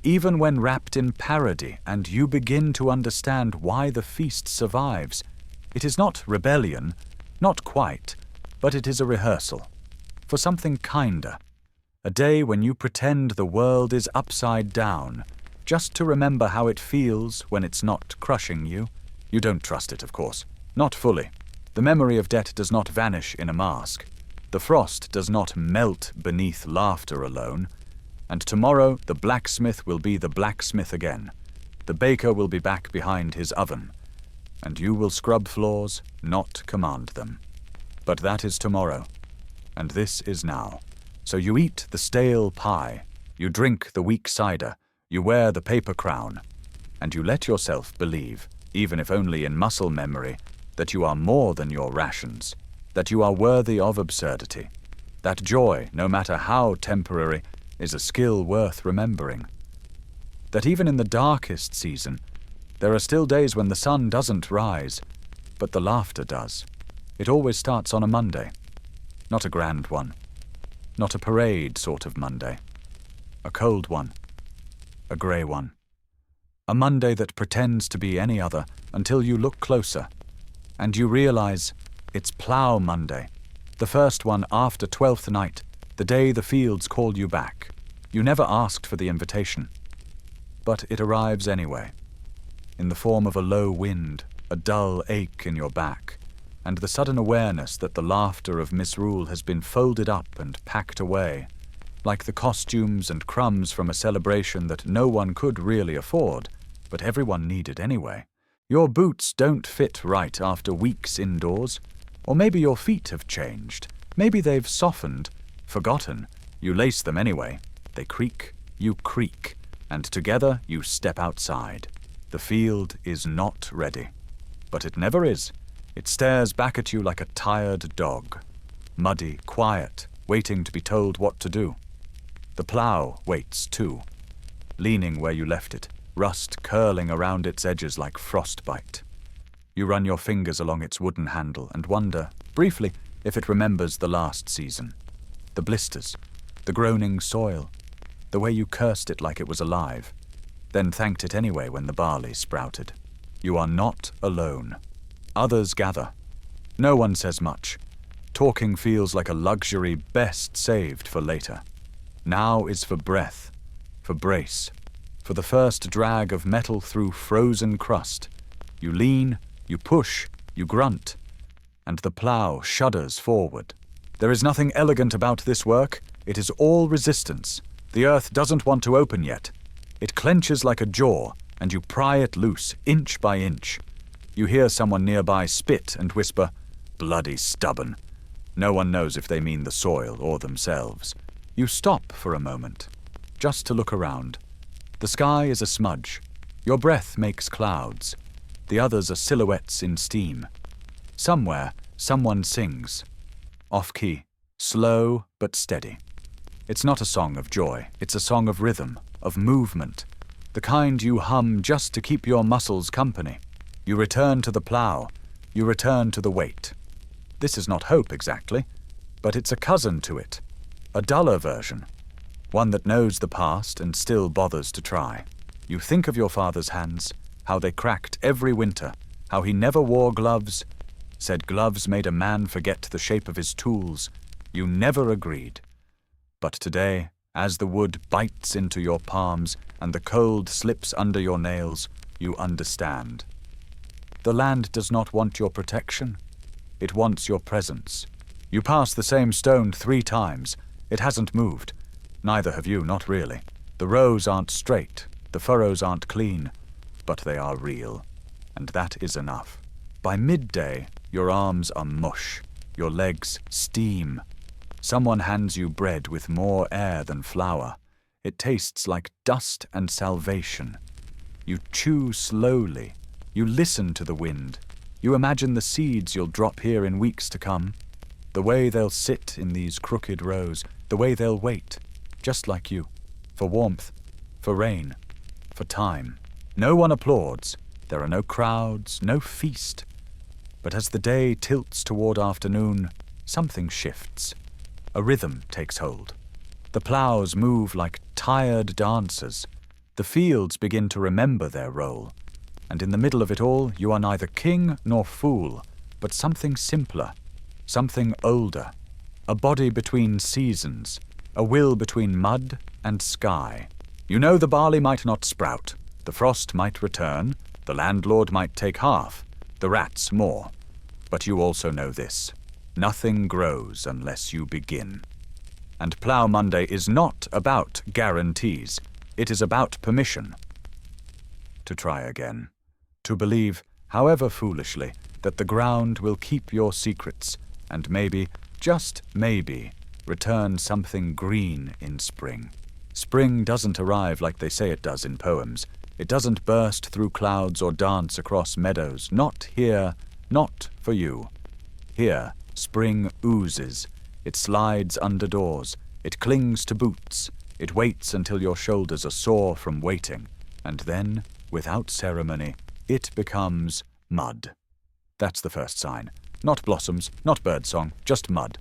even when wrapped in parody, and you begin to understand why the feast survives. It is not rebellion, not quite, but it is a rehearsal for something kinder. A day when you pretend the world is upside down, just to remember how it feels when it's not crushing you. You don't trust it, of course. Not fully. The memory of debt does not vanish in a mask. The frost does not melt beneath laughter alone. And tomorrow the blacksmith will be the blacksmith again. The baker will be back behind his oven. And you will scrub floors, not command them. But that is tomorrow. And this is now. So you eat the stale pie, you drink the weak cider, you wear the paper crown, and you let yourself believe, even if only in muscle memory, that you are more than your rations, that you are worthy of absurdity, that joy, no matter how temporary, is a skill worth remembering, that even in the darkest season, there are still days when the sun doesn't rise, but the laughter does. It always starts on a Monday, not a grand one, not a parade sort of Monday, a cold one, a grey one, a Monday that pretends to be any other until you look closer, and you realize it's Plough Monday, the first one after 12th night, the day the fields call you back. You never asked for the invitation, but it arrives anyway, in the form of a low wind, a dull ache in your back, and the sudden awareness that the laughter of misrule has been folded up and packed away, like the costumes and crumbs from a celebration that no one could really afford, but everyone needed anyway. Your boots don't fit right after weeks indoors, or maybe your feet have changed. Maybe they've softened, forgotten. You lace them anyway. They creak, you creak, and together you step outside. The field is not ready. But it never is. It stares back at you like a tired dog. Muddy, quiet, waiting to be told what to do. The plough waits too, leaning where you left it, rust curling around its edges like frostbite. You run your fingers along its wooden handle and wonder, briefly, if it remembers the last season. The blisters, the groaning soil, the way you cursed it like it was alive, then thanked it anyway when the barley sprouted. You are not alone. Others gather. No one says much. Talking feels like a luxury best saved for later. Now is for breath, for brace, for the first drag of metal through frozen crust. You lean, you push, you grunt, and the plough shudders forward. There is nothing elegant about this work. It is all resistance. The earth doesn't want to open yet. It clenches like a jaw, and you pry it loose, inch by inch. You hear someone nearby spit and whisper, "Bloody stubborn." No one knows if they mean the soil or themselves. You stop for a moment, just to look around. The sky is a smudge. Your breath makes clouds. The others are silhouettes in steam. Somewhere, someone sings. Off-key, slow but steady. It's not a song of joy. It's a song of rhythm, of movement. The kind you hum just to keep your muscles company. You return to the plow. You return to the weight. This is not hope exactly, but it's a cousin to it. A duller version. One that knows the past and still bothers to try. You think of your father's hands, how they cracked every winter, how he never wore gloves, said gloves made a man forget the shape of his tools. You never agreed. But today, as the wood bites into your palms and the cold slips under your nails, you understand. The land does not want your protection. It wants your presence. You pass the same stone 3 times. It hasn't moved. Neither have you, not really. The rows aren't straight, the furrows aren't clean, but they are real. And that is enough. By midday, your arms are mush, your legs steam. Someone hands you bread with more air than flour. It tastes like dust and salvation. You chew slowly. You listen to the wind. You imagine the seeds you'll drop here in weeks to come. The way they'll sit in these crooked rows, the way they'll wait, just like you, for warmth, for rain, for time. No one applauds. There are no crowds, no feast. But as the day tilts toward afternoon, something shifts. A rhythm takes hold. The plows move like tired dancers. The fields begin to remember their role. And in the middle of it all, you are neither king nor fool, but something simpler, something older, a body between seasons, a will between mud and sky. You know the barley might not sprout, the frost might return, the landlord might take half, the rats more. But you also know this: nothing grows unless you begin. And Plough Monday is not about guarantees. It is about permission to try again. To believe, however foolishly, that the ground will keep your secrets and maybe, just maybe, return something green in spring. Spring doesn't arrive like they say it does in poems. It doesn't burst through clouds or dance across meadows. Not here, not for you. Here, spring oozes. It slides under doors. It clings to boots. It waits until your shoulders are sore from waiting. And then, without ceremony, it becomes mud. That's the first sign. Not blossoms, not birdsong, just mud.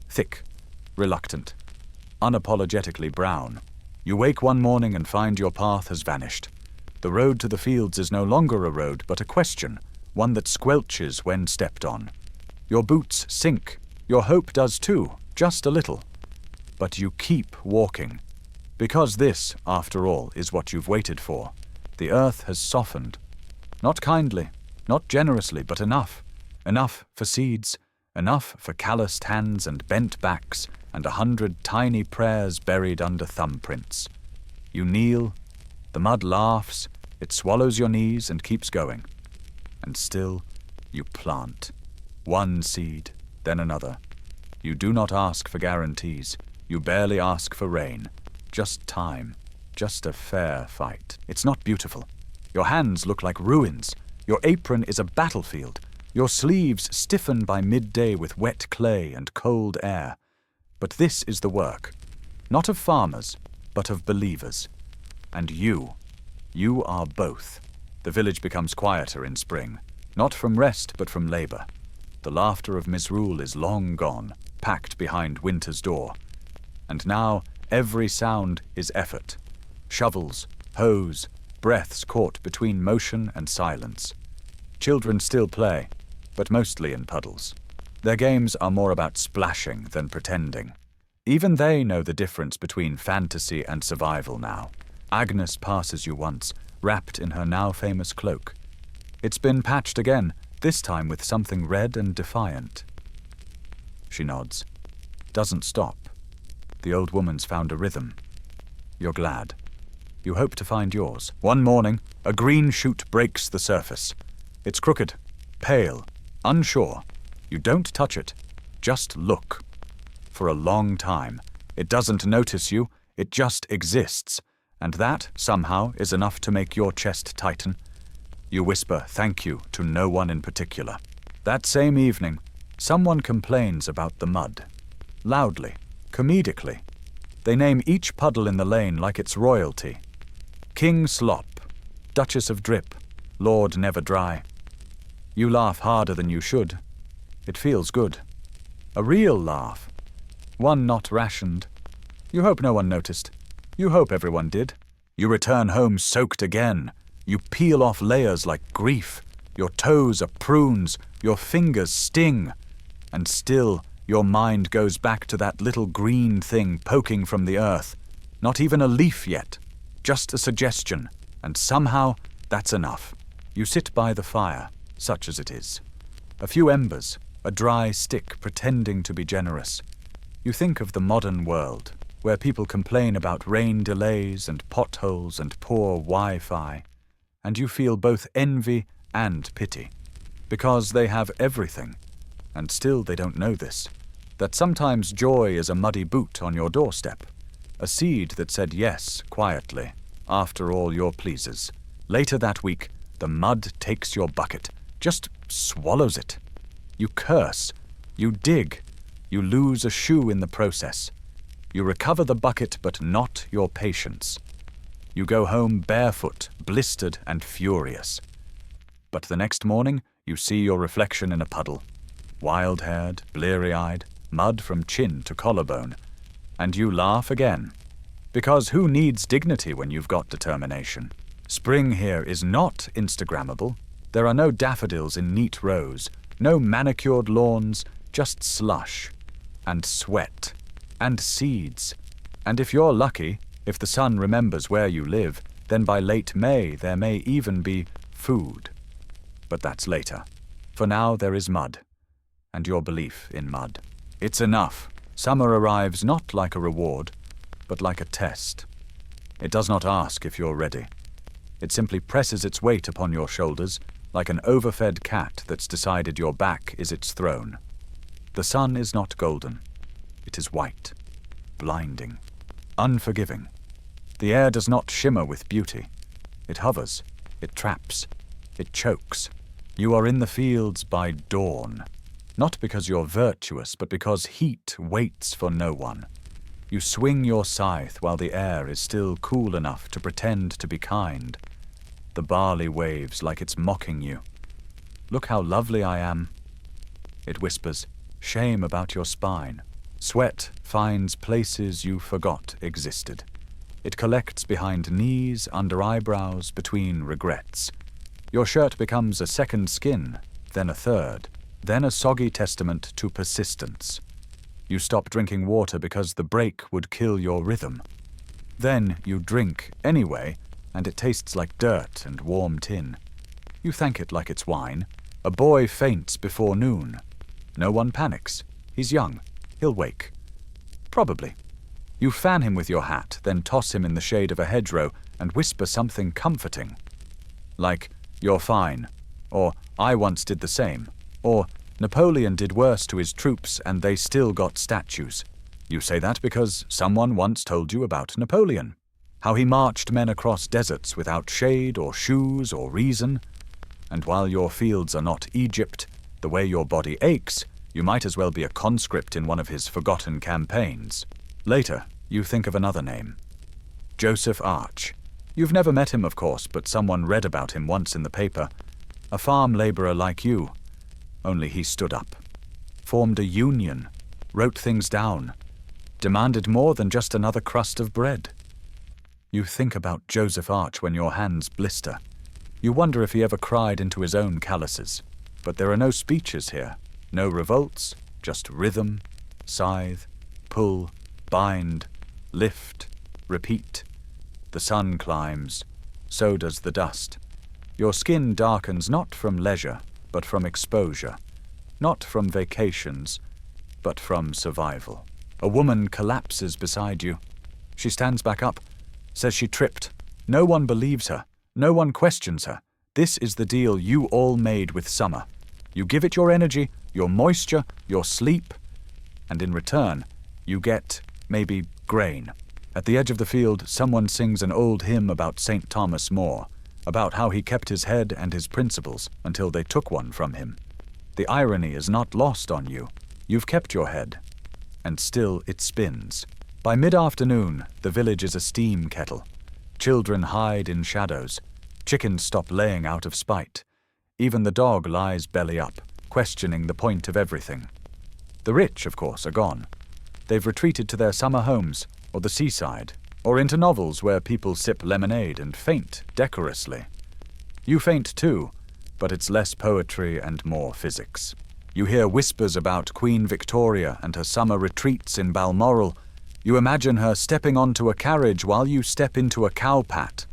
Thick, reluctant, unapologetically brown. You wake one morning and find your path has vanished. The road to the fields is no longer a road, but a question, one that squelches when stepped on. Your boots sink. Your hope does too, just a little. But you keep walking. Because this, after all, is what you've waited for. The earth has softened. Not kindly, not generously, but enough. Enough for seeds, enough for calloused hands and bent backs, and 100 tiny prayers buried under thumbprints. You kneel, the mud laughs, it swallows your knees and keeps going. And still, you plant. One seed, then another. You do not ask for guarantees. You barely ask for rain. Just time. Just a fair fight. It's not beautiful. Your hands look like ruins. Your apron is a battlefield. Your sleeves stiffen by midday with wet clay and cold air. But this is the work. Not of farmers, but of believers. And you are both. The village becomes quieter in spring. Not from rest, but from labor. The laughter of misrule is long gone, packed behind winter's door. And now every sound is effort. Shovels, hoes, breaths caught between motion and silence. Children still play, but mostly in puddles. Their games are more about splashing than pretending. Even they know the difference between fantasy and survival now. Agnes passes you once, wrapped in her now famous cloak. It's been patched again, this time with something red and defiant. She nods. Doesn't stop. The old woman's found a rhythm. You're glad. You hope to find yours. One morning, a green shoot breaks the surface. It's crooked, pale, unsure. You don't touch it. Just look. For a long time. It doesn't notice you, it just exists. And that, somehow, is enough to make your chest tighten. You whisper thank you to no one in particular. That same evening, someone complains about the mud. Loudly, comedically. They name each puddle in the lane like it's royalty. King Slop, Duchess of Drip, Lord Never Dry. You laugh harder than you should. It feels good. A real laugh. One not rationed. You hope no one noticed. You hope everyone did. You return home soaked again. You peel off layers like grief. Your toes are prunes. Your fingers sting. And still, your mind goes back to that little green thing poking from the earth. Not even a leaf yet. Just a suggestion. And somehow, that's enough. You sit by the fire, such as it is. A few embers, a dry stick pretending to be generous. You think of the modern world, where people complain about rain delays and potholes and poor Wi-Fi, and you feel both envy and pity, because they have everything, and still they don't know this, that sometimes joy is a muddy boot on your doorstep, a seed that said yes quietly, after all your pleases. Later that week, the mud takes your bucket, just swallows it. You curse, you dig, you lose a shoe in the process. You recover the bucket, but not your patience. You go home barefoot, blistered and furious. But the next morning, you see your reflection in a puddle. Wild-haired, bleary-eyed, mud from chin to collarbone. And you laugh again. Because who needs dignity when you've got determination? Spring here is not Instagrammable. There are no daffodils in neat rows, no manicured lawns, just slush, and sweat, and seeds. And if you're lucky, if the sun remembers where you live, then by late May there may even be food. But that's later. For now there is mud, and your belief in mud. It's enough. Summer arrives not like a reward, but like a test. It does not ask if you're ready. It simply presses its weight upon your shoulders, like an overfed cat that's decided your back is its throne. The sun is not golden. It is white, blinding, unforgiving. The air does not shimmer with beauty. It hovers, it traps, it chokes. You are in the fields by dawn, not because you're virtuous, but because heat waits for no one. You swing your scythe while the air is still cool enough to pretend to be kind. The barley waves like it's mocking you. Look how lovely I am. It whispers, shame about your spine. Sweat finds places you forgot existed. It collects behind knees, under eyebrows, between regrets. Your shirt becomes a second skin, then a third, then a soggy testament to persistence. You stop drinking water because the break would kill your rhythm. Then you drink anyway, and it tastes like dirt and warm tin. You thank it like it's wine. A boy faints before noon. No one panics. He's young. He'll wake. Probably. You fan him with your hat, then toss him in the shade of a hedgerow and whisper something comforting. Like, you're fine, or I once did the same, or Napoleon did worse to his troops and they still got statues. You say that because someone once told you about Napoleon, how he marched men across deserts without shade or shoes or reason. And while your fields are not Egypt, the way your body aches, you might as well be a conscript in one of his forgotten campaigns. Later, you think of another name. Joseph Arch. You've never met him, of course, but someone read about him once in the paper. A farm laborer like you. Only he stood up. Formed a union. Wrote things down. Demanded more than just another crust of bread. You think about Joseph Arch when your hands blister. You wonder if he ever cried into his own calluses. But there are no speeches here. No revolts, just rhythm, scythe, pull, bind, lift, repeat. The sun climbs, so does the dust. Your skin darkens not from leisure, but from exposure. Not from vacations, but from survival. A woman collapses beside you. She stands back up, says she tripped. No one believes her. No one questions her. This is the deal you all made with summer. You give it your energy, your moisture, your sleep, and in return, you get, maybe, grain. At the edge of the field, someone sings an old hymn about St. Thomas More, about how he kept his head and his principles until they took one from him. The irony is not lost on you. You've kept your head, and still it spins. By mid-afternoon, the village is a steam kettle. Children hide in shadows. Chickens stop laying out of spite. Even the dog lies belly up, questioning the point of everything. The rich, of course, are gone. They've retreated to their summer homes, or the seaside, or into novels where people sip lemonade and faint decorously. You faint too, but it's less poetry and more physics. You hear whispers about Queen Victoria and her summer retreats in Balmoral. You imagine her stepping onto a carriage while you step into a cowpat.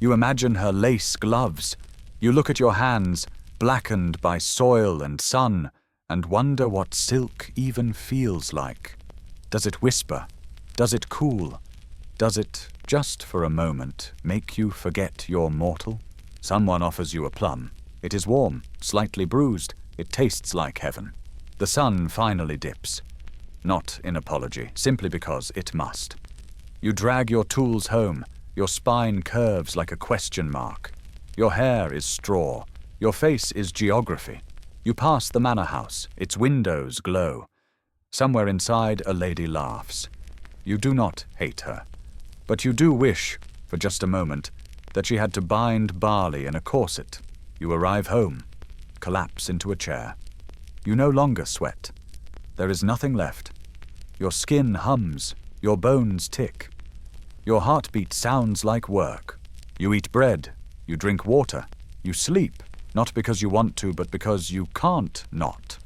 You imagine her lace gloves. You look at your hands, blackened by soil and sun, and wonder what silk even feels like. Does it whisper? Does it cool? Does it, just for a moment, make you forget you're mortal? Someone offers you a plum. It is warm, slightly bruised. It tastes like heaven. The sun finally dips. Not in apology, simply because it must. You drag your tools home. Your spine curves like a question mark. Your hair is straw. Your face is geography. You pass the manor house. Its windows glow. Somewhere inside, a lady laughs. You do not hate her. But you do wish, for just a moment, that she had to bind barley in a corset. You arrive home, collapse into a chair. You no longer sweat. There is nothing left. Your skin hums. Your bones tick. Your heartbeat sounds like work. You eat bread. You drink water. You sleep, not because you want to, but because you can't not.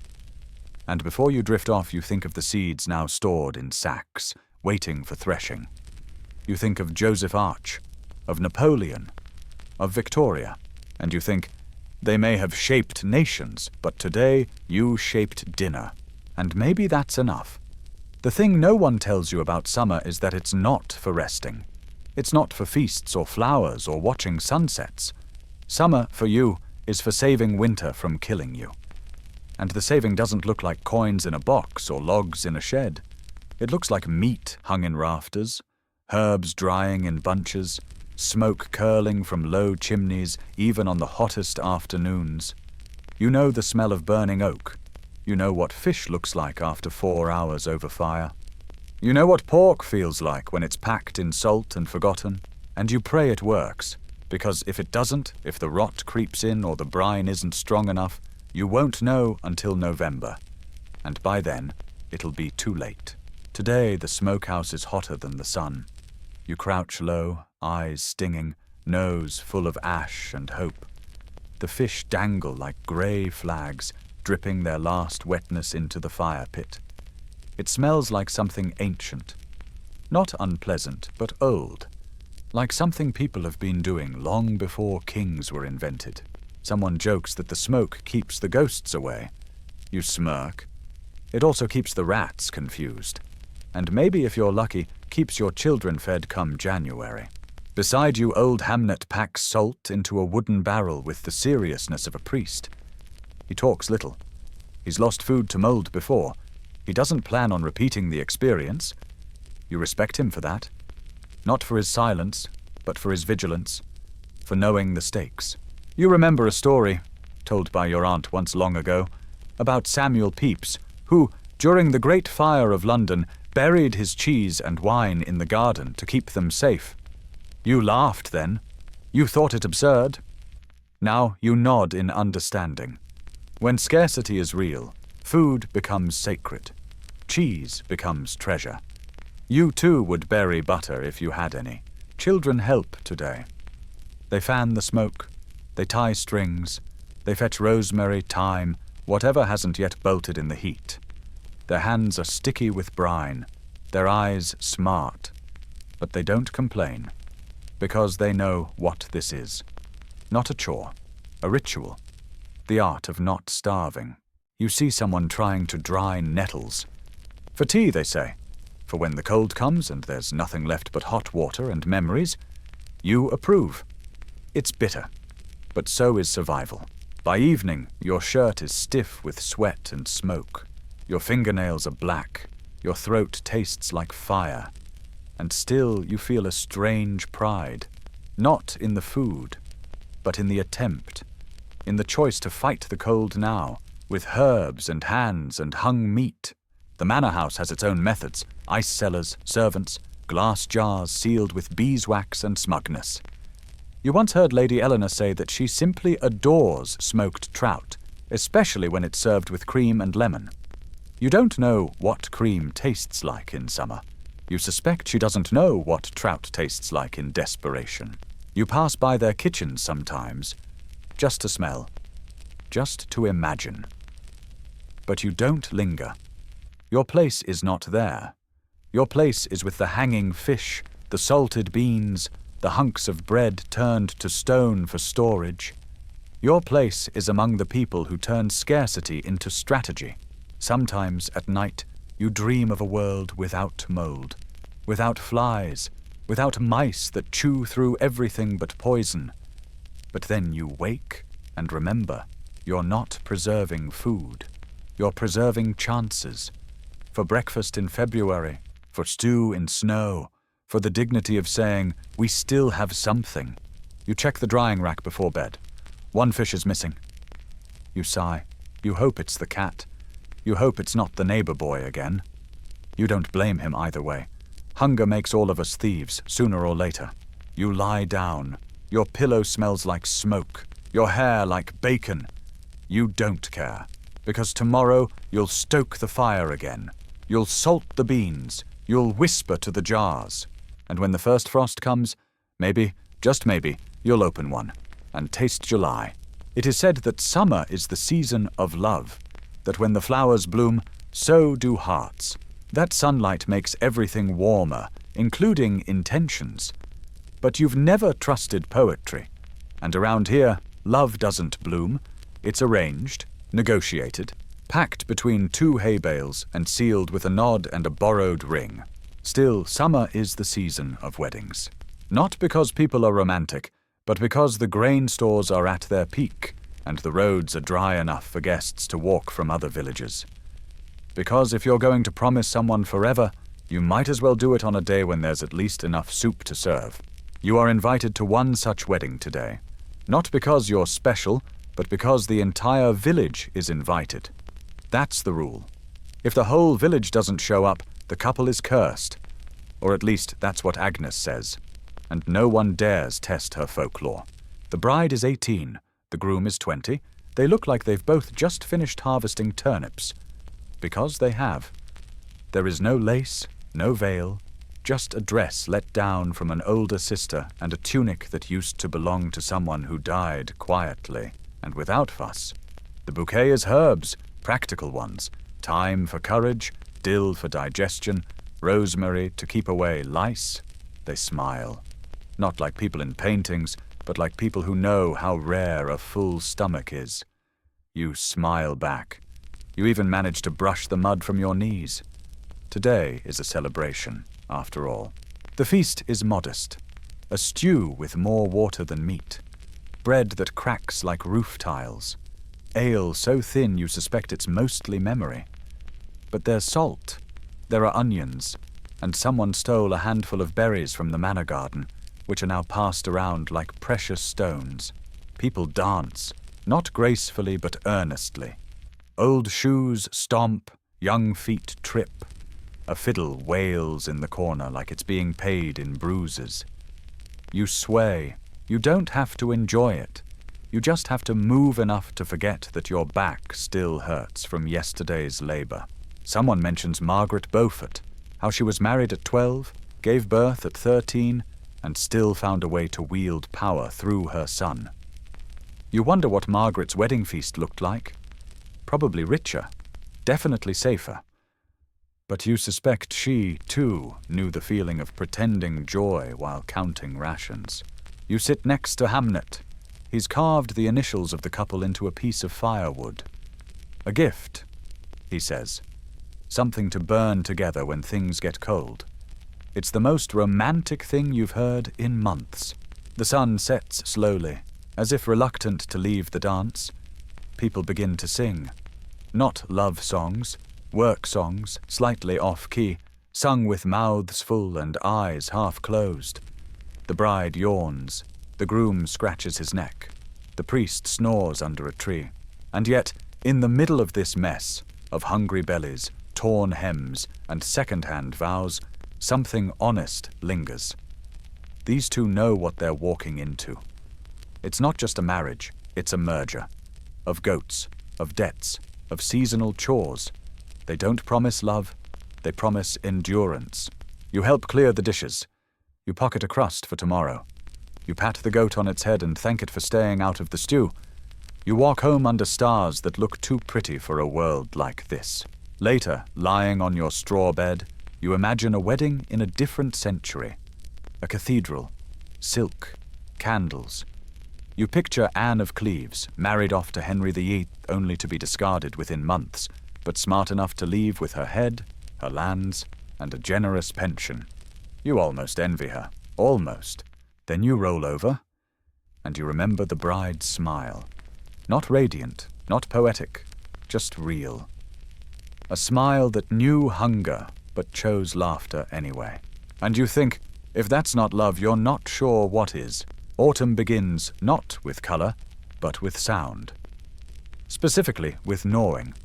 And before you drift off, you think of the seeds now stored in sacks, waiting for threshing. You think of Joseph Arch, of Napoleon, of Victoria, and you think, they may have shaped nations, but today you shaped dinner. And maybe that's enough. The thing no one tells you about summer is that it's not for resting. It's not for feasts or flowers or watching sunsets. Summer, for you, is for saving winter from killing you. And the saving doesn't look like coins in a box or logs in a shed. It looks like meat hung in rafters, herbs drying in bunches, smoke curling from low chimneys even on the hottest afternoons. You know the smell of burning oak. You know what fish looks like after 4 hours over fire. You know what pork feels like when it's packed in salt and forgotten. And you pray it works, because if it doesn't, if the rot creeps in or the brine isn't strong enough, you won't know until November. And by then, it'll be too late. Today, the smokehouse is hotter than the sun. You crouch low, eyes stinging, nose full of ash and hope. The fish dangle like grey flags, dripping their last wetness into the fire pit. It smells like something ancient. Not unpleasant, but old. Like something people have been doing long before kings were invented. Someone jokes that the smoke keeps the ghosts away. You smirk. It also keeps the rats confused. And maybe, if you're lucky, keeps your children fed come January. Beside you, old Hamnet packs salt into a wooden barrel with the seriousness of a priest. He talks little. He's lost food to mold before. He doesn't plan on repeating the experience. You respect him for that. Not for his silence, but for his vigilance, for knowing the stakes. You remember a story, told by your aunt once long ago, about Samuel Pepys, who, during the Great Fire of London, buried his cheese and wine in the garden to keep them safe. You laughed then. You thought it absurd. Now you nod in understanding. When scarcity is real, food becomes sacred. Cheese becomes treasure. You too would bury butter if you had any. Children help today. They fan the smoke. They tie strings. They fetch rosemary, thyme, whatever hasn't yet bolted in the heat. Their hands are sticky with brine. Their eyes smart. But they don't complain, because they know what this is. Not a chore, a ritual. The art of not starving. You see someone trying to dry nettles. For tea, they say. For when the cold comes and there's nothing left but hot water and memories, you approve. It's bitter. but so is survival. By evening, your shirt is stiff with sweat and smoke. Your fingernails are black. Your throat tastes like fire. And still you feel a strange pride, not in the food, but in the attempt, in the choice to fight the cold now, with herbs and hands and hung meat. The manor house has its own methods: ice cellars, servants, glass jars sealed with beeswax and smugness. You once heard Lady Eleanor say that she simply adores smoked trout, especially when it's served with cream and lemon. You don't know what cream tastes like in summer. You suspect she doesn't know what trout tastes like in desperation. You pass by their kitchens sometimes, just to smell, just to imagine. But you don't linger. Your place is not there. Your place is with the hanging fish, the salted beans, the hunks of bread turned to stone for storage. Your place is among the people who turn scarcity into strategy. Sometimes at night you dream of a world without mold, without flies, without mice that chew through everything but poison. But then you wake and remember you're not preserving food. You're preserving chances. For breakfast in February, for stew in snow, for the dignity of saying, we still have something. You check the drying rack before bed. One fish is missing. You sigh. You hope it's the cat. You hope it's not the neighbor boy again. You don't blame him either way. Hunger makes all of us thieves, sooner or later. You lie down. Your pillow smells like smoke. Your hair like bacon. You don't care. Because tomorrow you'll stoke the fire again. You'll salt the beans. You'll whisper to the jars. And when the first frost comes, maybe, just maybe, you'll open one and taste July. It is said that summer is the season of love, that when the flowers bloom, so do hearts. That sunlight makes everything warmer, including intentions. But you've never trusted poetry. And around here, love doesn't bloom. It's arranged, negotiated, packed between two hay bales and sealed with a nod and a borrowed ring. Still, summer is the season of weddings. Not because people are romantic, but because the grain stores are at their peak and the roads are dry enough for guests to walk from other villages. Because if you're going to promise someone forever, you might as well do it on a day when there's at least enough soup to serve. You are invited to one such wedding today. Not because you're special, but because the entire village is invited. That's the rule. If the whole village doesn't show up, the couple is cursed. Or at least that's what Agnes says. And no one dares test her folklore. The bride is 18, the groom is 20. They look like they've both just finished harvesting turnips. Because they have. There is no lace, no veil, just a dress let down from an older sister and a tunic that used to belong to someone who died quietly and without fuss. The bouquet is herbs, practical ones, thyme for courage, dill for digestion, rosemary to keep away lice. They smile. Not like people in paintings, but like people who know how rare a full stomach is. You smile back. You even manage to brush the mud from your knees. Today is a celebration, after all. The feast is modest. A stew with more water than meat. Bread that cracks like roof tiles. Ale so thin you suspect it's mostly memory. But there's salt. There are onions. And someone stole a handful of berries from the manor garden, which are now passed around like precious stones. People dance, not gracefully but earnestly. Old shoes stomp, young feet trip. A fiddle wails in the corner like it's being paid in bruises. You sway. You don't have to enjoy it. You just have to move enough to forget that your back still hurts from yesterday's labor. Someone mentions Margaret Beaufort, how she was married at 12, gave birth at 13, and still found a way to wield power through her son. You wonder what Margaret's wedding feast looked like. Probably richer, definitely safer. But you suspect she, too, knew the feeling of pretending joy while counting rations. You sit next to Hamnet. He's carved the initials of the couple into a piece of firewood. A gift, he says. Something to burn together when things get cold. It's the most romantic thing you've heard in months. The sun sets slowly. As if reluctant to leave the dance, people begin to sing. Not love songs, work songs, slightly off-key, sung with mouths full and eyes half closed. The bride yawns, the groom scratches his neck, the priest snores under a tree. And yet, in the middle of this mess of hungry bellies, torn hems, and second-hand vows, something honest lingers. These two know what they're walking into. It's not just a marriage, it's a merger. Of goats, of debts, of seasonal chores. They don't promise love, they promise endurance. You help clear the dishes. You pocket a crust for tomorrow. You pat the goat on its head and thank it for staying out of the stew. You walk home under stars that look too pretty for a world like this. Later, lying on your straw bed, you imagine a wedding in a different century. A cathedral, silk, candles. You picture Anne of Cleves, married off to Henry VIII, only to be discarded within months, but smart enough to leave with her head, her lands, and a generous pension. You almost envy her. Almost. Then you roll over, and you remember the bride's smile. Not radiant, not poetic, just real. A smile that knew hunger, but chose laughter anyway. And you think, if that's not love, you're not sure what is. Autumn begins not with color, but with sound. Specifically with gnawing.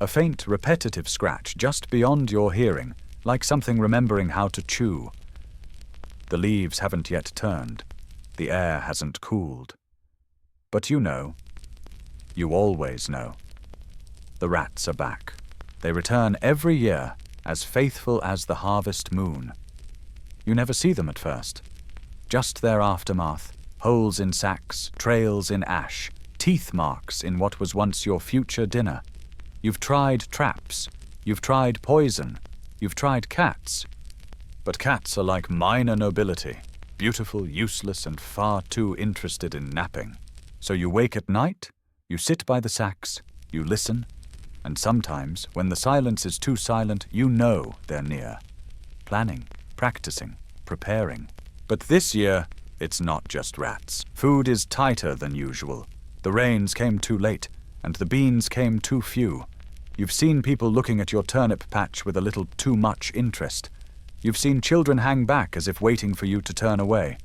A faint, repetitive scratch just beyond your hearing, like something remembering how to chew. The leaves haven't yet turned. The air hasn't cooled. But you know. You always know. The rats are back. They return every year, as faithful as the harvest moon. You never see them at first. Just their aftermath, holes in sacks, trails in ash, teeth marks in what was once your future dinner. You've tried traps, you've tried poison, you've tried cats. But cats are like minor nobility, beautiful, useless, and far too interested in napping. So you wake at night, you sit by the sacks, you listen, and sometimes, when the silence is too silent, you know they're near. Planning, practicing, preparing. But this year, it's not just rats. Food is tighter than usual. The rains came too late, and the beans came too few. You've seen people looking at your turnip patch with a little too much interest. You've seen children hang back as if waiting for you to turn away.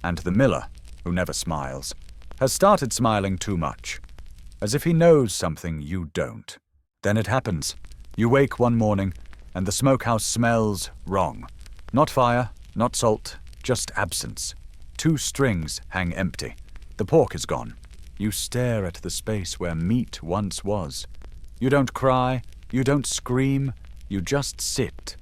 And the miller, who never smiles, has started smiling too much, as if he knows something you don't. Then it happens. You wake one morning, and the smokehouse smells wrong. Not fire, not salt, just absence. 2 strings hang empty. The pork is gone. You stare at the space where meat once was. You don't cry, you don't scream, you just sit.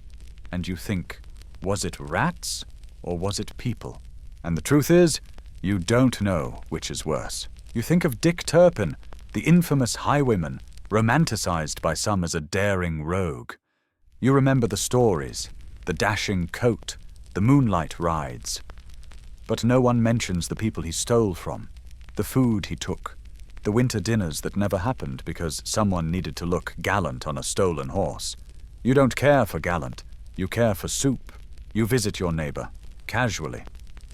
And you think, was it rats or was it people? And the truth is, you don't know which is worse. You think of Dick Turpin, the infamous highwayman, romanticized by some as a daring rogue. You remember the stories, the dashing coat, the moonlight rides. But no one mentions the people he stole from, the food he took, the winter dinners that never happened because someone needed to look gallant on a stolen horse. You don't care for gallant, you care for soup. You visit your neighbor, casually.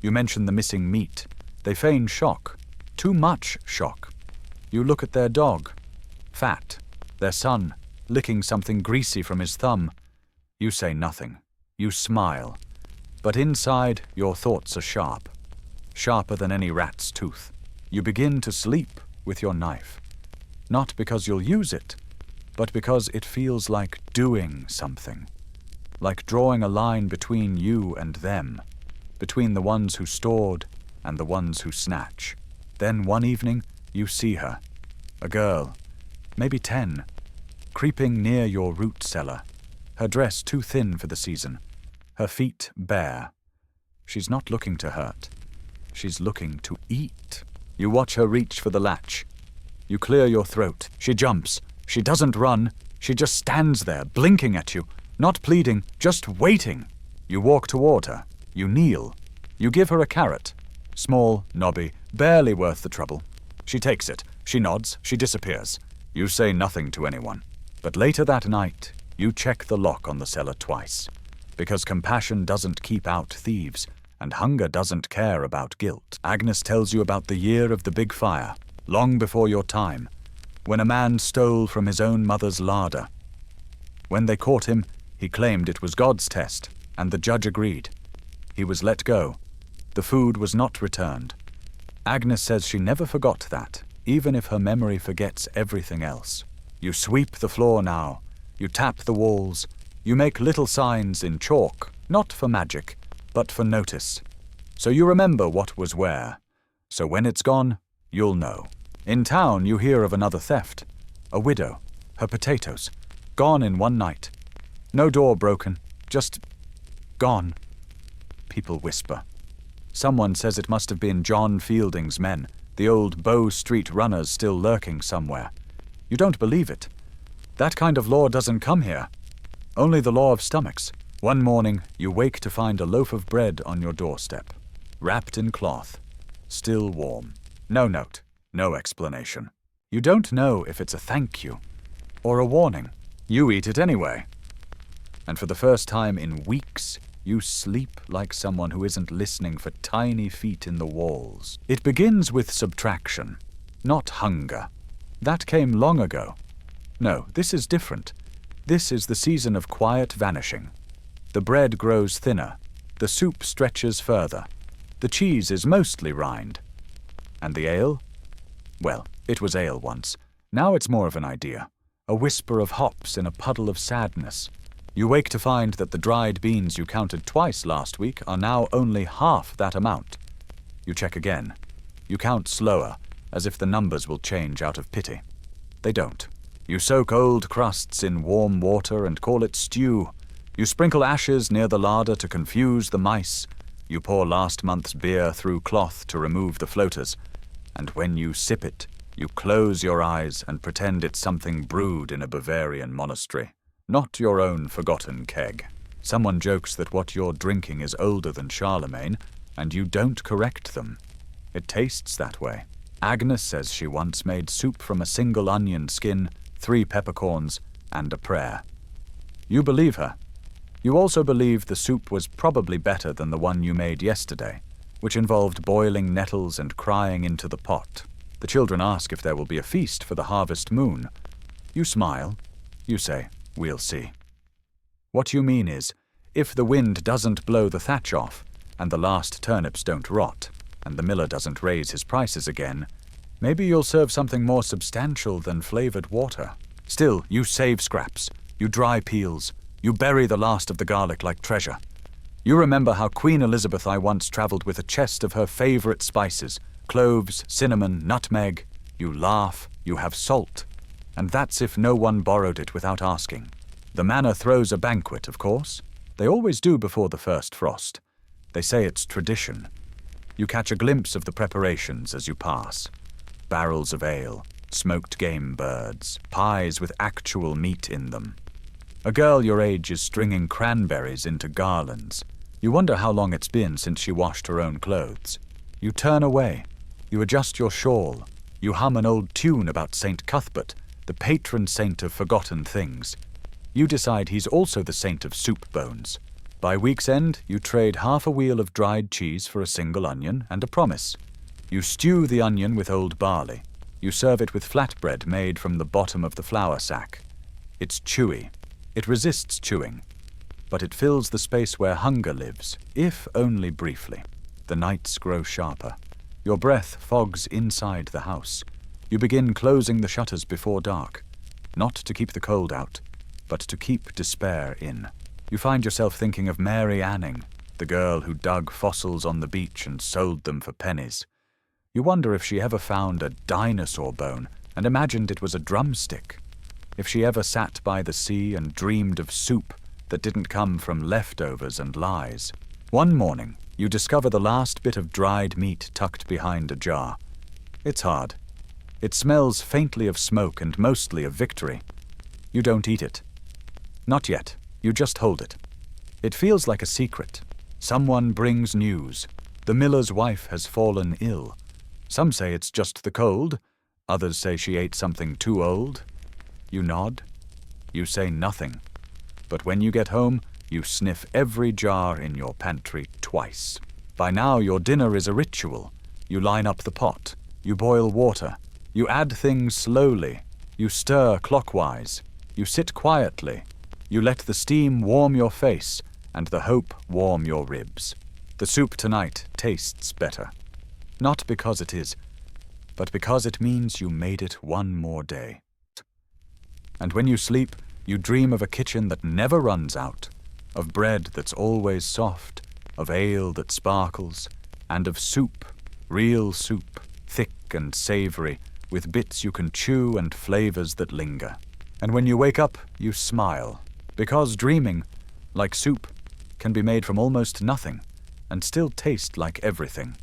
You mention the missing meat. They feign shock, too much shock. You look at their dog, fat, their son, licking something greasy from his thumb. You say nothing, you smile. But inside, your thoughts are sharp, sharper than any rat's tooth. You begin to sleep with your knife, not because you'll use it, but because it feels like doing something, like drawing a line between you and them, between the ones who stored and the ones who snatch. Then one evening, you see her, a girl, maybe 10, creeping near your root cellar, her dress too thin for the season, her feet bare. She's not looking to hurt. She's looking to eat. You watch her reach for the latch. You clear your throat. She jumps. She doesn't run. She just stands there, blinking at you, not pleading, just waiting. You walk toward her. You kneel. You give her a carrot. Small, knobby, barely worth the trouble. She takes it. She nods. She disappears. You say nothing to anyone. But later that night, you check the lock on the cellar twice. Because compassion doesn't keep out thieves, And hunger doesn't care about guilt. Agnes tells you about the year of the big fire, long before your time, when a man stole from his own mother's larder. When they caught him, he claimed it was God's test, and the judge agreed. He was let go. The food was not returned. Agnes says she never forgot that, even if her memory forgets everything else. You sweep the floor now. You tap the walls. You make little signs in chalk, not for magic, but for notice. So you remember what was where. So when it's gone, you'll know. In town, you hear of another theft. A widow, her potatoes, gone in one night. No door broken, just gone. People whisper. Someone says it must have been John Fielding's men, the old Bow Street runners still lurking somewhere. You don't believe it. That kind of law doesn't come here. Only the law of stomachs. One morning, you wake to find a loaf of bread on your doorstep, wrapped in cloth, still warm. No note, no explanation. You don't know if it's a thank you or a warning. You eat it anyway. And for the first time in weeks, you sleep like someone who isn't listening for tiny feet in the walls. It begins with subtraction, not hunger. That came long ago. No, this is different. This is the season of quiet vanishing. The bread grows thinner. The soup stretches further. The cheese is mostly rind. And the ale? Well, it was ale once. Now it's more of an idea. A whisper of hops in a puddle of sadness. You wake to find that the dried beans you counted twice last week are now only half that amount. You check again. You count slower, as if the numbers will change out of pity. They don't. You soak old crusts in warm water and call it stew. You sprinkle ashes near the larder to confuse the mice. You pour last month's beer through cloth to remove the floaters. And when you sip it, you close your eyes and pretend it's something brewed in a Bavarian monastery. Not your own forgotten keg. Someone jokes that what you're drinking is older than Charlemagne, and you don't correct them. It tastes that way. Agnes says she once made soup from a single onion skin, 3 peppercorns, and a prayer. You believe her. You also believe the soup was probably better than the one you made yesterday, which involved boiling nettles and crying into the pot. The children ask if there will be a feast for the harvest moon. You smile. You say, "We'll see." What you mean is, if the wind doesn't blow the thatch off, and the last turnips don't rot, and the miller doesn't raise his prices again, maybe you'll serve something more substantial than flavored water. Still, you save scraps. You dry peels. You bury the last of the garlic like treasure. You remember how Queen Elizabeth I once traveled with a chest of her favorite spices, cloves, cinnamon, nutmeg. You laugh. You have salt. And that's if no one borrowed it without asking. The manor throws a banquet, of course. They always do before the first frost. They say it's tradition. You catch a glimpse of the preparations as you pass. Barrels of ale, smoked game birds, pies with actual meat in them. A girl your age is stringing cranberries into garlands. You wonder how long it's been since she washed her own clothes. You turn away. You adjust your shawl. You hum an old tune about St. Cuthbert, the patron saint of forgotten things. You decide he's also the saint of soup bones. By week's end, you trade half a wheel of dried cheese for a single onion and a promise. You stew the onion with old barley. You serve it with flatbread made from the bottom of the flour sack. It's chewy. It resists chewing. But it fills the space where hunger lives, if only briefly. The nights grow sharper. Your breath fogs inside the house. You begin closing the shutters before dark, not to keep the cold out, but to keep despair in. You find yourself thinking of Mary Anning, the girl who dug fossils on the beach and sold them for pennies. You wonder if she ever found a dinosaur bone and imagined it was a drumstick. If she ever sat by the sea and dreamed of soup that didn't come from leftovers and lies. One morning, you discover the last bit of dried meat tucked behind a jar. It's hard. It smells faintly of smoke and mostly of victory. You don't eat it. Not yet. You just hold it. It feels like a secret. Someone brings news. The miller's wife has fallen ill. Some say it's just the cold. Others say she ate something too old. You nod. You say nothing. But when you get home, you sniff every jar in your pantry twice. By now your dinner is a ritual. You line up the pot. You boil water. You add things slowly. You stir clockwise. You sit quietly. You let the steam warm your face and the hope warm your ribs. The soup tonight tastes better. Not because it is, but because it means you made it one more day. And when you sleep, you dream of a kitchen that never runs out, of bread that's always soft, of ale that sparkles, and of soup, real soup, thick and savory, with bits you can chew and flavors that linger. And when you wake up, you smile, because dreaming, like soup, can be made from almost nothing and still taste like everything.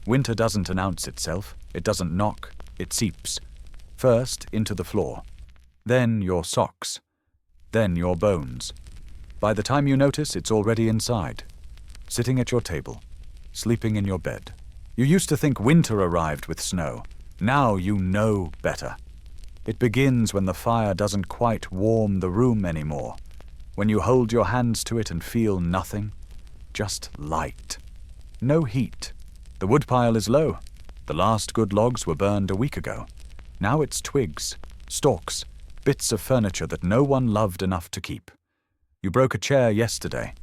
Winter doesn't announce itself, it doesn't knock, it seeps. First into the floor, then your socks, then your bones. By the time you notice, it's already inside, sitting at your table, sleeping in your bed. You used to think winter arrived with snow. Now you know better. It begins when the fire doesn't quite warm the room anymore, when you hold your hands to it and feel nothing, just light. No heat. The woodpile is low. The last good logs were burned a week ago. Now it's twigs, stalks, bits of furniture that no one loved enough to keep. You broke a chair yesterday,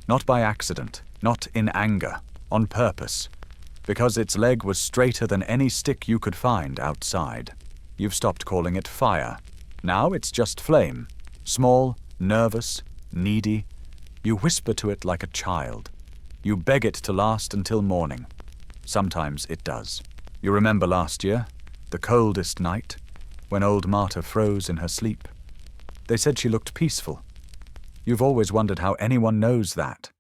not by accident, not in anger, on purpose, because its leg was straighter than any stick you could find outside. You've stopped calling it fire. Now it's just flame. Small, nervous, needy. You whisper to it like a child. You beg it to last until morning. Sometimes it does. You remember last year, the coldest night, when old Marta froze in her sleep. They said she looked peaceful. You've always wondered how anyone knows that.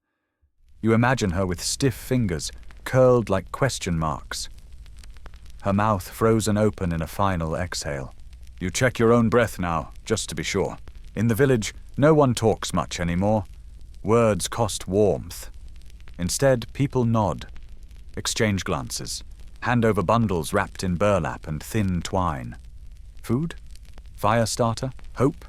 You imagine her with stiff fingers, curled like question marks. Her mouth frozen open in a final exhale. You check your own breath now, just to be sure. In the village, no one talks much anymore. Words cost warmth. Instead, people nod, exchange glances, hand over bundles wrapped in burlap and thin twine. Food? Fire starter? Hope?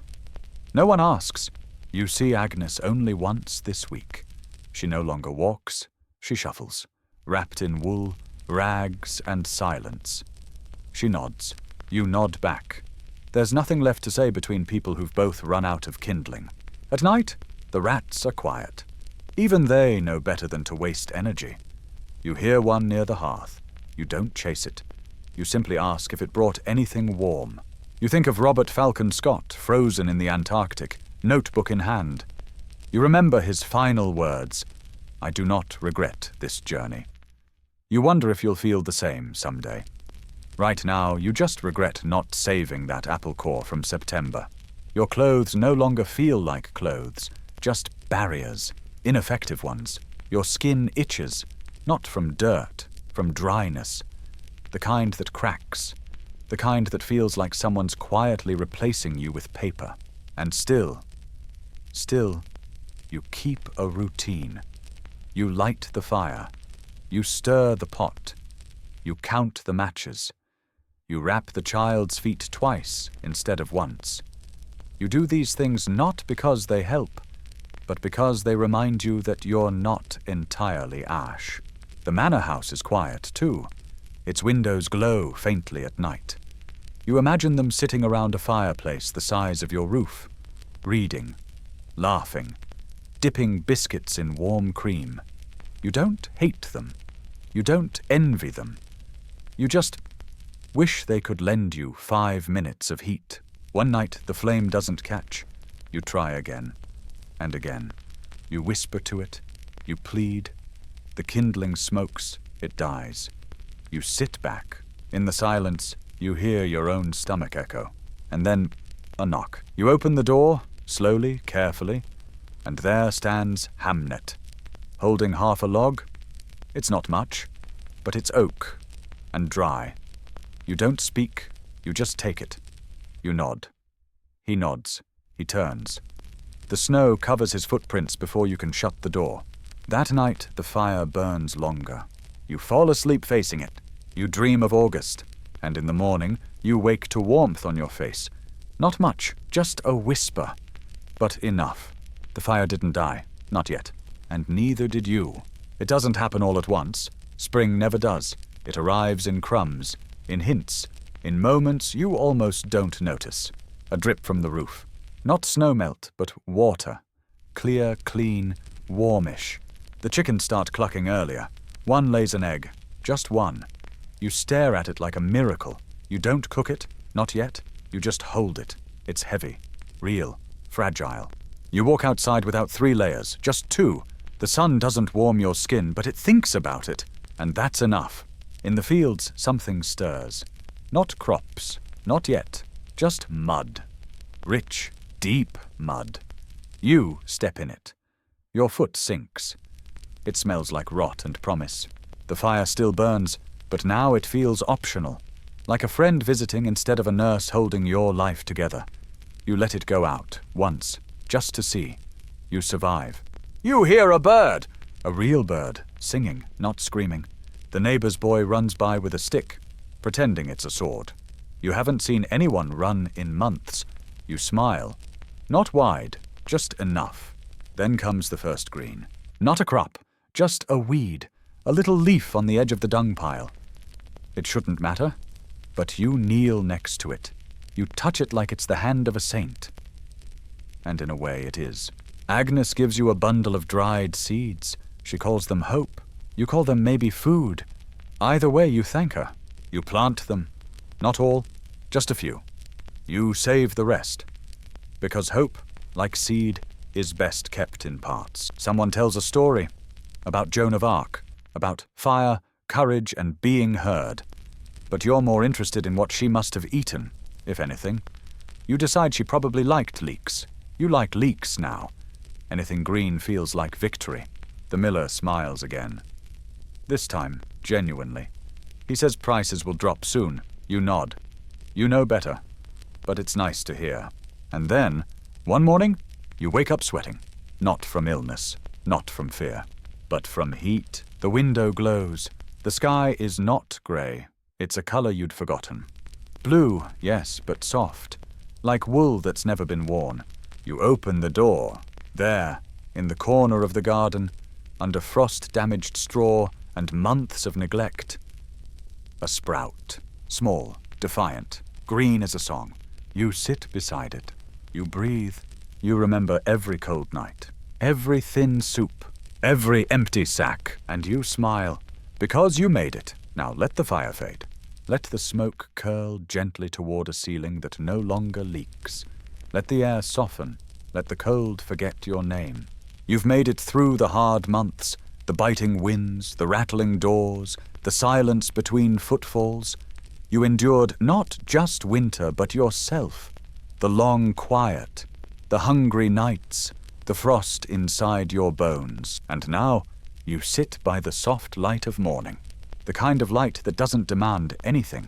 No one asks. You see Agnes only once this week. She no longer walks, she shuffles, wrapped in wool, rags, and silence. She nods. You nod back. There's nothing left to say between people who've both run out of kindling. At night, the rats are quiet. Even they know better than to waste energy. You hear one near the hearth. You don't chase it. You simply ask if it brought anything warm. You think of Robert Falcon Scott, frozen in the Antarctic, notebook in hand. You remember his final words, "I do not regret this journey." You wonder if you'll feel the same someday. Right now, you just regret not saving that apple core from September. Your clothes no longer feel like clothes, just barriers, ineffective ones. Your skin itches, not from dirt, from dryness. The kind that cracks, the kind that feels like someone's quietly replacing you with paper. And still, you keep a routine. You light the fire. You stir the pot. You count the matches. You wrap the child's feet twice instead of once. You do these things not because they help, but because they remind you that you're not entirely ash. The manor house is quiet, too. Its windows glow faintly at night. You imagine them sitting around a fireplace the size of your roof, reading, laughing, dipping biscuits in warm cream. You don't hate them. You don't envy them. You just wish they could lend you 5 minutes of heat. One night the flame doesn't catch. You try again and again. You whisper to it. You plead. The kindling smokes. It dies. You sit back. In the silence, you hear your own stomach echo. And then a knock. You open the door, slowly, carefully, and there stands Hamnet, holding half a log. It's not much, but it's oak and dry. You don't speak, you just take it. You nod. He nods. He turns. The snow covers his footprints before you can shut the door. That night, the fire burns longer. You fall asleep facing it. You dream of August, and in the morning, you wake to warmth on your face. Not much, just a whisper, but enough. The fire didn't die, not yet, and neither did you. It doesn't happen all at once. Spring never does. It arrives in crumbs, in hints, in moments you almost don't notice. A drip from the roof. Not snow melt, but water. Clear, clean, warmish. The chickens start clucking earlier. One lays an egg. Just one. You stare at it like a miracle. You don't cook it, not yet. You just hold it. It's heavy, real, fragile. You walk outside without 3 layers, just 2. The sun doesn't warm your skin, but it thinks about it, and that's enough. In the fields, something stirs. Not crops, not yet, just mud. Rich, deep mud. You step in it. Your foot sinks. It smells like rot and promise. The fire still burns, but now it feels optional. Like a friend visiting instead of a nurse holding your life together. You let it go out, once, just to see. You survive. You hear a bird! A real bird, singing, not screaming. The neighbor's boy runs by with a stick, pretending it's a sword. You haven't seen anyone run in months. You smile. Not wide, just enough. Then comes the first green. Not a crop, just a weed, a little leaf on the edge of the dung pile. It shouldn't matter, but you kneel next to it. You touch it like it's the hand of a saint. And in a way it is. Agnes gives you a bundle of dried seeds. She calls them hope. You call them maybe food. Either way, you thank her. You plant them. Not all, just a few. You save the rest. Because hope, like seed, is best kept in parts. Someone tells a story about Joan of Arc, about fire, courage, and being heard. But you're more interested in what she must have eaten, if anything. You decide she probably liked leeks. You like leeks now. Anything green feels like victory. The miller smiles again. This time, genuinely. He says prices will drop soon. You nod. You know better. But it's nice to hear. And then, one morning, you wake up sweating. Not from illness, not from fear, but from heat. The window glows. The sky is not grey. It's a color you'd forgotten. Blue, yes, but soft. Like wool that's never been worn. You open the door. There, in the corner of the garden, under frost-damaged straw and months of neglect. A sprout. Small, defiant, green as a song. You sit beside it. You breathe. You remember every cold night. Every thin soup. Every empty sack. And you smile. Because you made it. Now let the fire fade. Let the smoke curl gently toward a ceiling that no longer leaks. Let the air soften. Let the cold forget your name. You've made it through the hard months, the biting winds, the rattling doors, the silence between footfalls. You endured not just winter, but yourself. The long quiet, the hungry nights, the frost inside your bones. And now you sit by the soft light of morning. The kind of light that doesn't demand anything.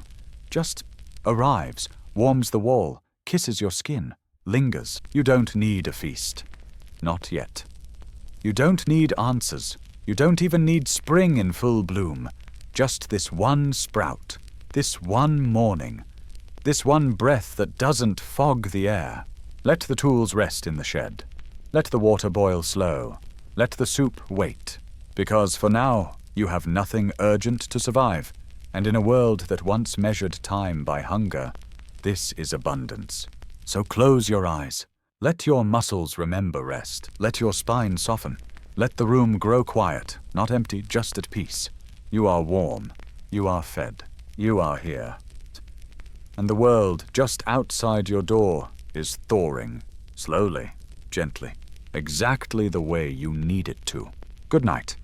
Just arrives, warms the wall, kisses your skin, lingers. You don't need a feast. Not yet. You don't need answers. You don't even need spring in full bloom. Just this one sprout. This one morning. This one breath that doesn't fog the air. Let the tools rest in the shed. Let the water boil slow. Let the soup wait. Because for now, you have nothing urgent to survive. And in a world that once measured time by hunger, this is abundance. So close your eyes. Let your muscles remember rest. Let your spine soften. Let the room grow quiet, not empty, just at peace. You are warm. You are fed. You are here. And the world just outside your door is thawing, slowly, gently, exactly the way you need it to. Good night.